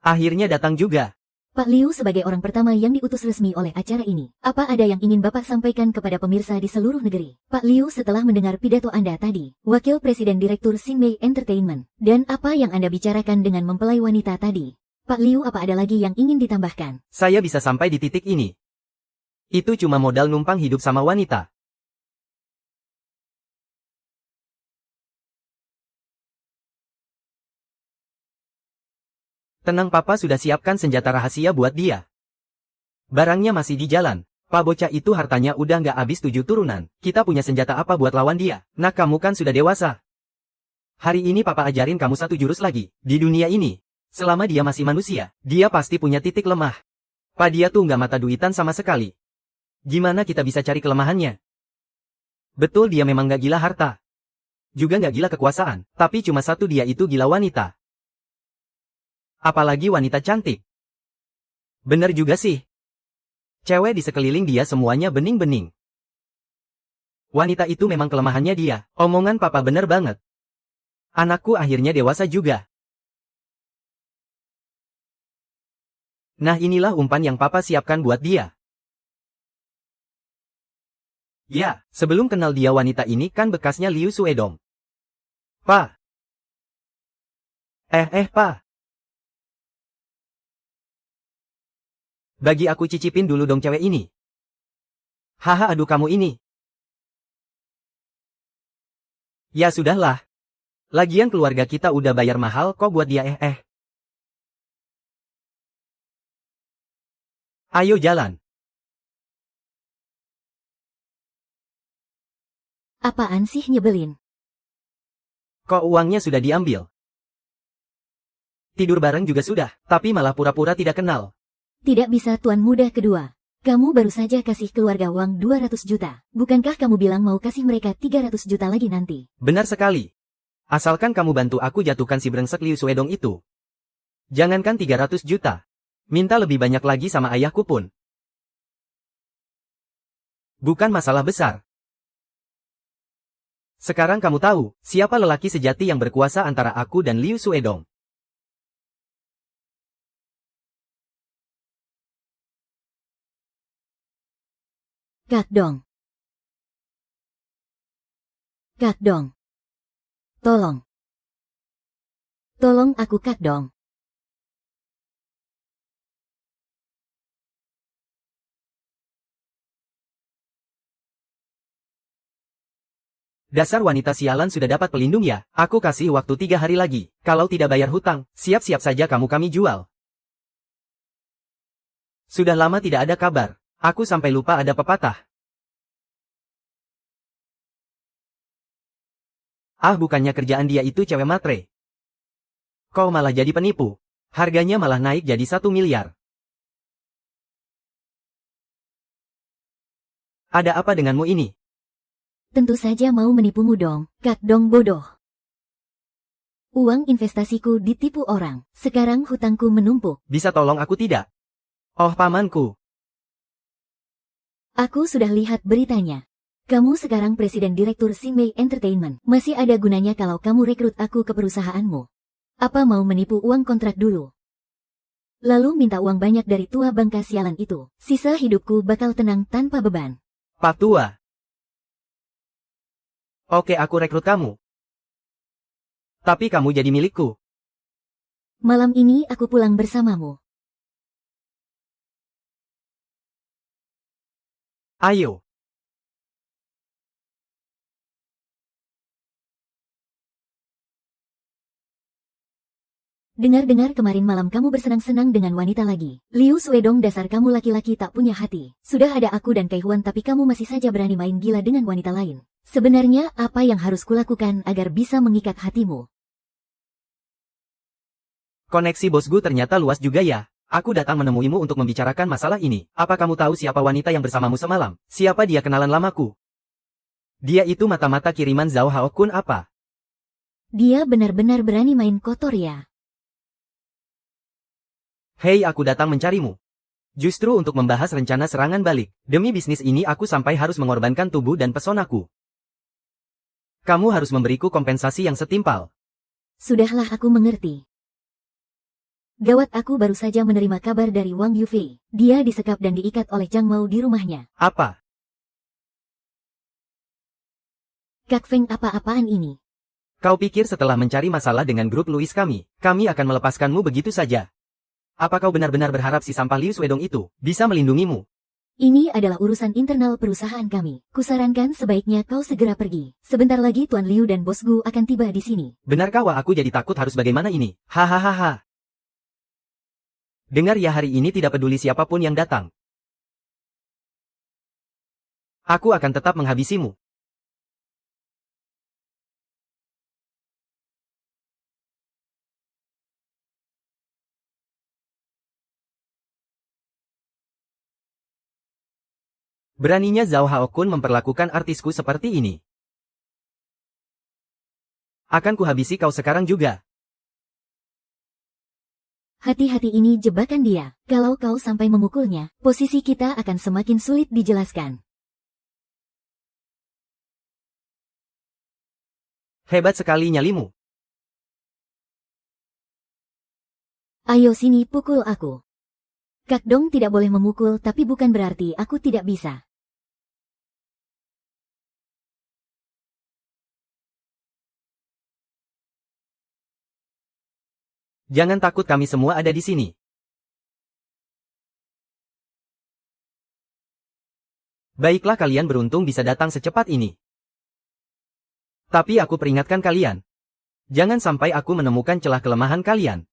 [SPEAKER 2] Akhirnya datang juga.
[SPEAKER 1] Pak Liu sebagai orang pertama yang diutus resmi oleh acara ini. Apa ada yang ingin Bapak sampaikan kepada pemirsa di seluruh negeri? Pak Liu, setelah mendengar pidato Anda tadi, Wakil Presiden Direktur Xinmei Entertainment, dan apa yang Anda bicarakan dengan mempelai wanita tadi, Pak Liu, apa ada lagi yang ingin ditambahkan?
[SPEAKER 2] Saya bisa sampai di titik ini. Itu cuma modal numpang hidup sama wanita. Tenang, Papa sudah siapkan senjata rahasia buat dia. Barangnya masih di jalan. Pak bocah itu hartanya udah nggak habis 7 turunan. Kita punya senjata apa buat lawan dia? Nah, kamu kan sudah dewasa. Hari ini Papa ajarin kamu satu jurus lagi. Di dunia ini, selama dia masih manusia, dia pasti punya titik lemah. Pak, dia tuh nggak mata duitan sama sekali. Gimana kita bisa cari kelemahannya? Betul, dia memang nggak gila harta. Juga nggak gila kekuasaan. Tapi cuma satu, dia itu gila wanita. Apalagi wanita cantik. Bener juga sih. Cewek di sekeliling dia semuanya bening-bening. Wanita itu memang kelemahannya dia. Omongan Papa bener banget. Anakku akhirnya dewasa juga. Nah, inilah umpan yang Papa siapkan buat dia. Ya, sebelum kenal dia, wanita ini kan bekasnya Liu Suedong. Pa. Pa. Bagi aku cicipin dulu dong cewek ini. Haha, aduh kamu ini. Ya sudahlah. Lagian keluarga kita udah bayar mahal kok buat dia. Ayo jalan.
[SPEAKER 1] Apaan sih nyebelin?
[SPEAKER 2] Kok uangnya sudah diambil? Tidur bareng juga sudah, tapi malah pura-pura tidak kenal.
[SPEAKER 1] Tidak bisa, Tuan Muda kedua. Kamu baru saja kasih keluarga uang 200 juta. Bukankah kamu bilang mau kasih mereka 300 juta lagi nanti?
[SPEAKER 2] Benar sekali. Asalkan kamu bantu aku jatuhkan si brengsek Liu Suedong itu. Jangankan 300 juta. Minta lebih banyak lagi sama ayahku pun. Bukan masalah besar. Sekarang kamu tahu, siapa lelaki sejati yang berkuasa antara aku dan Liu Suedong.
[SPEAKER 1] Kak Dong. Kak Dong. Tolong. Tolong aku Kak Dong.
[SPEAKER 2] Dasar wanita sialan sudah dapat pelindung ya. Aku kasih waktu 3 hari lagi. Kalau tidak bayar hutang, siap-siap saja kami jual. Sudah lama tidak ada kabar. Aku sampai lupa ada pepatah. Ah, bukannya kerjaan dia itu cewek matre. Kau malah jadi penipu. Harganya malah naik jadi 1 miliar. Ada apa denganmu ini?
[SPEAKER 1] Tentu saja mau menipumu dong, Kak Dong bodoh. Uang investasiku ditipu orang, sekarang hutangku menumpuk.
[SPEAKER 2] Bisa tolong aku tidak? Oh pamanku.
[SPEAKER 1] Aku sudah lihat beritanya. Kamu sekarang Presiden Direktur Sinmei Entertainment. Masih ada gunanya kalau kamu rekrut aku ke perusahaanmu. Apa mau menipu uang kontrak dulu? Lalu minta uang banyak dari tua bangka sialan itu. Sisa hidupku bakal tenang tanpa beban.
[SPEAKER 2] Pak Tua. Oke, aku rekrut kamu. Tapi kamu jadi milikku.
[SPEAKER 1] Malam ini aku pulang bersamamu.
[SPEAKER 2] Ayo.
[SPEAKER 1] Dengar-dengar kemarin malam kamu bersenang-senang dengan wanita lagi. Liu Suedong, dasar kamu laki-laki tak punya hati. Sudah ada aku dan Kai Huan tapi kamu masih saja berani main gila dengan wanita lain. Sebenarnya apa yang harus kulakukan agar bisa mengikat hatimu?
[SPEAKER 2] Koneksi bosku ternyata luas juga ya. Aku datang menemuimu untuk membicarakan masalah ini. Apa kamu tahu siapa wanita yang bersamamu semalam? Siapa dia, kenalan lamaku? Dia itu mata-mata kiriman Zhao Hao Kun apa?
[SPEAKER 1] Dia benar-benar berani main kotor ya.
[SPEAKER 2] Hei, aku datang mencarimu. Justru untuk membahas rencana serangan balik. Demi bisnis ini aku sampai harus mengorbankan tubuh dan pesonaku. Kamu harus memberiku kompensasi yang setimpal.
[SPEAKER 1] Sudahlah, aku mengerti. Gawat, aku baru saja menerima kabar dari Wang Yufei. Dia disekap dan diikat oleh Zhang Mao di rumahnya.
[SPEAKER 2] Apa?
[SPEAKER 1] Kak Feng, apa-apaan ini?
[SPEAKER 2] Kau pikir setelah mencari masalah dengan grup Louis kami akan melepaskanmu begitu saja? Apa kau benar-benar berharap si sampah Liu Suedong itu bisa melindungimu?
[SPEAKER 1] Ini adalah urusan internal perusahaan kami. Kusarankan sebaiknya kau segera pergi. Sebentar lagi Tuan Liu dan bosku akan tiba di sini.
[SPEAKER 2] Benarkah? Wah, aku jadi takut harus bagaimana ini. Hahaha. Dengar ya, hari ini tidak peduli siapapun yang datang. Aku akan tetap menghabisimu. Beraninya Zhao Hao Kun memperlakukan artisku seperti ini. Akan kuhabisi kau sekarang juga.
[SPEAKER 1] Hati-hati, ini jebakan dia. Kalau kau sampai memukulnya, posisi kita akan semakin sulit dijelaskan.
[SPEAKER 2] Hebat sekali nyalimu.
[SPEAKER 1] Ayo sini, pukul aku. Kak Dong tidak boleh memukul, tapi bukan berarti aku tidak bisa.
[SPEAKER 2] Jangan takut, kami semua ada di sini. Baiklah, kalian beruntung bisa datang secepat ini. Tapi aku peringatkan kalian. Jangan sampai aku menemukan celah kelemahan kalian.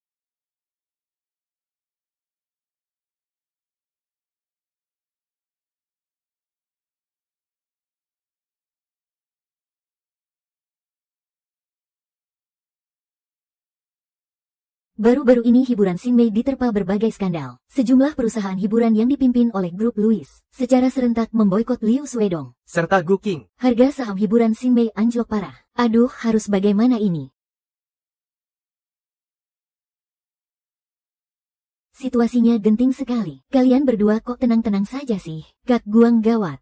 [SPEAKER 1] Baru-baru ini hiburan Sinmei diterpa berbagai skandal. Sejumlah perusahaan hiburan yang dipimpin oleh grup Louis secara serentak memboikot Liu Suedong.
[SPEAKER 2] Serta Gu Qing.
[SPEAKER 1] Harga saham hiburan Sinmei anjlok parah. Aduh, harus bagaimana ini? Situasinya genting sekali. Kalian berdua kok tenang-tenang saja sih? Kak Guang gawat.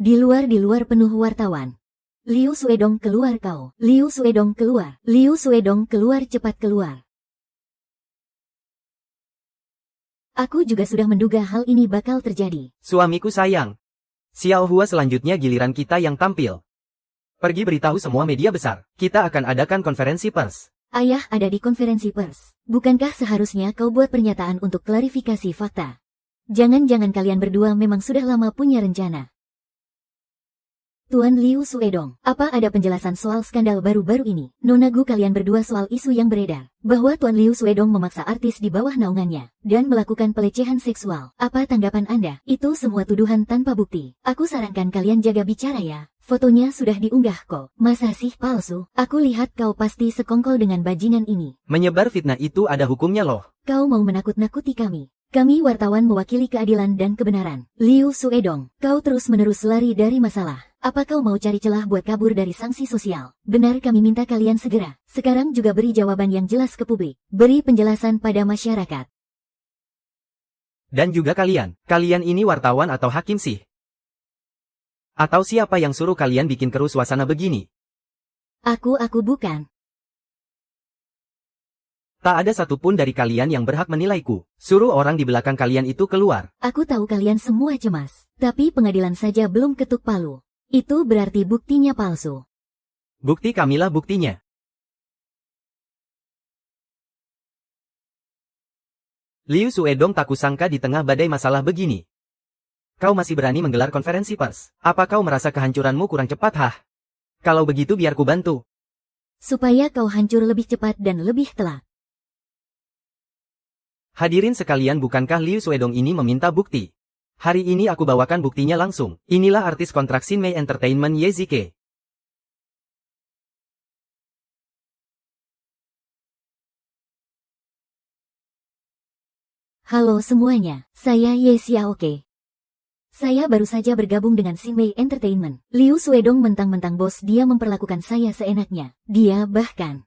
[SPEAKER 1] Di luar penuh wartawan. Liu Suedong keluar kau. Liu Suedong keluar. Liu Suedong keluar, cepat keluar. Aku juga sudah menduga hal ini bakal terjadi.
[SPEAKER 2] Suamiku sayang. Xiao Hua, selanjutnya giliran kita yang tampil. Pergi beritahu semua media besar. Kita akan adakan konferensi pers.
[SPEAKER 1] Ayah ada di konferensi pers. Bukankah seharusnya kau buat pernyataan untuk klarifikasi fakta? Jangan-jangan kalian berdua memang sudah lama punya rencana. Tuan Liu Suedong, apa ada penjelasan soal skandal baru-baru ini? Nona Gu kalian berdua soal isu yang beredar, bahwa Tuan Liu Suedong memaksa artis di bawah naungannya, dan melakukan pelecehan seksual. Apa tanggapan Anda? Itu semua tuduhan tanpa bukti. Aku sarankan kalian jaga bicara ya. Fotonya sudah diunggah kok. Masa sih palsu? Aku lihat kau pasti sekongkol dengan bajingan ini.
[SPEAKER 2] Menyebar fitnah itu ada hukumnya loh.
[SPEAKER 1] Kau mau menakut-nakuti kami. Kami wartawan mewakili keadilan dan kebenaran. Liu Suedong, kau terus-menerus lari dari masalah. Apa kau mau cari celah buat kabur dari sanksi sosial? Benar, kami minta kalian segera. Sekarang juga beri jawaban yang jelas ke publik. Beri penjelasan pada masyarakat.
[SPEAKER 2] Dan juga kalian ini wartawan atau hakim sih? Atau siapa yang suruh kalian bikin keruh suasana begini?
[SPEAKER 1] Aku bukan.
[SPEAKER 2] Tak ada satupun dari kalian yang berhak menilaiku. Suruh orang di belakang kalian itu keluar.
[SPEAKER 1] Aku tahu kalian semua cemas. Tapi pengadilan saja belum ketuk palu. Itu berarti buktinya palsu.
[SPEAKER 2] Bukti kamilah buktinya. Liu Suedong tak kusangka di tengah badai masalah begini. Kau masih berani menggelar konferensi pers. Apa kau merasa kehancuranmu kurang cepat, hah? Kalau begitu biar ku bantu.
[SPEAKER 1] Supaya kau hancur lebih cepat dan lebih telak.
[SPEAKER 2] Hadirin sekalian, bukankah Liu Suedong ini meminta bukti? Hari ini aku bawakan buktinya langsung. Inilah artis kontrak Xinmei Entertainment Ye Zike.
[SPEAKER 1] Halo semuanya, saya Ye Xiaoke. Saya baru saja bergabung dengan Xinmei Entertainment. Liu Suedong mentang-mentang bos dia memperlakukan saya seenaknya. Dia bahkan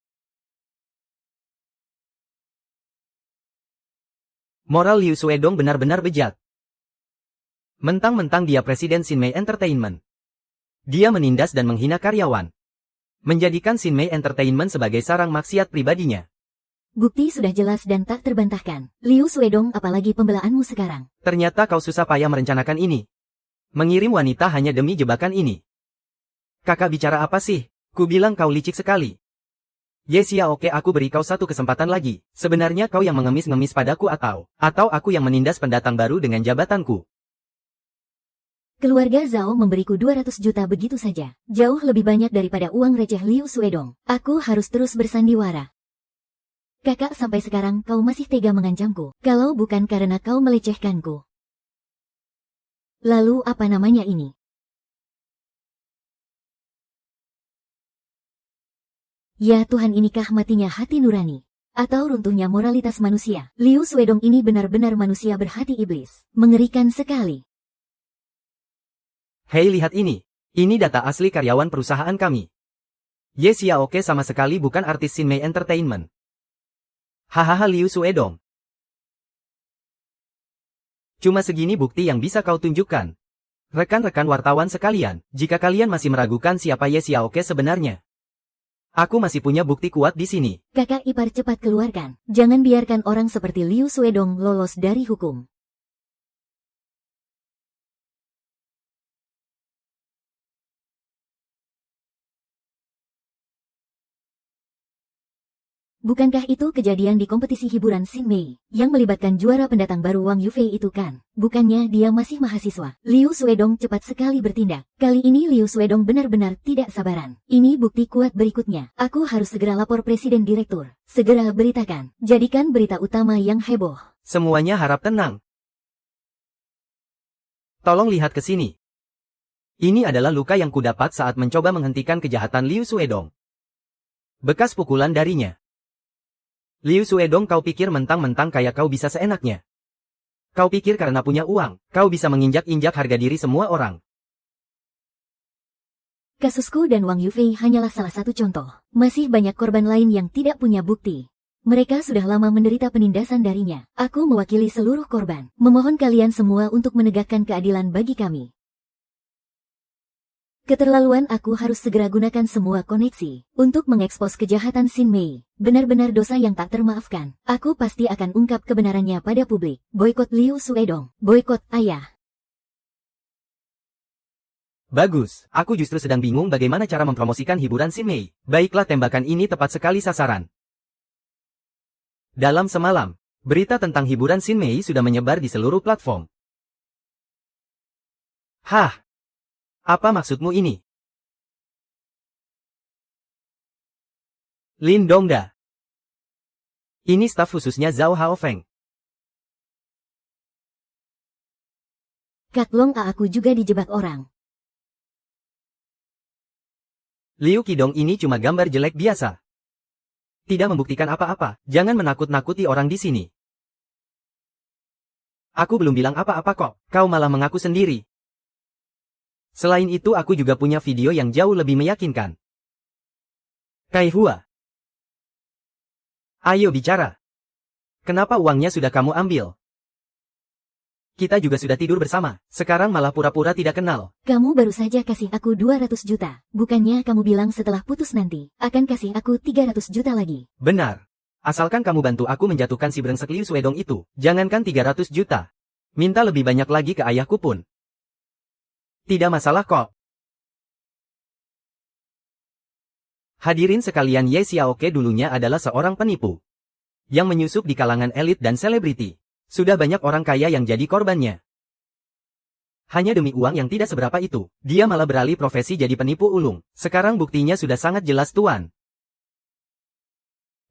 [SPEAKER 2] Moral Liu Suedong benar-benar bejat. Mentang-mentang dia presiden Xinmei Entertainment. Dia menindas dan menghina karyawan. Menjadikan Xinmei Entertainment sebagai sarang maksiat pribadinya.
[SPEAKER 1] Bukti sudah jelas dan tak terbantahkan. Liu Suedong, apalagi pembelaanmu sekarang?
[SPEAKER 2] Ternyata kau susah payah merencanakan ini. Mengirim wanita hanya demi jebakan ini. Kakak bicara apa sih? Ku bilang kau licik sekali. Ye Xiaoke, aku beri kau satu kesempatan lagi. Sebenarnya kau yang mengemis-ngemis padaku atau aku yang menindas pendatang baru dengan jabatanku.
[SPEAKER 1] Keluarga Zhao memberiku 200 juta begitu saja. Jauh lebih banyak daripada uang receh Liu Suedong. Aku harus terus bersandiwara. Kakak, sampai sekarang kau masih tega mengancamku. Kalau bukan karena kau melecehkanku. Lalu apa namanya ini? Ya Tuhan, inikah matinya hati nurani? Atau runtuhnya moralitas manusia? Liu Suedong ini benar-benar manusia berhati iblis. Mengerikan sekali.
[SPEAKER 2] Hei, lihat ini. Ini data asli karyawan perusahaan kami. Ye Xiaoke sama sekali bukan artis Xinmei Entertainment. Hahaha, Liu Suedong. Cuma segini bukti yang bisa kau tunjukkan. Rekan-rekan wartawan sekalian, jika kalian masih meragukan siapa Ye Xiaoke sebenarnya, aku masih punya bukti kuat di sini.
[SPEAKER 1] Kakak ipar, cepat keluarkan. Jangan biarkan orang seperti Liu Suedong lolos dari hukum. Bukankah itu kejadian di kompetisi hiburan Xinmei, yang melibatkan juara pendatang baru Wang Yufei itu kan? Bukannya dia masih mahasiswa? Liu Suedong cepat sekali bertindak. Kali ini Liu Suedong benar-benar tidak sabaran. Ini bukti kuat berikutnya. Aku harus segera lapor presiden direktur. Segera beritakan. Jadikan berita utama yang heboh.
[SPEAKER 2] Semuanya harap tenang. Tolong lihat ke sini. Ini adalah luka yang kudapat saat mencoba menghentikan kejahatan Liu Suedong. Bekas pukulan darinya. Liu Suedong, kau pikir mentang-mentang kayak kau bisa seenaknya? Kau pikir karena punya uang, kau bisa menginjak-injak harga diri semua orang?
[SPEAKER 1] Kasusku dan Wang Yufei hanyalah salah satu contoh. Masih banyak korban lain yang tidak punya bukti. Mereka sudah lama menderita penindasan darinya. Aku mewakili seluruh korban. Memohon kalian semua untuk menegakkan keadilan bagi kami. Keterlaluan, aku harus segera gunakan semua koneksi untuk mengekspos kejahatan Xinmei. Benar-benar dosa yang tak termaafkan. Aku pasti akan ungkap kebenarannya pada publik. Boikot Liu Suedong. Boikot, ayah.
[SPEAKER 2] Bagus, aku justru sedang bingung bagaimana cara mempromosikan hiburan Xinmei. Baiklah, tembakan ini tepat sekali sasaran. Dalam semalam, berita tentang hiburan Xin Mei sudah menyebar di seluruh platform. Hah? Apa maksudmu ini? Lin Dongda. Ini staf khususnya Zhao Haofeng.
[SPEAKER 1] Kak Long aku juga dijebak orang.
[SPEAKER 2] Liu Qidong ini cuma gambar jelek biasa. Tidak membuktikan apa-apa, jangan menakut-nakuti orang di sini. Aku belum bilang apa-apa kok, kau malah mengaku sendiri. Selain itu aku juga punya video yang jauh lebih meyakinkan. Kai Hua. Ayo bicara. Kenapa uangnya sudah kamu ambil? Kita juga sudah tidur bersama, sekarang malah pura-pura tidak kenal.
[SPEAKER 1] Kamu baru saja kasih aku 200 juta. Bukannya kamu bilang setelah putus nanti, akan kasih aku 300 juta lagi.
[SPEAKER 2] Benar. Asalkan kamu bantu aku menjatuhkan si brengsek Liu Suedong itu, jangankan 300 juta. Minta lebih banyak lagi ke ayahku pun. Tidak masalah kok. Hadirin sekalian, Ye Xiaoke dulunya adalah seorang penipu. Yang menyusup di kalangan elit dan selebriti. Sudah banyak orang kaya yang jadi korbannya. Hanya demi uang yang tidak seberapa itu, dia malah beralih profesi jadi penipu ulung. Sekarang buktinya sudah sangat jelas tuan.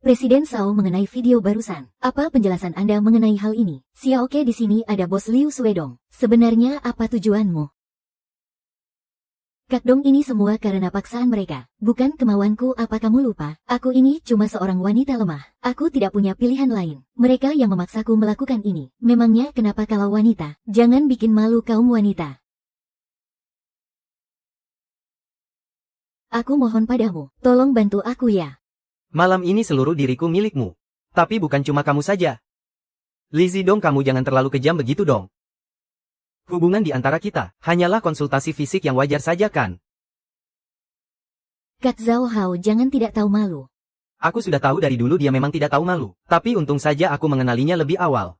[SPEAKER 1] Presiden Shao mengenai video barusan. Apa penjelasan Anda mengenai hal ini? Xiaoke di sini ada bos Liu Suedong. Sebenarnya apa tujuanmu? Kak Dong, ini semua karena paksaan mereka. Bukan kemauanku, apa kamu lupa? Aku ini cuma seorang wanita lemah. Aku tidak punya pilihan lain. Mereka yang memaksaku melakukan ini. Memangnya kenapa kalau wanita? Jangan bikin malu kaum wanita. Aku mohon padamu, tolong bantu aku ya.
[SPEAKER 2] Malam ini seluruh diriku milikmu. Tapi bukan cuma kamu saja. Li Zidong, kamu jangan terlalu kejam begitu dong. Hubungan di antara kita hanyalah konsultasi fisik yang wajar saja kan?
[SPEAKER 1] Kak Zhao Hao, jangan tidak tahu malu.
[SPEAKER 2] Aku sudah tahu dari dulu dia memang tidak tahu malu. Tapi untung saja aku mengenalinya lebih awal.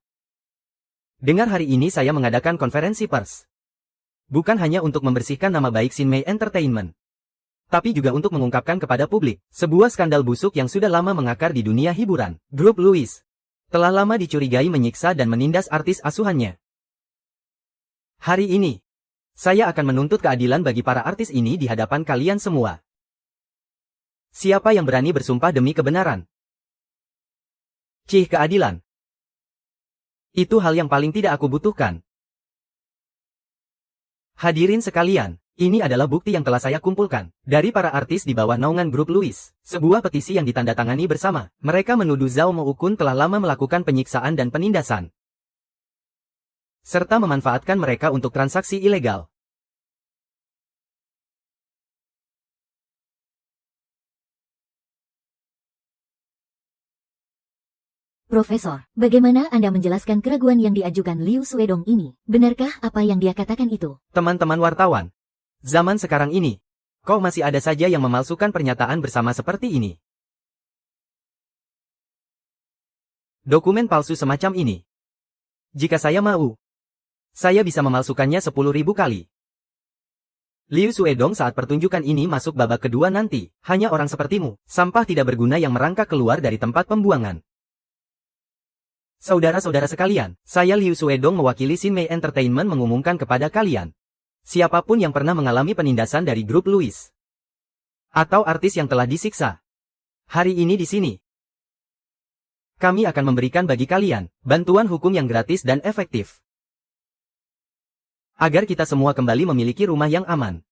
[SPEAKER 2] Dengar, hari ini saya mengadakan konferensi pers. Bukan hanya untuk membersihkan nama baik Xin Mei Entertainment. Tapi juga untuk mengungkapkan kepada publik sebuah skandal busuk yang sudah lama mengakar di dunia hiburan. Grup Louis telah lama dicurigai menyiksa dan menindas artis asuhannya. Hari ini, saya akan menuntut keadilan bagi para artis ini di hadapan kalian semua. Siapa yang berani bersumpah demi kebenaran? Cih, keadilan. Itu hal yang paling tidak aku butuhkan. Hadirin sekalian, ini adalah bukti yang telah saya kumpulkan dari para artis di bawah naungan grup Louis. Sebuah petisi yang ditandatangani bersama. Mereka menuduh Zhao Moukun telah lama melakukan penyiksaan dan penindasan, serta memanfaatkan mereka untuk transaksi ilegal.
[SPEAKER 1] Profesor, bagaimana Anda menjelaskan keraguan yang diajukan Liu Suedong ini? Benarkah apa yang dia katakan itu?
[SPEAKER 2] Teman-teman wartawan, zaman sekarang ini, kok masih ada saja yang memalsukan pernyataan bersama seperti ini? Dokumen palsu semacam ini. Jika saya mau, saya bisa memalsukannya 10.000 kali. Liu Suedong saat pertunjukan ini masuk babak kedua nanti, hanya orang sepertimu, sampah tidak berguna yang merangkak keluar dari tempat pembuangan. Saudara-saudara sekalian, saya Liu Suedong mewakili Xin Mei Entertainment mengumumkan kepada kalian. Siapapun yang pernah mengalami penindasan dari grup Louis, atau artis yang telah disiksa, hari ini di sini, kami akan memberikan bagi kalian bantuan hukum yang gratis dan efektif. Agar kita semua kembali memiliki rumah yang aman.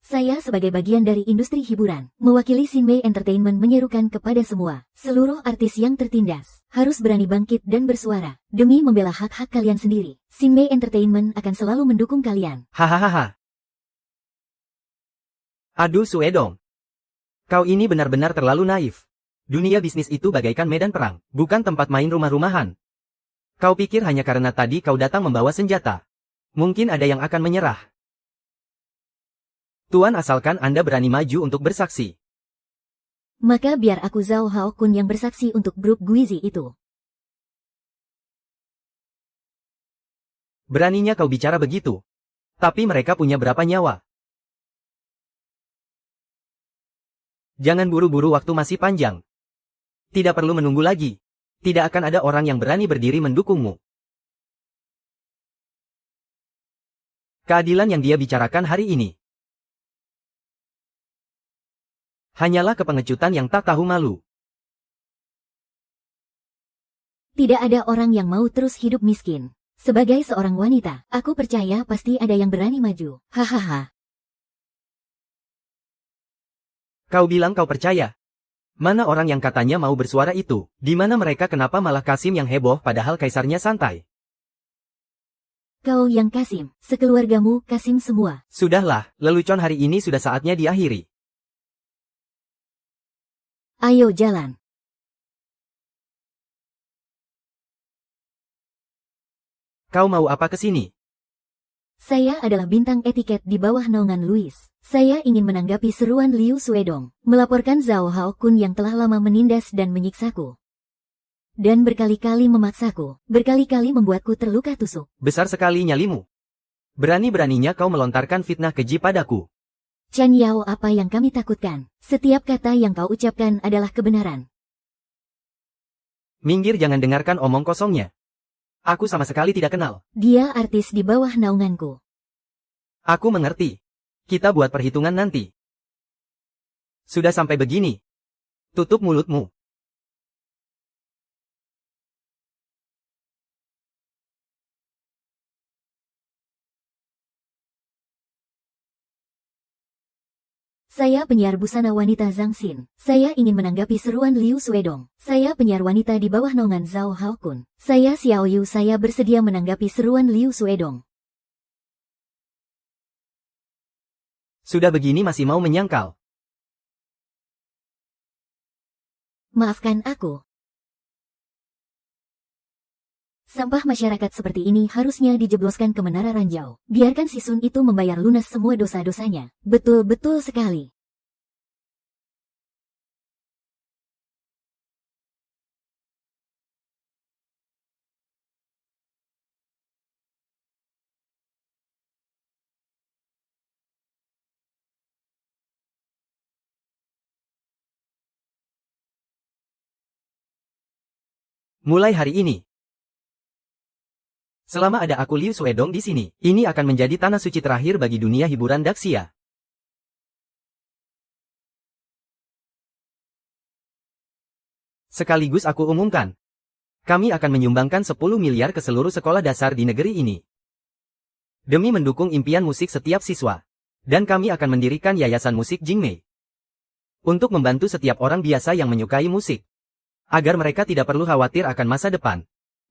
[SPEAKER 1] Saya sebagai bagian dari industri hiburan, mewakili Xin Mei Entertainment menyerukan kepada semua, seluruh artis yang tertindas, harus berani bangkit dan bersuara, demi membela hak-hak kalian sendiri. Xin Mei Entertainment akan selalu mendukung kalian.
[SPEAKER 2] Hahaha. Aduh Suedong. Kau ini benar-benar terlalu naif. Dunia bisnis itu bagaikan medan perang, bukan tempat main rumah-rumahan. Kau pikir hanya karena tadi kau datang membawa senjata, mungkin ada yang akan menyerah? Tuan, asalkan Anda berani maju untuk bersaksi.
[SPEAKER 1] Maka biar aku Zhao Hao Kun yang bersaksi untuk grup Guizi itu.
[SPEAKER 2] Beraninya kau bicara begitu. Tapi mereka punya berapa nyawa? Jangan buru-buru, waktu masih panjang. Tidak perlu menunggu lagi. Tidak akan ada orang yang berani berdiri mendukungmu. Keadilan yang dia bicarakan hari ini hanyalah kepengecutan yang tak tahu malu.
[SPEAKER 1] Tidak ada orang yang mau terus hidup miskin. Sebagai seorang wanita, aku percaya pasti ada yang berani maju. Hahaha.
[SPEAKER 2] Kau bilang kau percaya? Mana orang yang katanya mau bersuara itu? Di mana mereka? Kenapa malah Kasim yang heboh padahal kaisarnya santai?
[SPEAKER 1] Kau yang Kasim, sekeluargamu Kasim semua.
[SPEAKER 2] Sudahlah, lelucon hari ini sudah saatnya diakhiri.
[SPEAKER 1] Ayo jalan.
[SPEAKER 2] Kau mau apa ke sini?
[SPEAKER 1] Saya adalah bintang etiket di bawah naungan Louis. Saya ingin menanggapi seruan Liu Suedong, melaporkan Zhao Haokun yang telah lama menindas dan menyiksaku. Dan berkali-kali memaksaku, berkali-kali membuatku terluka tusuk.
[SPEAKER 2] Besar sekali nyalimu. Berani-beraninya kau melontarkan fitnah keji padaku.
[SPEAKER 1] Chan Yao, apa yang kami takutkan? Setiap kata yang kau ucapkan adalah kebenaran.
[SPEAKER 2] Minggir, jangan dengarkan omong kosongnya. Aku sama sekali tidak kenal.
[SPEAKER 1] Dia artis di bawah naunganku.
[SPEAKER 2] Aku mengerti. Kita buat perhitungan nanti. Sudah sampai begini. Tutup mulutmu.
[SPEAKER 1] Saya penyiar busana wanita Zhang Xin. Saya ingin menanggapi seruan Liu Suedong. Saya penyiar wanita di bawah naungan Zhao Haokun. Saya Xiao Yu. Saya bersedia menanggapi seruan Liu Suedong.
[SPEAKER 2] Sudah begini masih mau menyangkal.
[SPEAKER 1] Maafkan aku. Sampah masyarakat seperti ini harusnya dijebloskan ke Menara Ranjau. Biarkan si Sun itu membayar lunas semua dosa-dosanya. Betul-betul sekali.
[SPEAKER 2] Mulai hari ini. Selama ada aku Liu Suedong di sini, ini akan menjadi tanah suci terakhir bagi dunia hiburan Daxia. Sekaligus aku umumkan, kami akan menyumbangkan 10 miliar ke seluruh sekolah dasar di negeri ini. Demi mendukung impian musik setiap siswa. Dan kami akan mendirikan yayasan musik Jingmei. Untuk membantu setiap orang biasa yang menyukai musik. Agar mereka tidak perlu khawatir akan masa depan.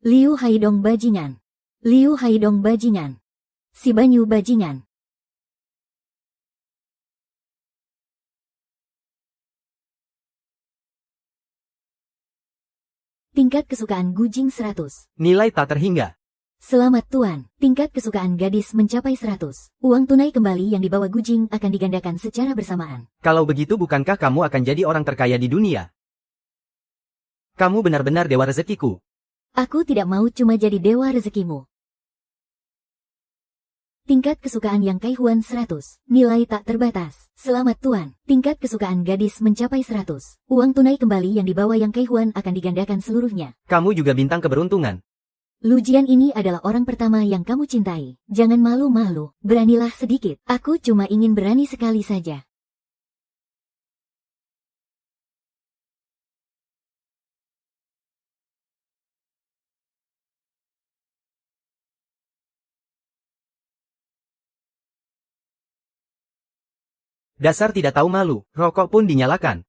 [SPEAKER 1] Liu Haidong bajingan. Liu Haidong bajingan. Si Banyu bajingan. Tingkat kesukaan Gujing 100.
[SPEAKER 2] Nilai tak terhingga.
[SPEAKER 1] Selamat Tuan, tingkat kesukaan gadis mencapai 100. Uang tunai kembali yang dibawa Gujing akan digandakan secara bersamaan.
[SPEAKER 2] Kalau begitu bukankah kamu akan jadi orang terkaya di dunia? Kamu benar-benar dewa rezekiku.
[SPEAKER 1] Aku tidak mau cuma jadi dewa rezekimu. Tingkat kesukaan Yang Kaihuan 100. Nilai tak terbatas. Selamat Tuan, tingkat kesukaan gadis mencapai 100. Uang tunai kembali yang dibawa Yang Kaihuan akan digandakan seluruhnya.
[SPEAKER 2] Kamu juga bintang keberuntungan.
[SPEAKER 1] Lu Jian ini adalah orang pertama yang kamu cintai. Jangan malu-malu, beranilah sedikit. Aku cuma ingin berani sekali saja.
[SPEAKER 2] Dasar tidak tahu malu, rokok pun dinyalakan.